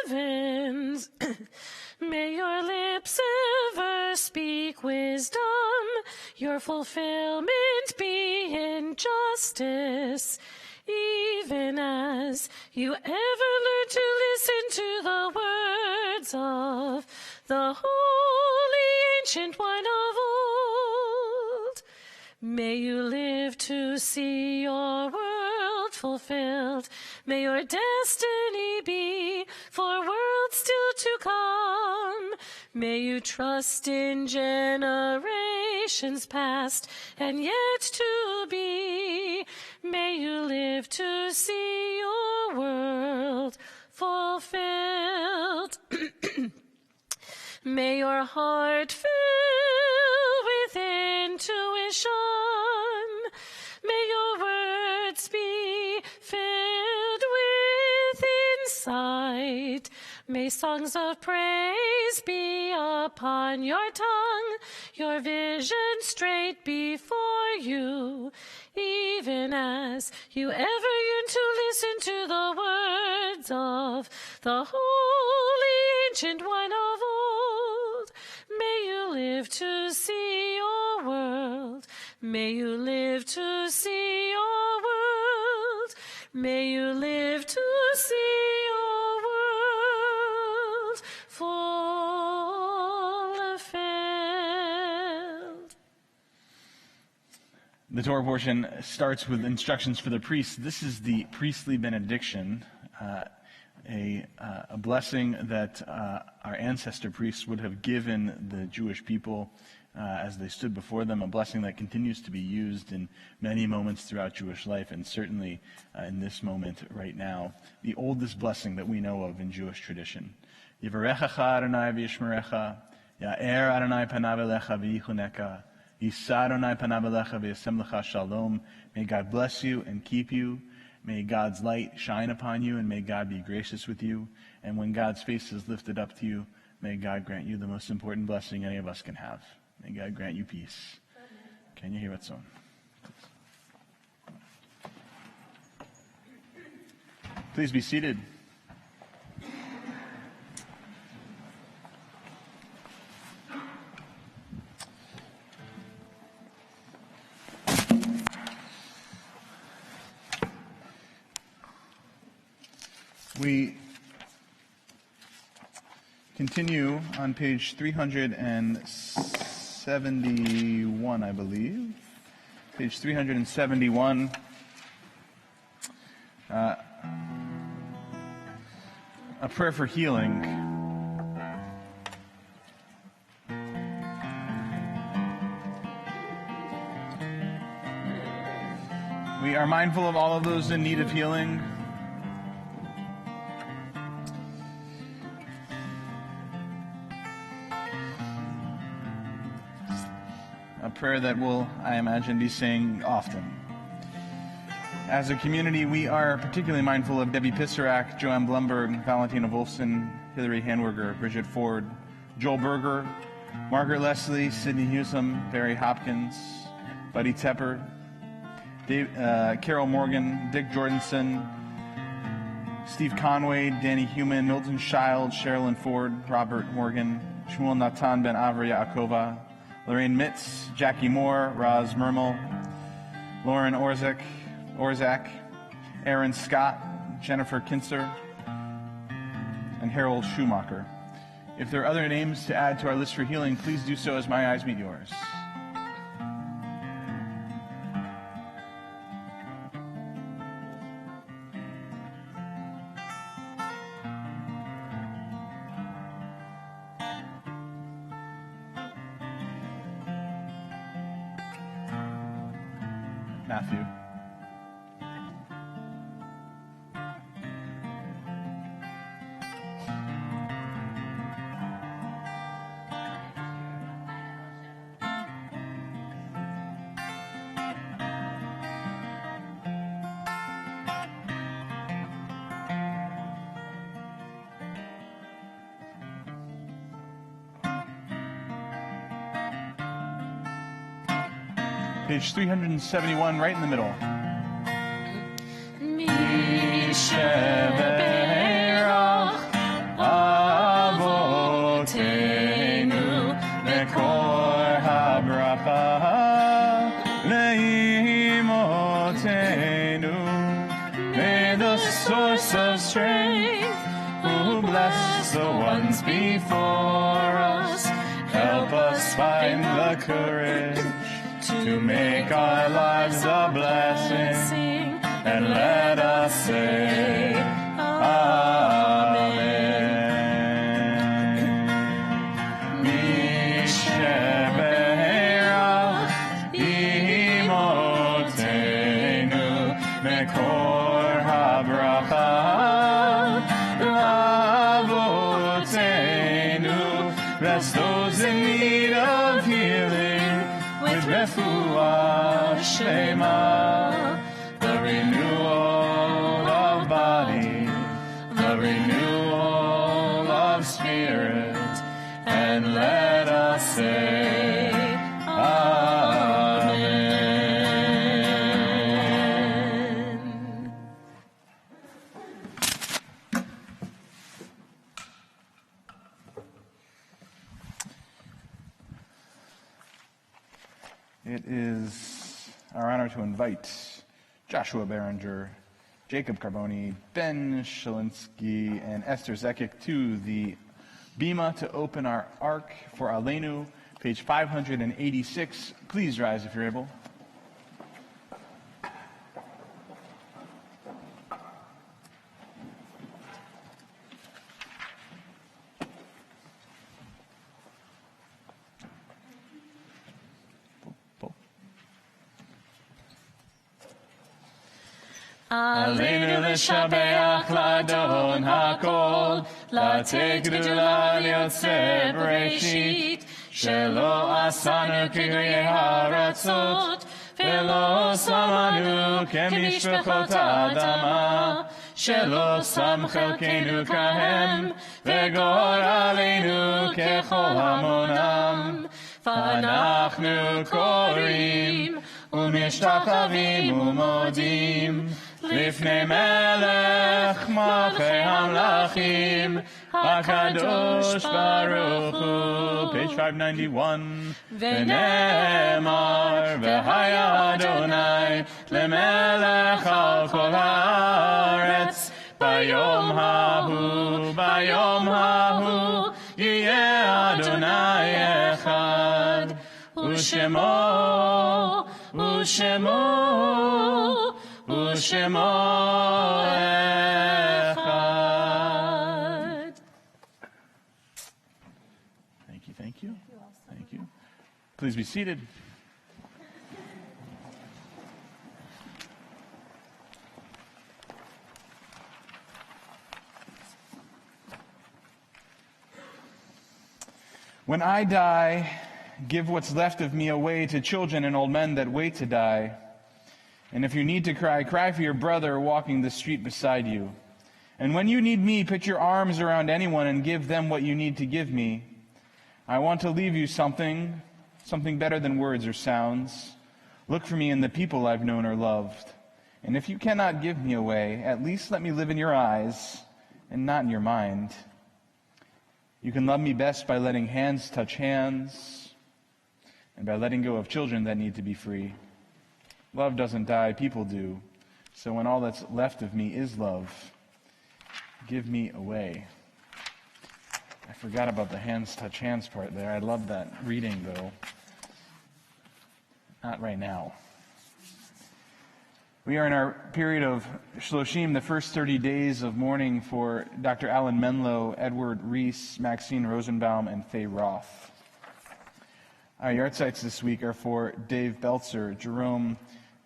heavens. May your lips ever speak wisdom, your fulfillment be in justice, even as you ever learn to listen to the words of the holy ancient one of old. May you live to see your world fulfilled. May your destiny be for worlds still to come. May you trust in generations past and yet to be. May you live to see your world fulfilled. May your heart fill with intuition. May your words be filled with insight. May songs of praise be upon your tongue, your vision straight before you, even as you ever yearn to listen to the words of the holy ancient one of old. May you live to see your world. May you live to see your world. May you live to see your world fulfilled. The Torah portion starts with instructions for the priests. This is the priestly benediction, a blessing that our ancestor priests would have given the Jewish people as they stood before them, a blessing that continues to be used in many moments throughout Jewish life, and certainly in this moment right now, the oldest blessing that we know of in Jewish tradition. Yivarechacha Adonai v'yishmerecha, Ya'er Adonai panav elecha v'yichuneka, Yisa Adonai panav elecha v'yasem lecha shalom. May God bless you and keep you. May God's light shine upon you, and may God be gracious with you. And when God's face is lifted up to you, may God grant you the most important blessing any of us can have. May God grant you peace. Amen. Can you hear what's on? Please be seated. We continue on page 371, I believe. Page 371. A prayer for healing. We are mindful of all of those in need of healing. prayer that we'll, I imagine, be saying often. As a community, we are particularly mindful of Debbie Pissarak, Joanne Blumberg, Valentina Wolfson, Hillary Hanwerger, Bridget Ford, Joel Berger, Margaret Leslie, Sidney Hewsome, Barry Hopkins, Buddy Tepper, Carol Morgan, Dick Jordanson, Steve Conway, Danny Human, Milton Child, Sherilyn Ford, Robert Morgan, Shmuel Natan Ben Avra Yaakova, Lorraine Mitz, Jackie Moore, Roz Mermel, Lauren Orzak, Aaron Scott, Jennifer Kinzer, and Harold Schumacher. If there are other names to add to our list for healing, please do so as my eyes meet yours. Matthew. Page 371, right in the middle. May the source of strength, who bless the ones before us, help us find the courage to make our lives a blessing, and let us say Amen. Misheberach imotenu mekor habracha avotenu. Bless those in need of healing with refuah shlema, the renewal of body, the renewal of spirit, and let us say Amen. It is our honor to invite Joshua Berenger, Jacob Carboni, Ben Shalinsky, and Esther Zekic to the Bima to open our Ark for Aleinu, page 586. Please rise if you're able. Aleinu l'shabeach l'adon hakol, l'ateg gdula liotze b'reshit, shelo asanu k'griyei haratzot, velo samanu k'mishpachot ha'adama, shelo sam chelkeinu kahem, v'gor aleinu kechol hamonam, v'anachnu korim, ומשתחווים ומודים לפני מלך מלכי המלכים הקדוש ברוך הוא. Page 591. ונאמר והיה אדוני למלך על כל הארץ ביום ההוא יהיה אדוני אחד ושמו אחד. Thank you. Please be seated. When I die, give what's left of me away to children and old men that wait to die. And if you need to cry, cry for your brother walking the street beside you. And when you need me, put your arms around anyone and give them what you need to give me. I want to leave you something better than words or sounds. Look for me in the people I've known or loved. And if you cannot give me away, at least let me live in your eyes and not in your mind. You can love me best by letting hands touch hands and by letting go of children that need to be free. Love doesn't die, people do. So when all that's left of me is love, give me away. I forgot about the hands touch hands part there. I love that reading, though. Not right now. We are in our period of Shloshim, the first 30 days of mourning for Dr. Alan Menlo, Edward Reese, Maxine Rosenbaum, and Faye Roth. Our yahrzeits this week are for Dave Belzer, Jerome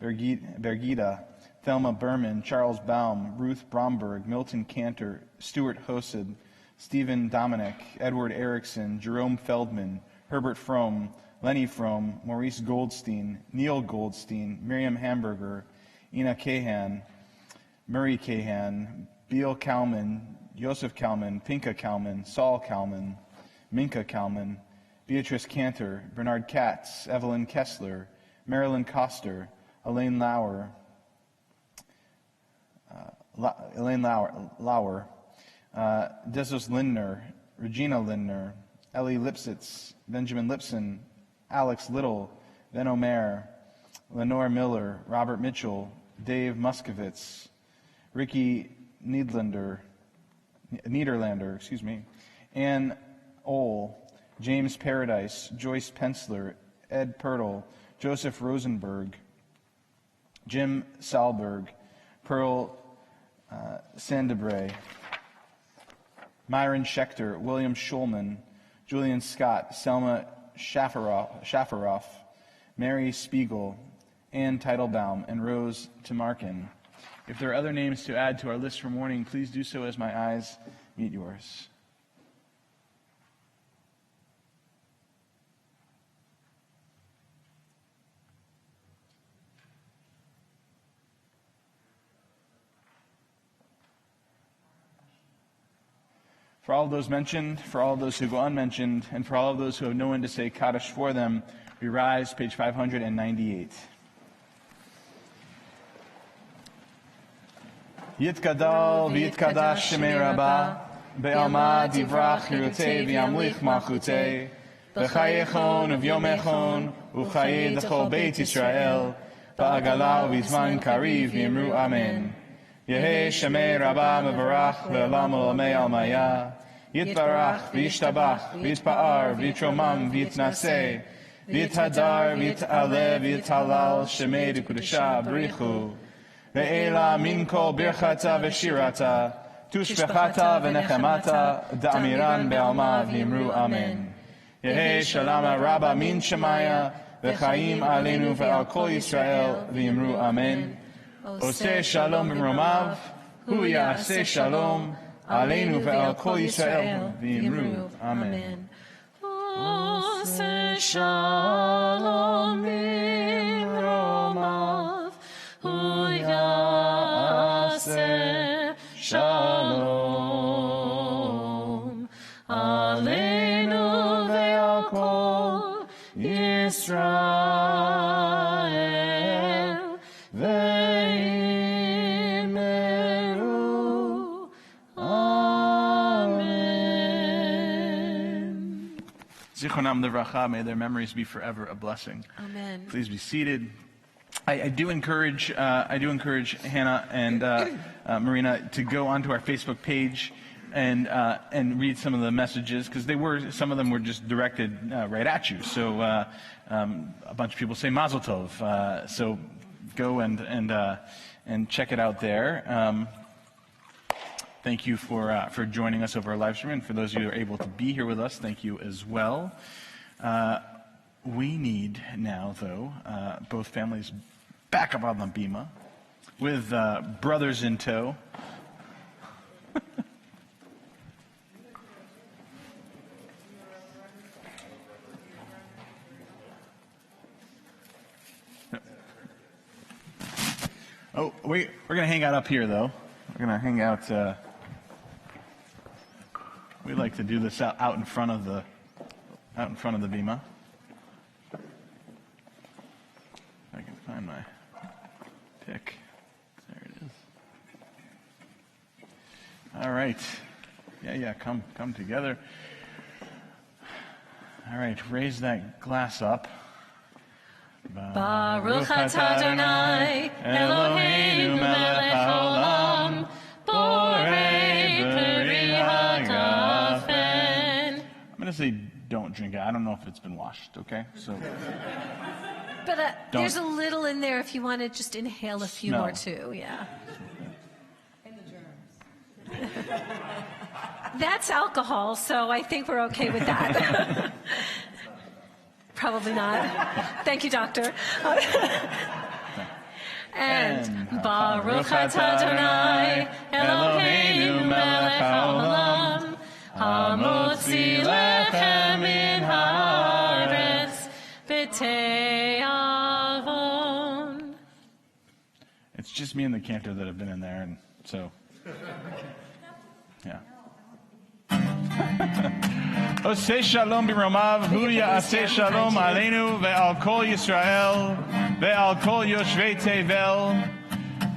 Bergida, Thelma Berman, Charles Baum, Ruth Bromberg, Milton Cantor, Stuart Hosed, Stephen Dominic, Edward Erickson, Jerome Feldman, Herbert Fromm, Lenny Fromm, Maurice Goldstein, Neil Goldstein, Miriam Hamburger, Ina Kahan, Murray Kahan, Beal Kalman, Joseph Kalman, Pinka Kalman, Saul Kalman, Minka Kalman, Beatrice Cantor, Bernard Katz, Evelyn Kessler, Marilyn Coster, Elaine Lauer, Desos Lindner, Regina Lindner, Ellie Lipsitz, Benjamin Lipson, Alex Little, Ben Omer, Lenore Miller, Robert Mitchell, Dave Muskovitz, Ricky Niederlander, Ann Ohl, James Paradise, Joyce Pensler, Ed Pirtle, Joseph Rosenberg, Jim Salberg, Pearl Sandebre, Myron Schechter, William Schulman, Julian Scott, Selma Shafaroff, Mary Spiegel, Ann Teitelbaum, and Rose Tamarkin. If there are other names to add to our list for mourning, please do so as my eyes meet yours. For all of those mentioned, for all of those who go unmentioned, and for all of those who have no one to say Kaddish for them, we rise, page 598. Yitgadal v'yitkadash shemei Rabbah, be'alma divrach hirutei v'yamlich malchutei, b'chayechon u'vyomechon u'chayei d'chol Beit Yisrael, ba'agala u'vizman kariv v'yimru amen. Yehei shemei Rabbah mevarach le'olam olamei almaya, yitbarach v'yishtabach v'yitpa'ar v'yitromam v'yitnaseh, v'yithadar v'yit'aleh v'yithalal shemei d'kudesha b'richu, ve'ela min kol birchata v'shirata, tushvechata v'nechemata, da'amiran be'alma v'yimru amen. Yehei shalama Rabbah min shemaya, v'chaim aleinu ve'al kol Yisrael v'yimru amen. Oseh shalom b'mromav, hu ya'aseh shalom, aleinu ve'al kol Yisrael v'yimru amen. Oseh shalom b'mromav, hu ya'aseh shalom, aleinu ve'al kol Yisrael v'yimru amen. Zichronam Livracha, may their memories be forever a blessing. Amen. Please be seated. I do encourage Hannah and Marina to go onto our Facebook page and read some of the messages, because some of them were just directed right at you. So a bunch of people say Mazel Tov. So go and check it out there. Thank you for joining us over our live stream, and for those of you who are able to be here with us, thank you as well. We need now, though, both families back up on the bima with brothers in tow. we're going to hang out up here, though. We're going to hang out. We like to do this out in front of the bima. If I can find my pick. There it is. All right. Yeah. Come together. All right. Raise that glass up. Baruch atah Adonai, Eloheinu melech haolam, borei peri hagafen. I'm going to say don't drink it. I don't know if it's been washed, okay? So. But there's a little in there if you want to just inhale a few more too, yeah. And the germs. That's alcohol, so I think we're okay with that. Probably not. Thank you, doctor. And Baruch atah Adonai, Eloheinu melech haolam, hamotzi lechem min haaretz b'te'avon. It's just me and the cantor that have been in there, and so, yeah. Oseh shalom b'romav, hu ya'aseh shalom aleinu ve'al kol Yisrael ve'al kol yoshvei tevel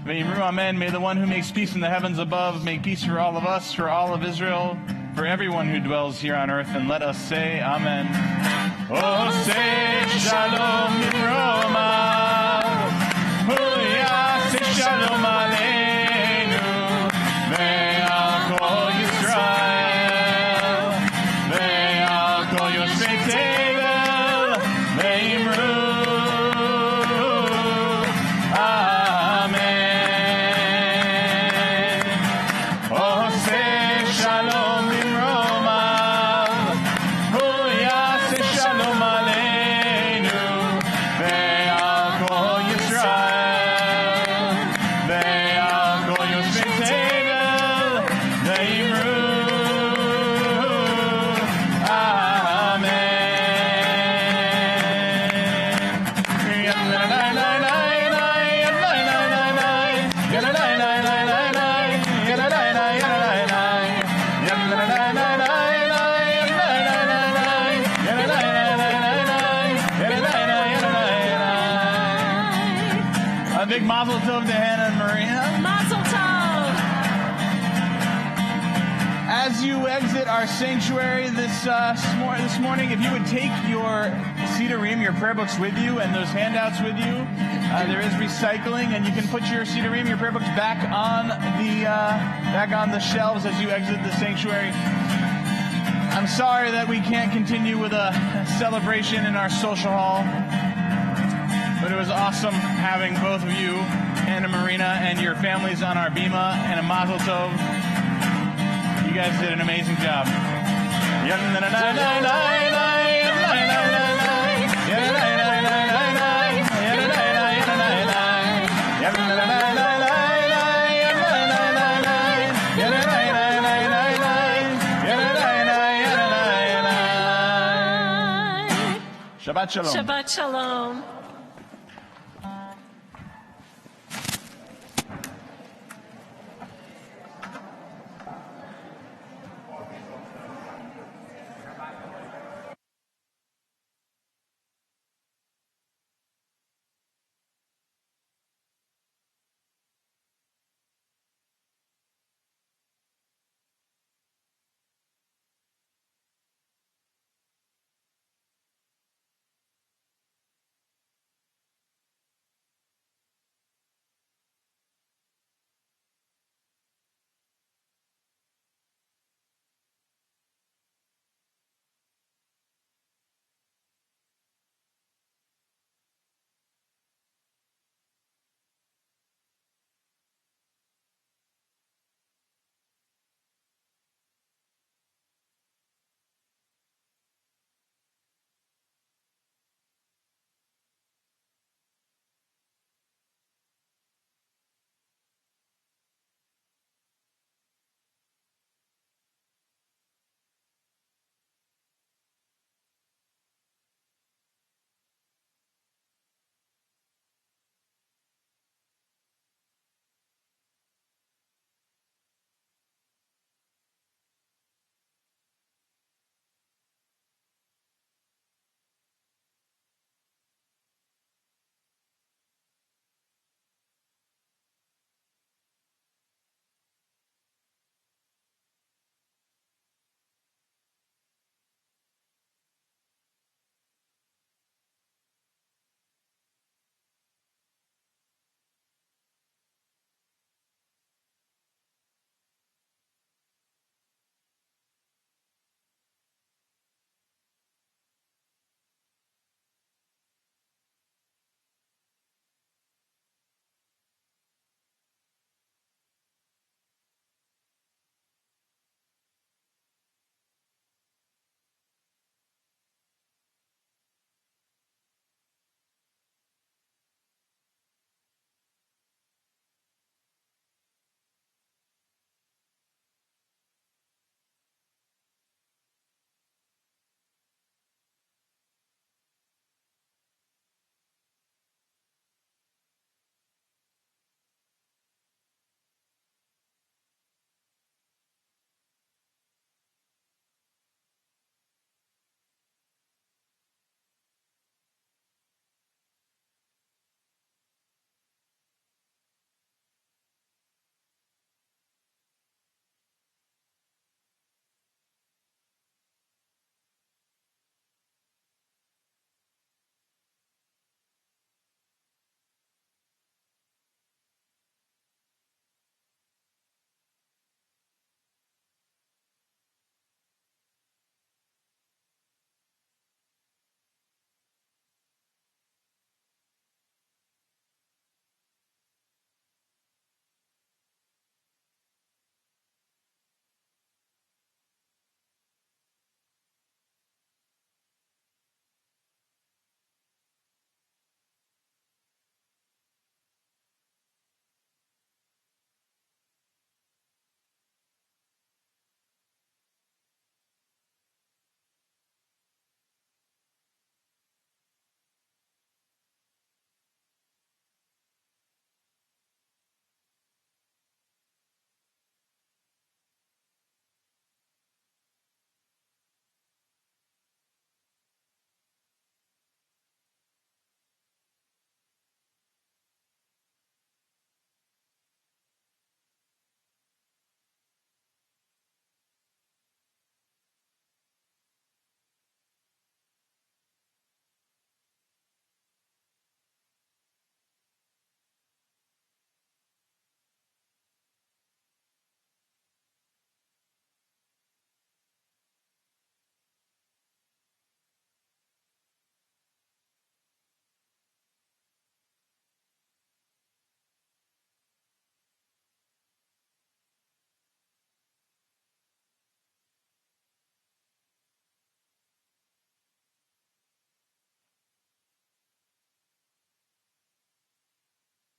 ve'imru amen. May the one who makes peace in the heavens above make peace for all of us, for all of Israel, for everyone who dwells here on earth, and let us say amen. Oseh shalom b'romav, hu ya'aseh shalom aleinu ve'al kol Yisrael. Big mazel tov to Hannah and Marina. Mazel tov. As you exit our sanctuary this morning, if you would take your Sidurim, your prayer books with you, and those handouts with you, there is recycling, and you can put your Sidurim, your prayer books back on the shelves as you exit the sanctuary. I'm sorry that we can't continue with a celebration in our social hall. But it was awesome having both of you, Hannah, Marina, and your families on our bima, and a mazel tov. You guys did an amazing job. Shabbat shalom. Shabbat shalom.